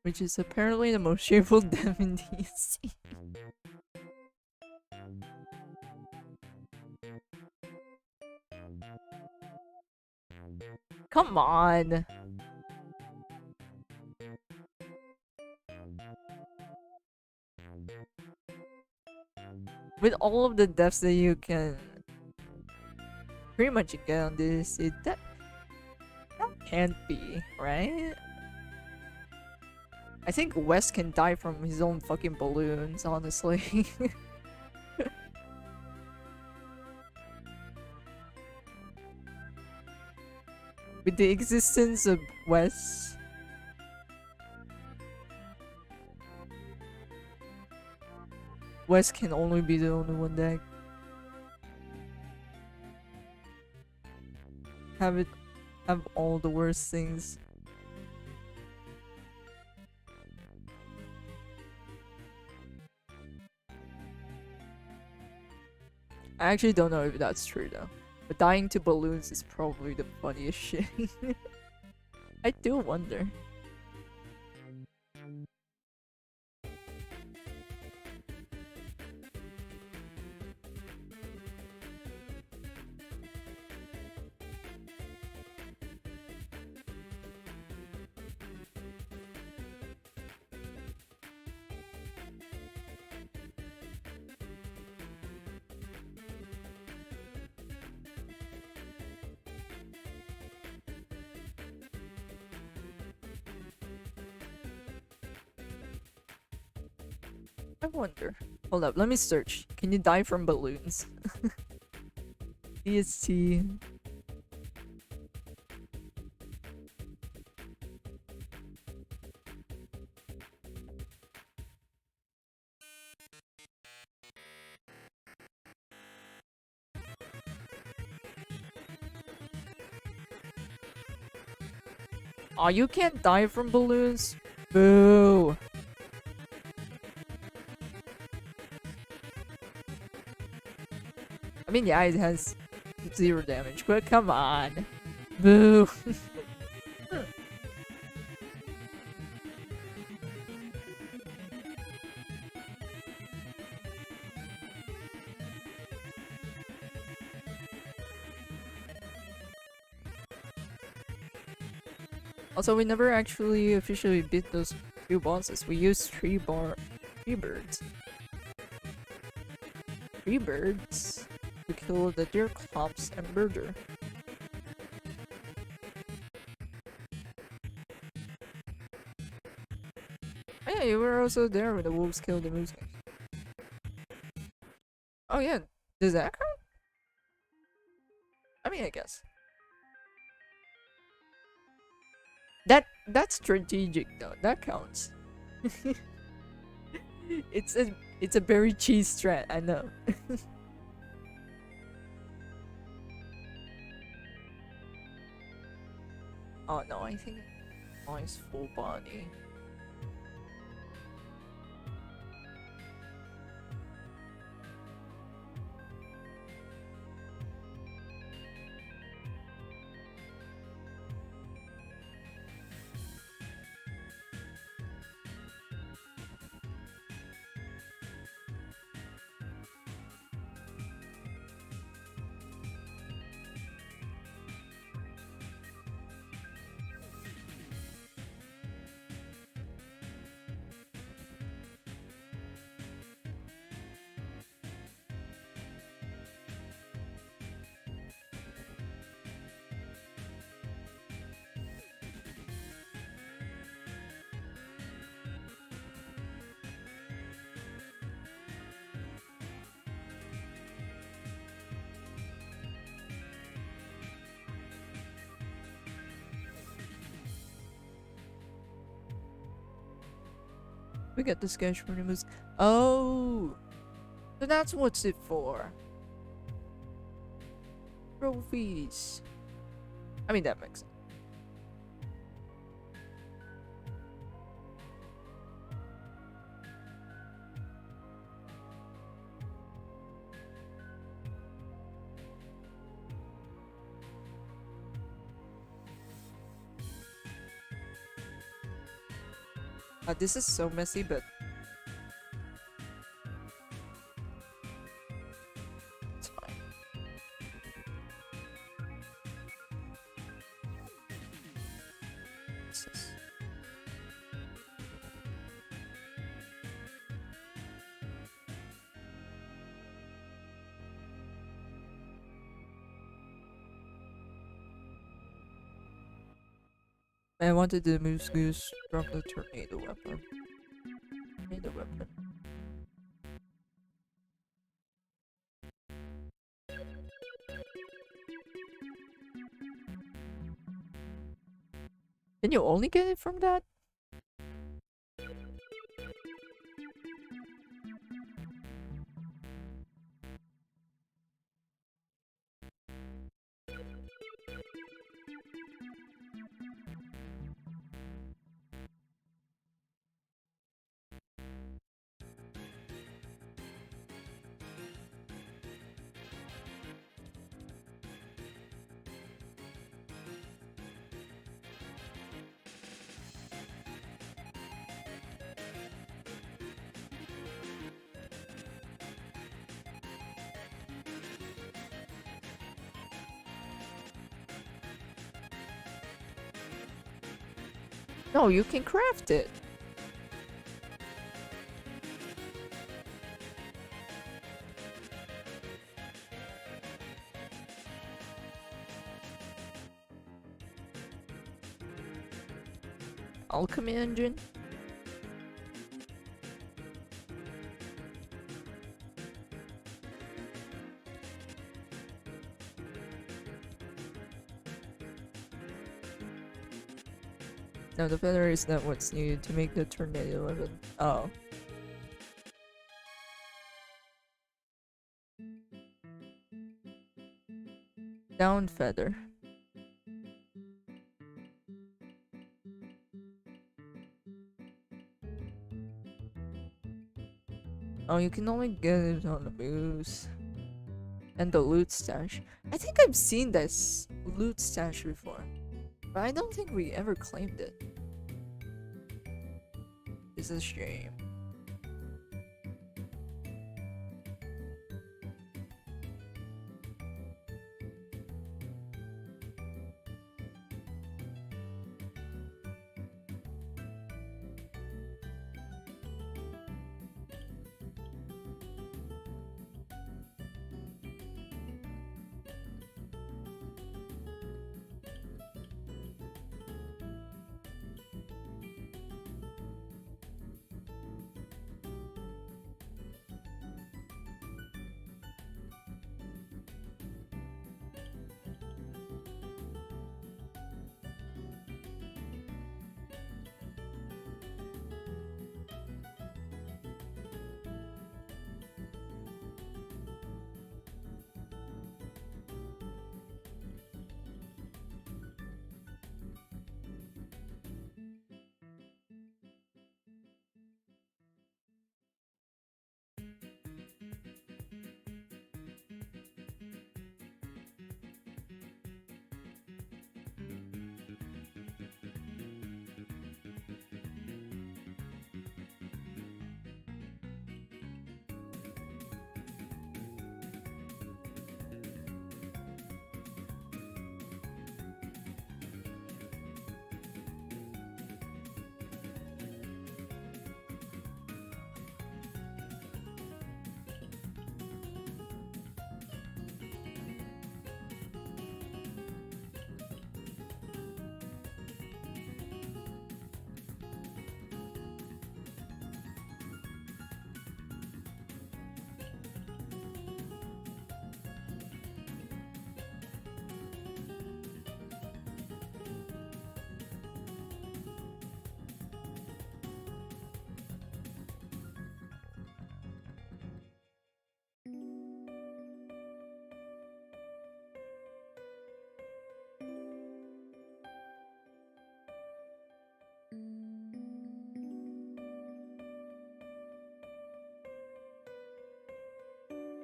Which is apparently the most shameful death in DC. Come on! With all of the deaths that you can pretty much get on this, that can't be, right? I think Wes can die from his own fucking balloons, honestly. With the existence of Wes, Wes can only be the only one that have all the worst things. I actually don't know if that's true though. But dying to balloons is probably the funniest shit. I do wonder. I wonder. Hold up, let me search. Can you die from balloons? DST. Aw, you can't die from balloons? Boo! mean, yeah, it has 0 damage, but come on. Boo. Also, we never actually officially beat those 2 bosses. We used 3 birds. 3 birds to kill the Deerclops and Murder. Oh yeah, you were also there when the wolves killed the moose. Oh yeah, does that count? I mean, I guess. That's strategic though. That counts. it's a very cheese strat, I know. Oh no, I think nice full body. We got the sketch for the moose. Oh, so that's what's it for. Trophies. I mean, that makes sense. This is so messy, but it's fine. I wanted the moose goose from the tornado weapon. Tornado weapon. Can you only get it from that? No, you can craft it. Alchemy engine? No, the feather is not what's needed to make the tornado weapon. Oh. Down feather. Oh, you can only get it on the moose. And the loot stash. I think I've seen this loot stash before, but I don't think we ever claimed it. It's a shame.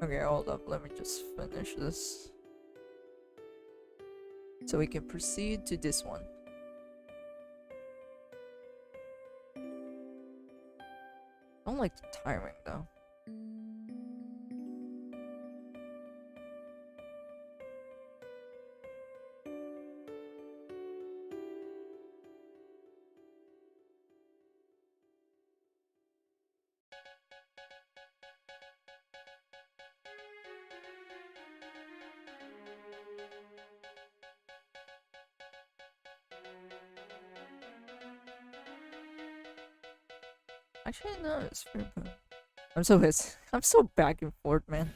Okay, hold up. Let me just finish this. So we can proceed to this one. I don't like the timing though. Actually, no, it's fair. I'm so back and forth, man.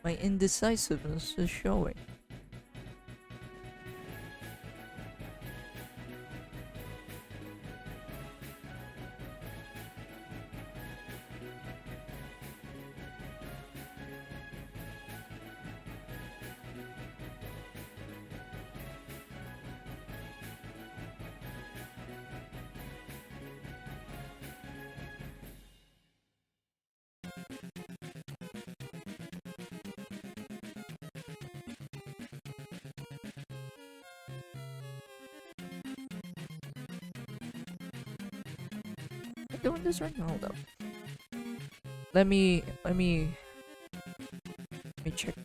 My indecisiveness is showing. Doing this right now. Hold up. Let me check.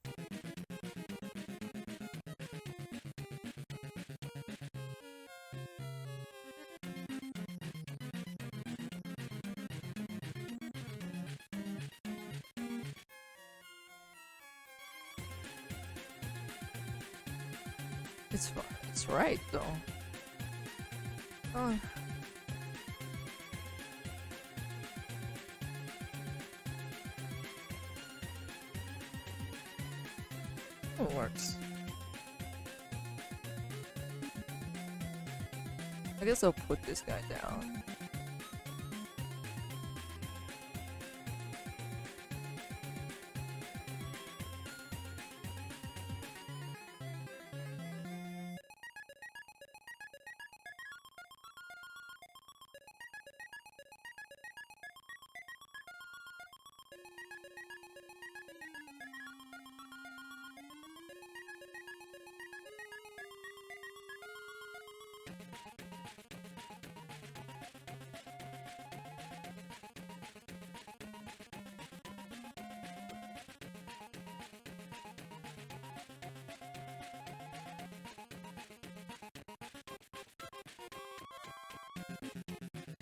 It's right though. Oh. It works. I guess I'll put this guy down.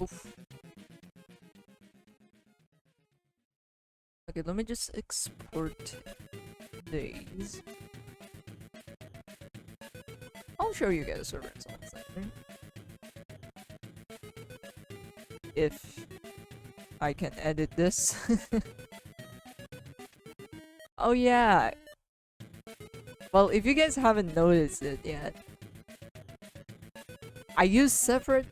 Oof. Okay, let me just export these. I'll show you guys the results later. If I can edit this. Oh yeah. Well, if you guys haven't noticed it yet, I use separate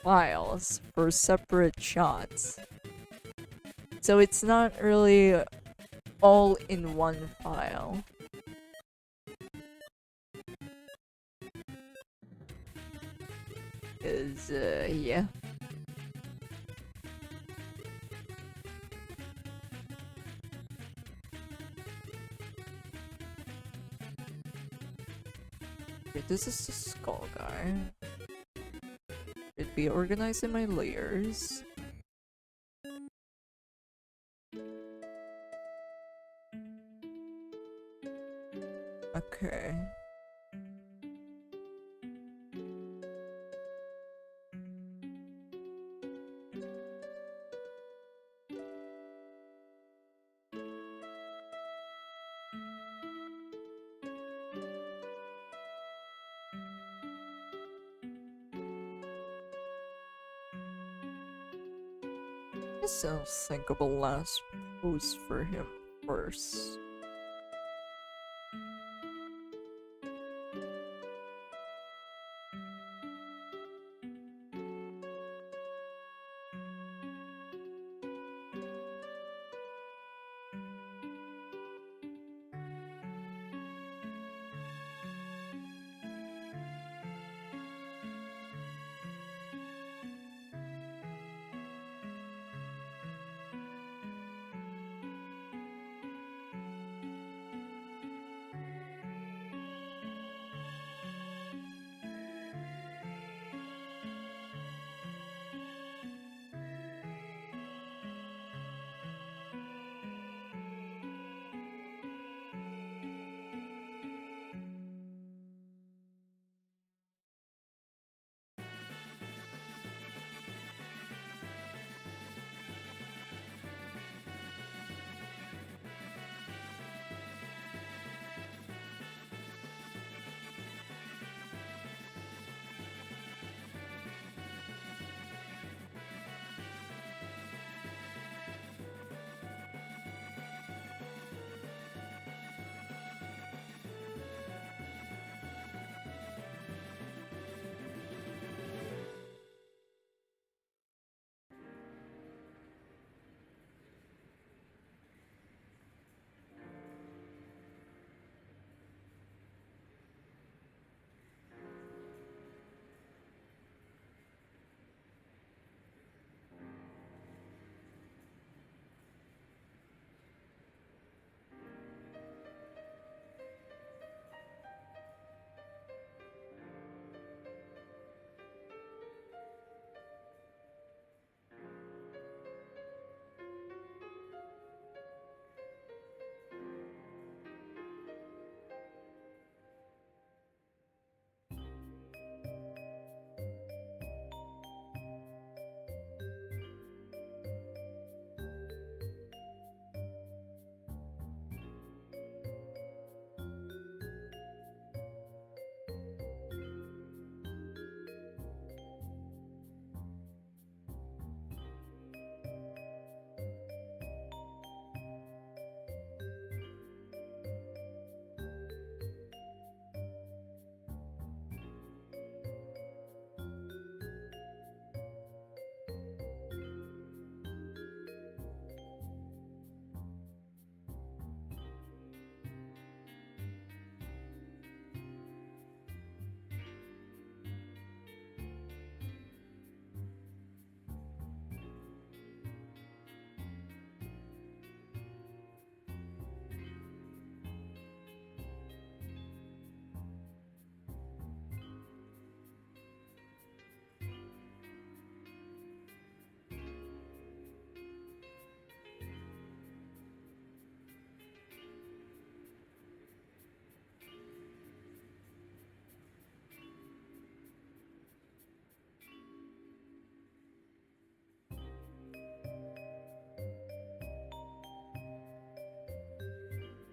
files for separate shots. So it's not really all in one file. Yeah. Okay, this is the skull guy. Should be organizing my layers. Okay. Guess I'll think of a last post for him first.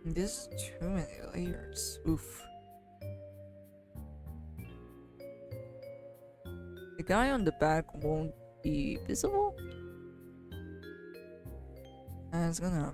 There's too many layers. Oof. The guy on the back won't be visible? And it's gonna...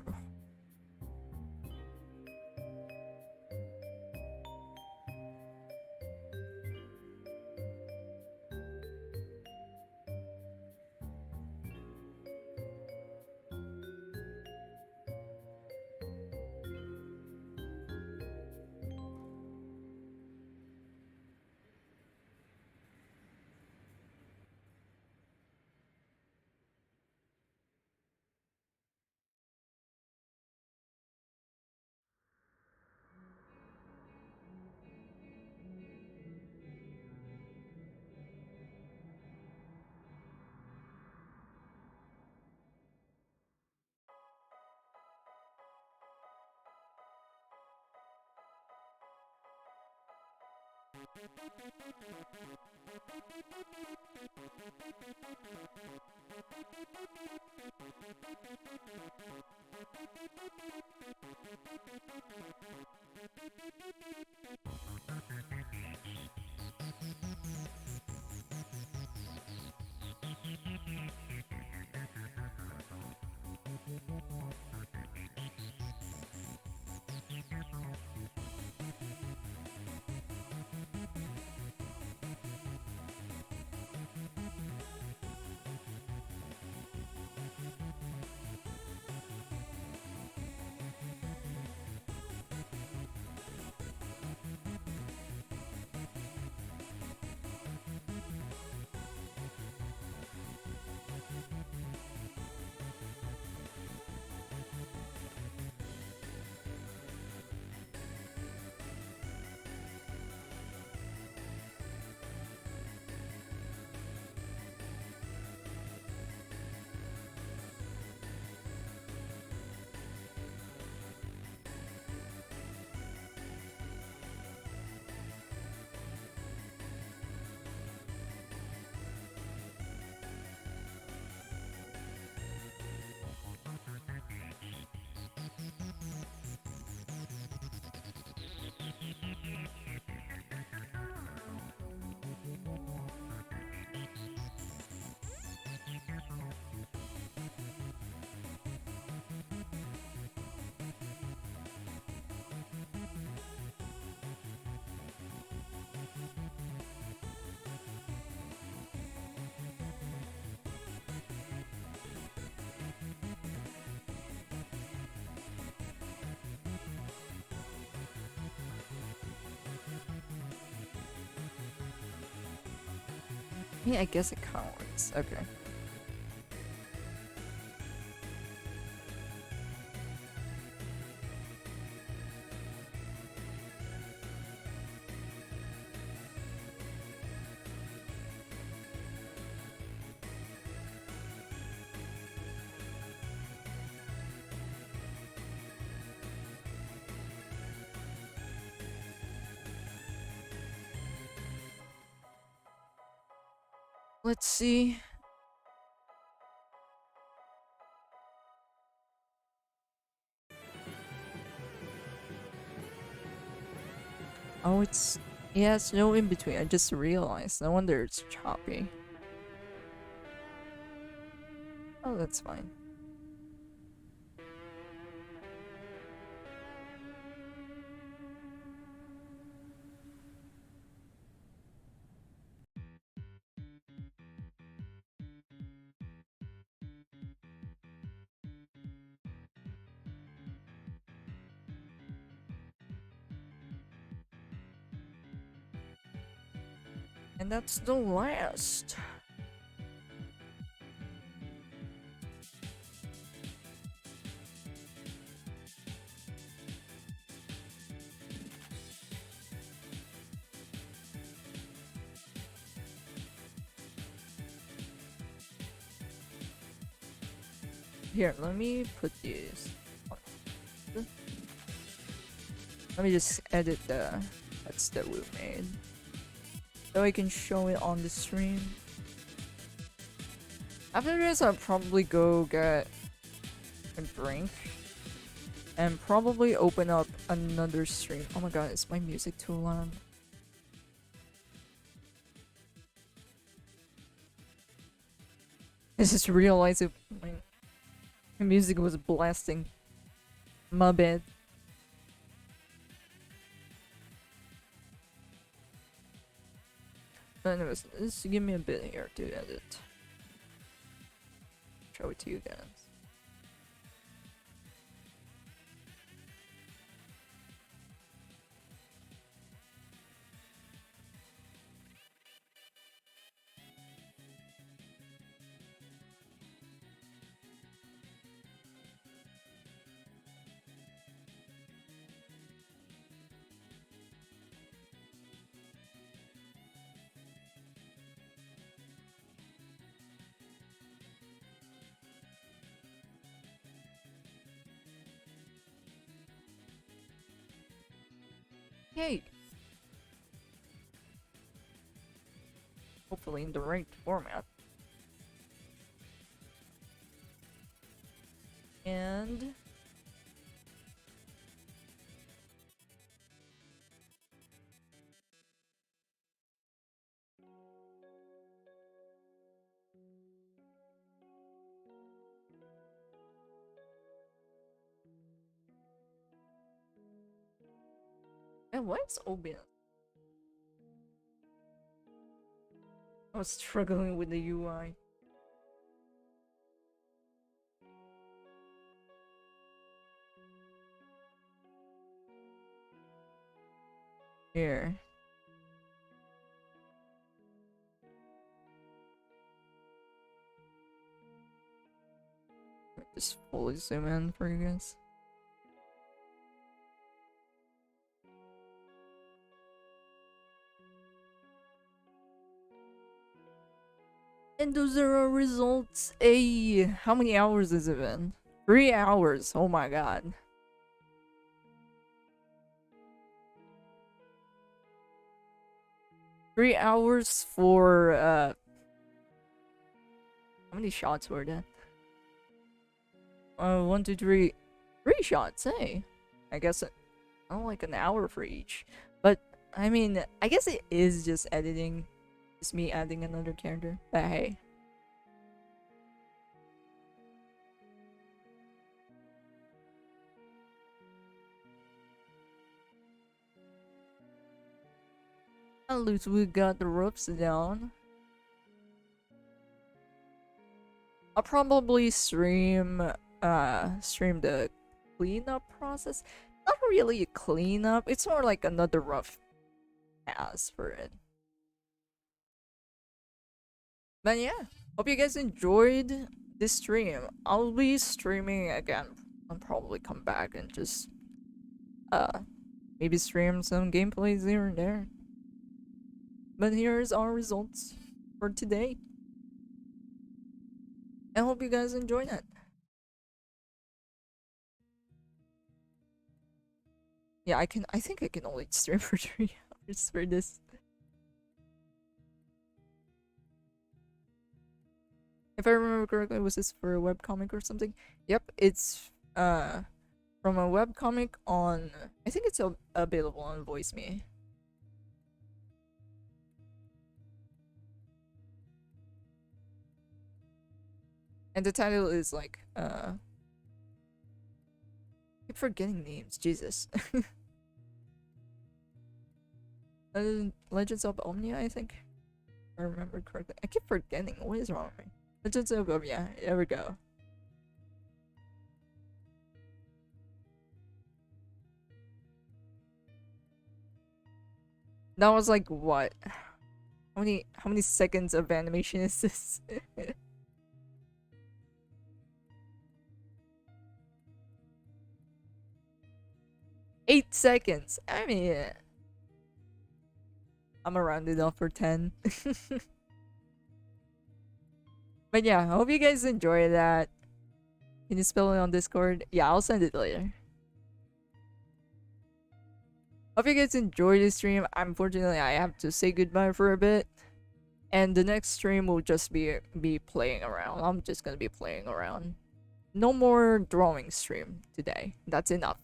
Yeah, I guess it counts. Okay. Let's see. Oh, it's... Yeah, it's no in between. I just realized. No wonder it's choppy. Oh, that's fine. And that's the last. Here, let me put these. Let me just edit the cuts that we made, so I can show it on the stream. After this, I'll probably go get a drink and probably open up another stream. Oh my god, is my music too loud? I just realized it, my music was blasting. My bad. Anyways, just give me a bit here to edit. Show it to you guys. Yay! Hopefully in the right format. And what's OBS? I was struggling with the UI. Here. Just fully zoom in for you guys. And those are our results. Hey, how many hours has it been? 3 hours. Oh my god. Three hours for how many shots were that? 1, 2, 3. 3 shots, hey. I guess like an hour for each. But I mean, I guess it is just editing. Just me adding another character. But hey. At least we got the ropes down. I'll probably stream the cleanup process. Not really a cleanup, it's more like another rough pass for it. But yeah, hope you guys enjoyed this stream. I'll be streaming again. I'll probably come back and just maybe stream some gameplays here and there. But here's our results for today. I hope you guys enjoyed it. Yeah, I think I can only stream for 3 hours for this. If I remember correctly, was this for a webcomic or something? Yep, it's from a webcomic on, I think it's available on VoiceMe. And the title is like I keep forgetting names, Jesus. Legends of Omnia, I think. If I remember correctly. I keep forgetting. What is wrong with me? Legends of Omnia. There we go. That was like what? How many seconds of animation is this? 8 seconds. I mean, I'm gonna round it off for 10. But yeah, I hope you guys enjoy that. Can you spell it on Discord? Yeah, I'll send it later. Hope you guys enjoyed this stream. Unfortunately, I have to say goodbye for a bit. And the next stream will just be playing around. I'm just gonna be playing around. no more drawing stream today. That's enough.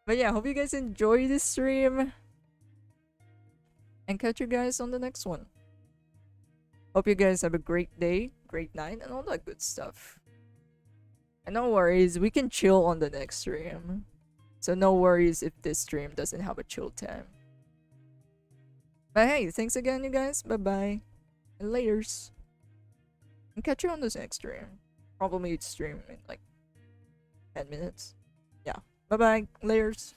But yeah, hope you guys enjoy this stream. And catch you guys on the next one. Hope you guys have a great day, great night, and all that good stuff. And no worries, we can chill on the next stream. So no worries if this stream doesn't have a chill time. But hey, thanks again, you guys. Bye-bye. And laters. And catch you on this next stream. Probably stream in like 10 minutes. Yeah. Bye-bye. Layers.